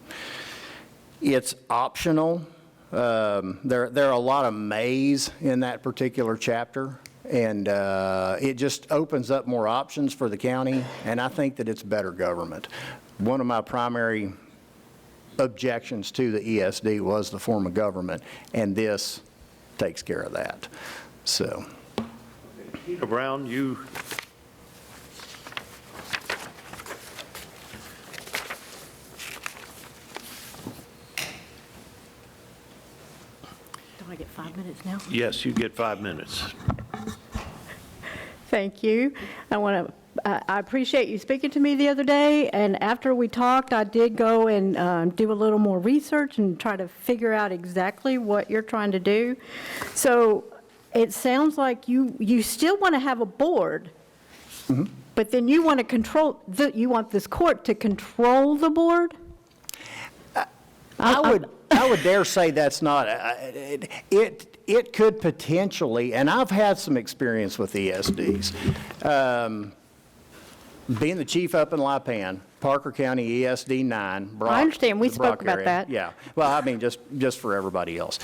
It's optional. There are a lot of mays in that particular chapter, and it just opens up more options for the county, and I think that it's better government. One of my primary objections to the ESD was the form of government, and this takes care of that. So, Peter Brown, you. Do I get 5 minutes now? Yes, you get 5 minutes. Thank you. I appreciate you speaking to me the other day, and after we talked, I did go and do a little more research and try to figure out exactly what you're trying to do. So it sounds like you still want to have a board, but then you want to control, you want this court to control the board? I would dare say that's not, it could potentially, and I've had some experience with ESDs. Being the chief up in Lipan, Parker County ESD 9, Brock. I understand, we the Brock spoke about area. that. Yeah, well, I mean, just for everybody else.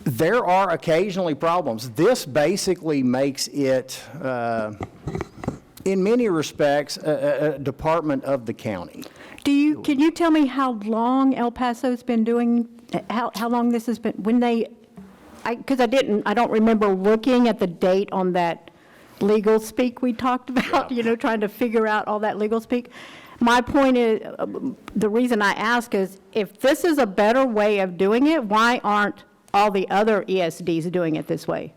There are occasionally problems. This basically makes it, in many respects, a department of the county. Can you tell me how long El Paso's been doing, how long this has been, when they, because I don't remember looking at the date on that legal speak we talked about, trying to figure out all that legal speak. My point is, the reason I ask is, if this is a better way of doing it, why aren't all the other ESDs doing it this way?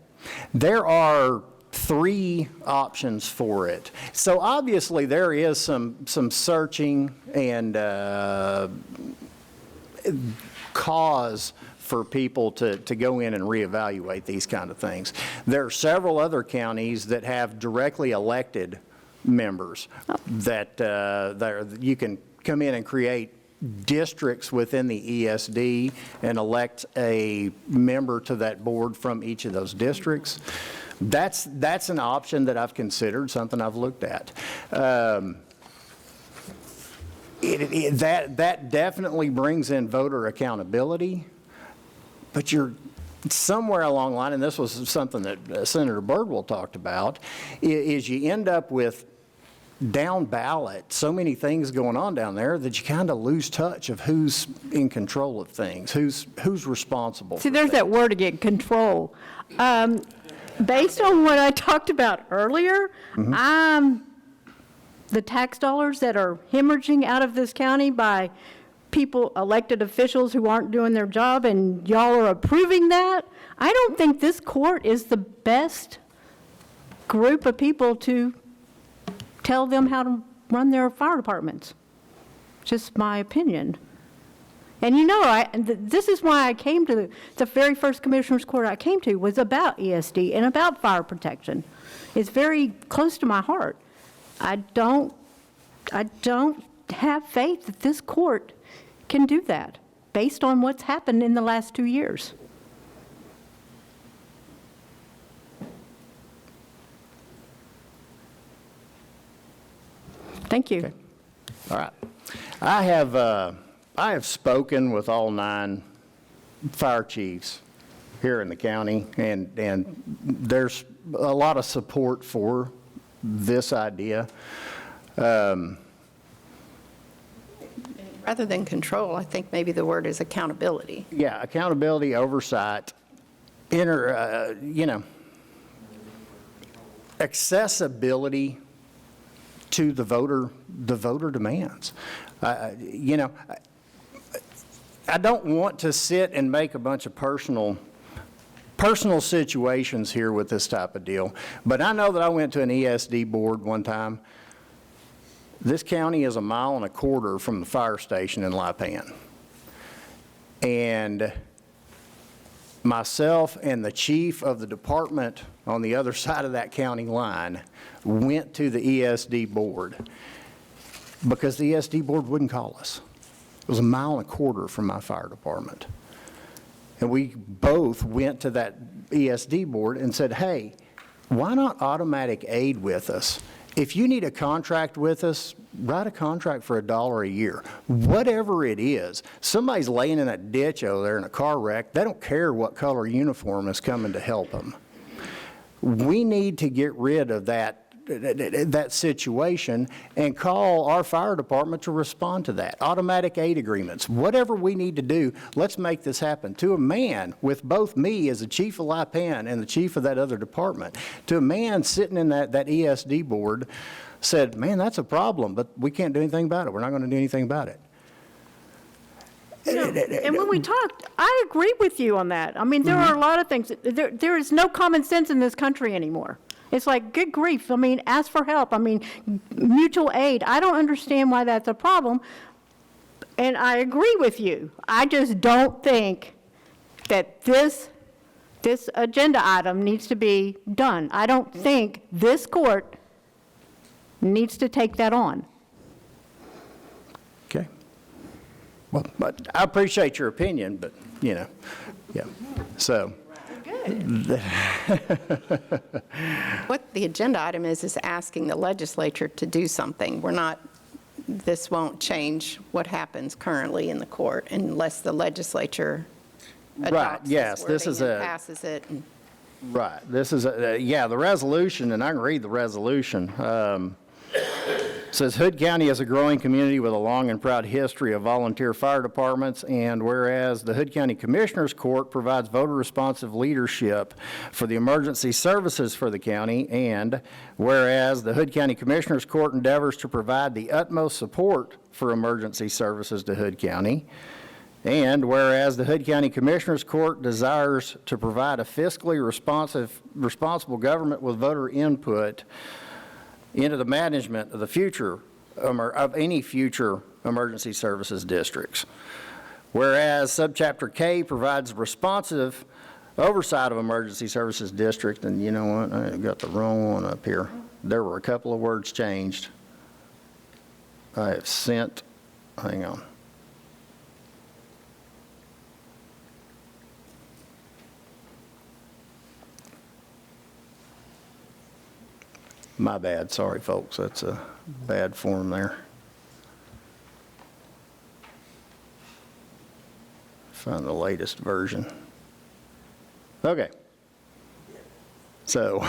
There are 3 options for it. So obviously there is some searching and cause for people to go in and reevaluate these kind of things. There are several other counties that have directly elected members that you can come in and create districts within the ESD and elect a member to that board from each of those districts. That's an option that I've considered, something I've looked at. That definitely brings in voter accountability, but you're somewhere along the line, and this was something that Senator Birdwell talked about, is you end up with down ballot, so many things going on down there that you kind of lose touch of who's in control of things, who's responsible. See, there's that word again, control. Based on what I talked about earlier, the tax dollars that are hemorrhaging out of this county by people, elected officials who aren't doing their job, and y'all are approving that, I don't think this court is the best group of people to tell them how to run their fire departments. Just my opinion. And this is why I came to the very first Commissioner's Court I came to was about ESD and about fire protection. It's very close to my heart. I don't have faith that this court can do that based on what's happened in the last 2 years. Thank you. Okay. All right. I have spoken with all 9 fire chiefs here in the county, and there's a lot of support for this idea. Rather than control, I think maybe the word is accountability. Yeah, accountability, oversight, accessibility to the voter demands. You know, I don't want to sit and make a bunch of personal situations here with this type of deal, but I know that I went to an ESD board one time. This county is 1.25 miles from the fire station in Lipan. And myself and the chief of the department on the other side of that county line went to the ESD board because the ESD board wouldn't call us. It was 1.25 miles from my fire department. And we both went to that ESD board and said, hey, why not automatic aid with us? If you need a contract with us, write a contract for $1 a year. Whatever it is, somebody's laying in a ditch over there in a car wreck, they don't care what color uniform is coming to help them. We need to get rid of that situation and call our fire department to respond to that. Automatic aid agreements, whatever we need to do, let's make this happen. To a man with both me as the chief of Lipan and the chief of that other department, to a man sitting in that ESD board said, man, that's a problem, but we can't do anything about it. We're not going to do anything about it. And when we talked, I agree with you on that. I mean, there are a lot of things. There is no common sense in this country anymore. It's like, good grief. I mean, ask for help. I mean, mutual aid. I don't understand why that's a problem. And I agree with you. I just don't think that this agenda item needs to be done. I don't think this court needs to take that on. Okay. Well, but I appreciate your opinion, but, you know, yeah. So. What the agenda item is asking the legislature to do something. We're not, this won't change what happens currently in the court unless the legislature adopts this wording and passes it. Right. This is yeah, the resolution, and I can read the resolution. Says Hood County is a growing community with a long and proud history of volunteer fire departments, and whereas the Hood County Commissioners Court provides voter-responsive leadership for the emergency services for the county, and whereas the Hood County Commissioners Court endeavors to provide the utmost support for emergency services to Hood County, and whereas the Hood County Commissioners Court desires to provide a fiscally responsible government with voter input into the management of the future of any future emergency services districts. Whereas Subchapter K provides responsive oversight of emergency services district, and you know what, I got the wrong one up here. There were a couple of words changed. I have sent, hang on. My bad, sorry folks, that's a bad form there. Find the latest version. Okay. So,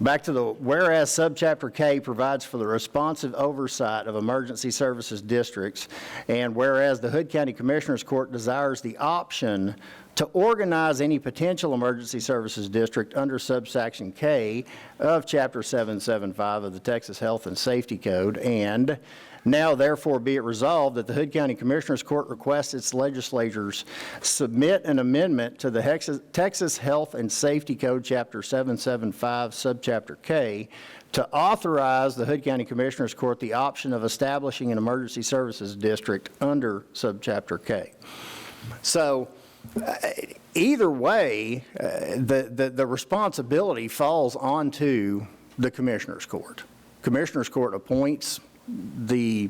back to the, whereas Subchapter K provides for the responsive oversight of emergency services districts, and whereas the Hood County Commissioners Court desires the option to organize any potential emergency services district under subsection K of Chapter 775 of the Texas Health and Safety Code, and now therefore be it resolved that the Hood County Commissioners Court requests its legislatures submit an amendment to the Texas Health and Safety Code, Chapter 775, Subchapter K, to authorize the Hood County Commissioners Court the option of establishing an emergency services district under Subchapter K. So, either way, the responsibility falls onto the Commissioners Court. Commissioners Court appoints the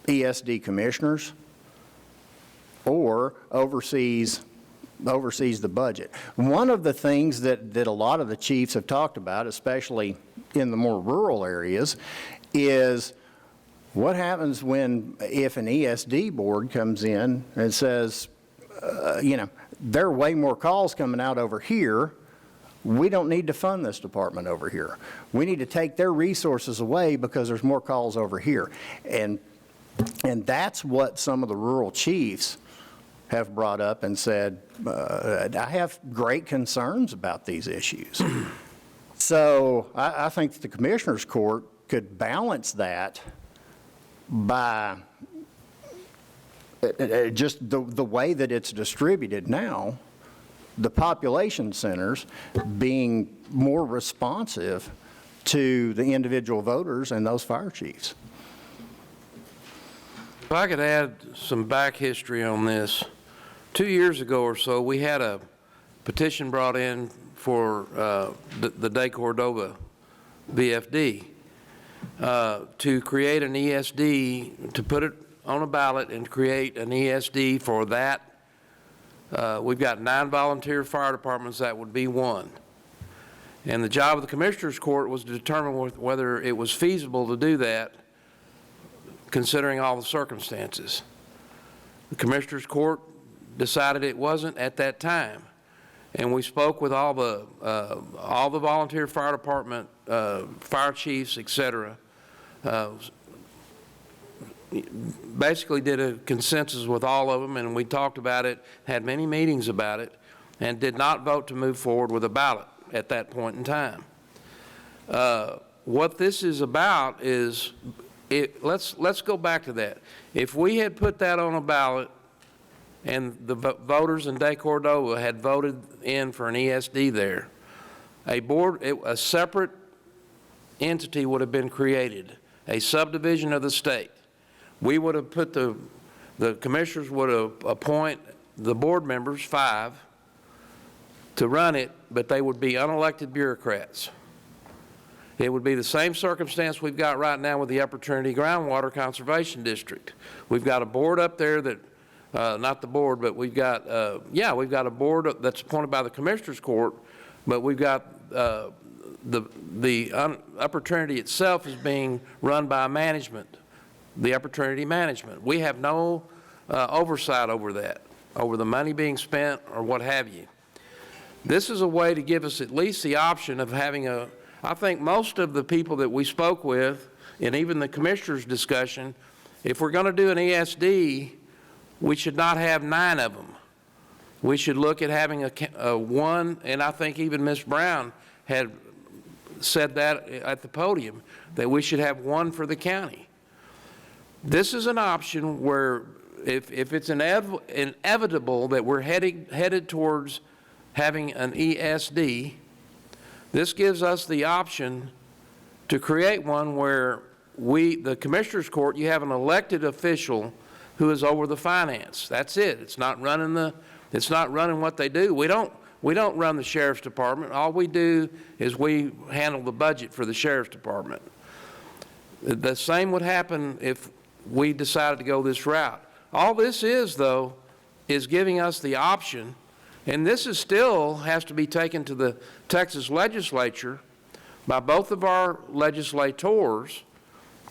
ESD commissioners or oversees the budget. One of the things that a lot of the chiefs have talked about, especially in the more rural areas, is what happens if an ESD board comes in and says, you know, there are way more calls coming out over here. We don't need to fund this department over here. We need to take their resources away because there's more calls over here. And that's what some of the rural chiefs have brought up and said, I have great concerns about these issues. So I think the Commissioners Court could balance that by just the way that it's distributed now, the population centers being more responsive to the individual voters and those fire chiefs. If I could add some back history on this. 2 years ago or so, we had a petition brought in for the De Cordova VFD to create an ESD, to put it on a ballot and create an ESD for that. We've got 9 volunteer fire departments, that would be one. And the job of the Commissioners Court was to determine whether it was feasible to do that, considering all the circumstances. The Commissioners Court decided it wasn't at that time. And we spoke with all the volunteer fire department, fire chiefs, et cetera. Basically did a consensus with all of them, and we talked about it, had many meetings about it, and did not vote to move forward with a ballot at that point in time. What this is about is, let's go back to that. If we had put that on a ballot and the voters in De Cordova had voted in for an ESD there, a separate entity would have been created, a subdivision of the state. We would have put the commissioners would have appoint the board members, 5, to run it, but they would be unelected bureaucrats. It would be the same circumstance we've got right now with the Upper Trinity Groundwater Conservation District. We've got a board up there that, not the board, but we've got, we've got a board that's appointed by the Commissioners Court, but we've got the Upper Trinity itself is being run by management, the Upper Trinity management. We have no oversight over that, over the money being spent or what have you. This is a way to give us at least the option of having I think most of the people that we spoke with, and even the commissioners' discussion, if we're going to do an ESD, we should not have 9 of them. We should look at having a one, and I think even Ms. Brown had said that at the podium, that we should have 1 for the county. This is an option where if it's inevitable that we're headed towards having an ESD, this gives us the option to create one where the Commissioners Court, you have an elected official who is over the finance. That's it. It's not running what they do. We don't run the Sheriff's Department. All we do is we handle the budget for the Sheriff's Department. The same would happen if we decided to go this route. All this is, though, is giving us the option, and this is still has to be taken to the Texas legislature by both of our legislators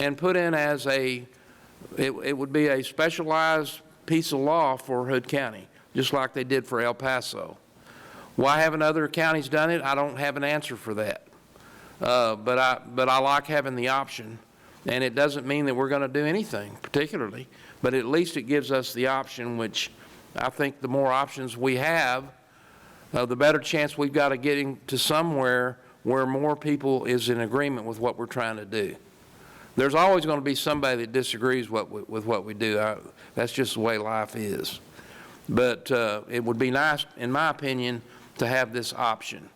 and put in as it would be a specialized piece of law for Hood County, just like they did for El Paso. Why haven't other counties done it? I don't have an answer for that. But I like having the option, and it doesn't mean that we're going to do anything particularly, but at least it gives us the option, which I think the more options we have, the better chance we've got of getting to somewhere where more people is in agreement with what we're trying to do. There's always going to be somebody that disagrees with what we do. That's just the way life is. But it would be nice, in my opinion, to have this option.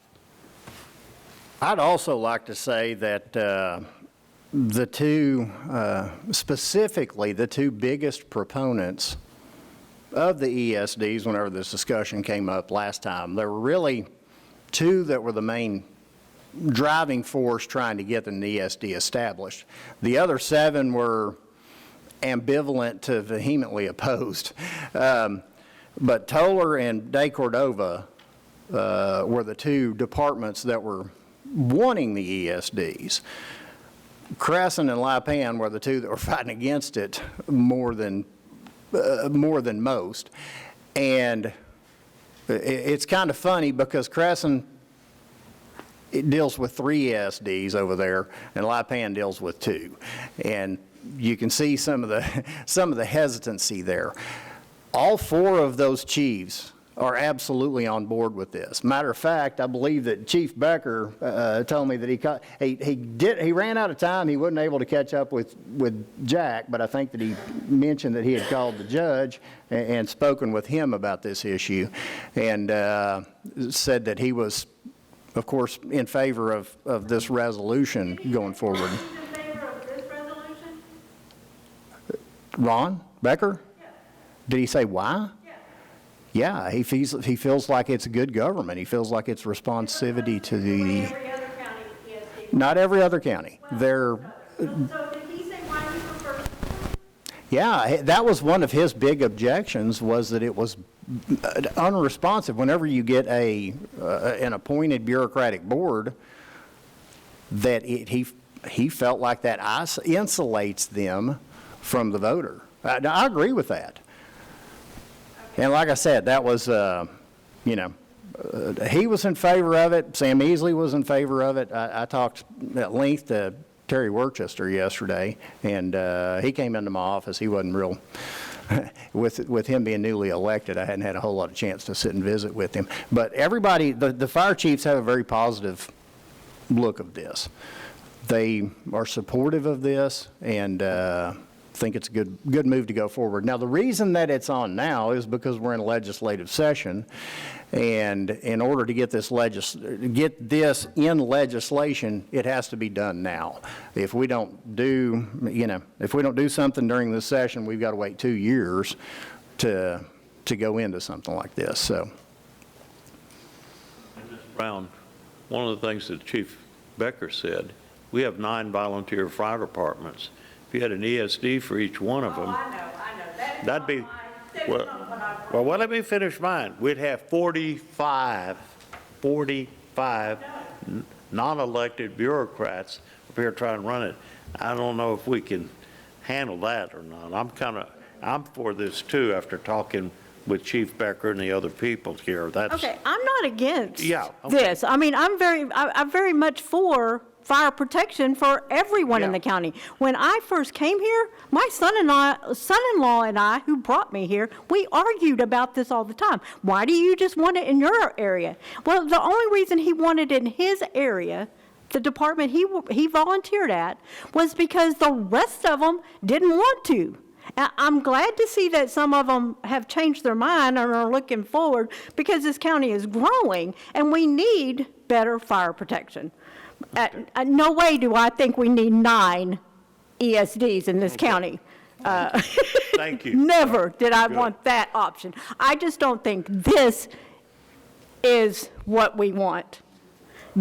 I'd also like to say that the two, specifically the 2 biggest proponents of the ESDs, whenever this discussion came up last time, there were really 2 that were the main driving force trying to get an ESD established. The other 7 were ambivalent to vehemently opposed. But Toller and De Cordova were the 2 departments that were wanting the ESDs. Crescent and Lipan were the 2 that were fighting against it more than most. And it's kind of funny because Crescent, it deals with 3 ESDs over there, and Lipan deals with 2. And you can see some of the hesitancy there. All 4 of those chiefs are absolutely on board with this. Matter of fact, I believe that Chief Becker told me that he ran out of time. He wasn't able to catch up with Jack, but I think that he mentioned that he had called the judge and spoken with him about this issue, and said that he was, of course, in favor of this resolution going forward. He's in favor of this resolution? Ron Becker? Yeah. Did he say why? Yeah. Yeah, he feels like it's good government. He feels like it's responsivity to the, Every other county ESD. not every other county. They're, So did he say why he prefers? yeah, that was one of his big objections, was that it was unresponsive. Whenever you get an appointed bureaucratic board, that he felt like that insulates them from the voter. I agree with that. And like I said, that was, he was in favor of it. Sam Easley was in favor of it. I talked at length to Terry Worcester yesterday, and he came into my office. He wasn't real, with him being newly elected, I hadn't had a whole lot of chance to sit and visit with him. But everybody, the fire chiefs have a very positive look of this. They are supportive of this, and think it's a good move to go forward. Now, the reason that it's on now is because we're in a legislative session, and in order to get this in legislation, it has to be done now. If we don't do, if we don't do something during this session, we've got to wait 2 years to go into something like this. So, Brown, one of the things that Chief Becker said, we have 9 volunteer fire departments. If you had an ESD for each one of them, I know. that'd be, well, let me finish mine. We'd have 45 non-elected bureaucrats up here trying to run it. I don't know if we can handle that or not. I'm for this too, after talking with Chief Becker and the other people here. Okay, I'm not against Yeah, okay. this. I mean, I'm very much for fire protection for everyone in the county. When I first came here, my son-in-law and I, who brought me here, we argued about this all the time. Why do you just want it in your area? Well, the only reason he wanted it in his area, the department he volunteered at, was because the rest of them didn't want to. I'm glad to see that some of them have changed their mind and are looking forward, because this county is growing and we need better fire protection. No way do I think we need 9 ESDs in this county. Thank you. Never did I want that option. I just don't think this is what we want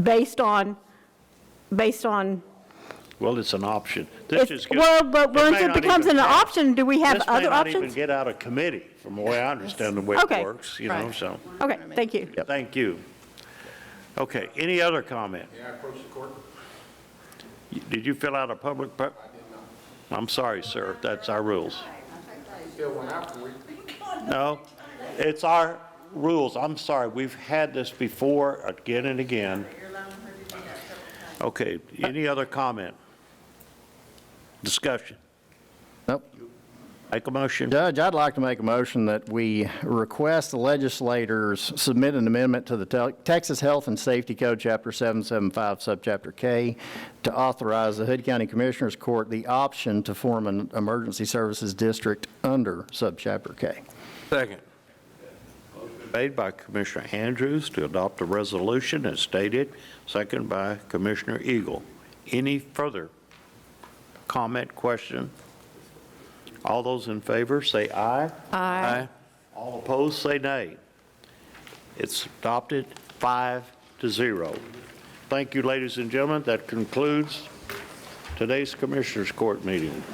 based on. Well, it's an option. This is good. Well, but once it becomes an pass. option, do we have other This may not even options? get out of committee, from the way I understand the way it Okay. works, Right. so. Okay, thank you. Thank you. Okay, any other comment? May I approach the court? Did you fill out a public? I'm sorry, sir, that's our rules. Fill one out for you. No, it's our rules. I'm sorry, we've had this before, again and again. Okay, any other comment? Discussion? nope. Make a motion. Judge, I'd like to make a motion that we request the legislators submit an amendment to the Texas Health and Safety Code, Chapter 775, Subchapter K, to authorize the Hood County Commissioners Court the option to form an emergency services district under Subchapter K. Second. Made by Commissioner Andrews to adopt a resolution as stated, second by Commissioner Eagle. Any further comment, question? All those in favor, say aye. Aye. All opposed, say nay. It's adopted 5-0. Thank you, ladies and gentlemen. That concludes today's Commissioners Court meeting.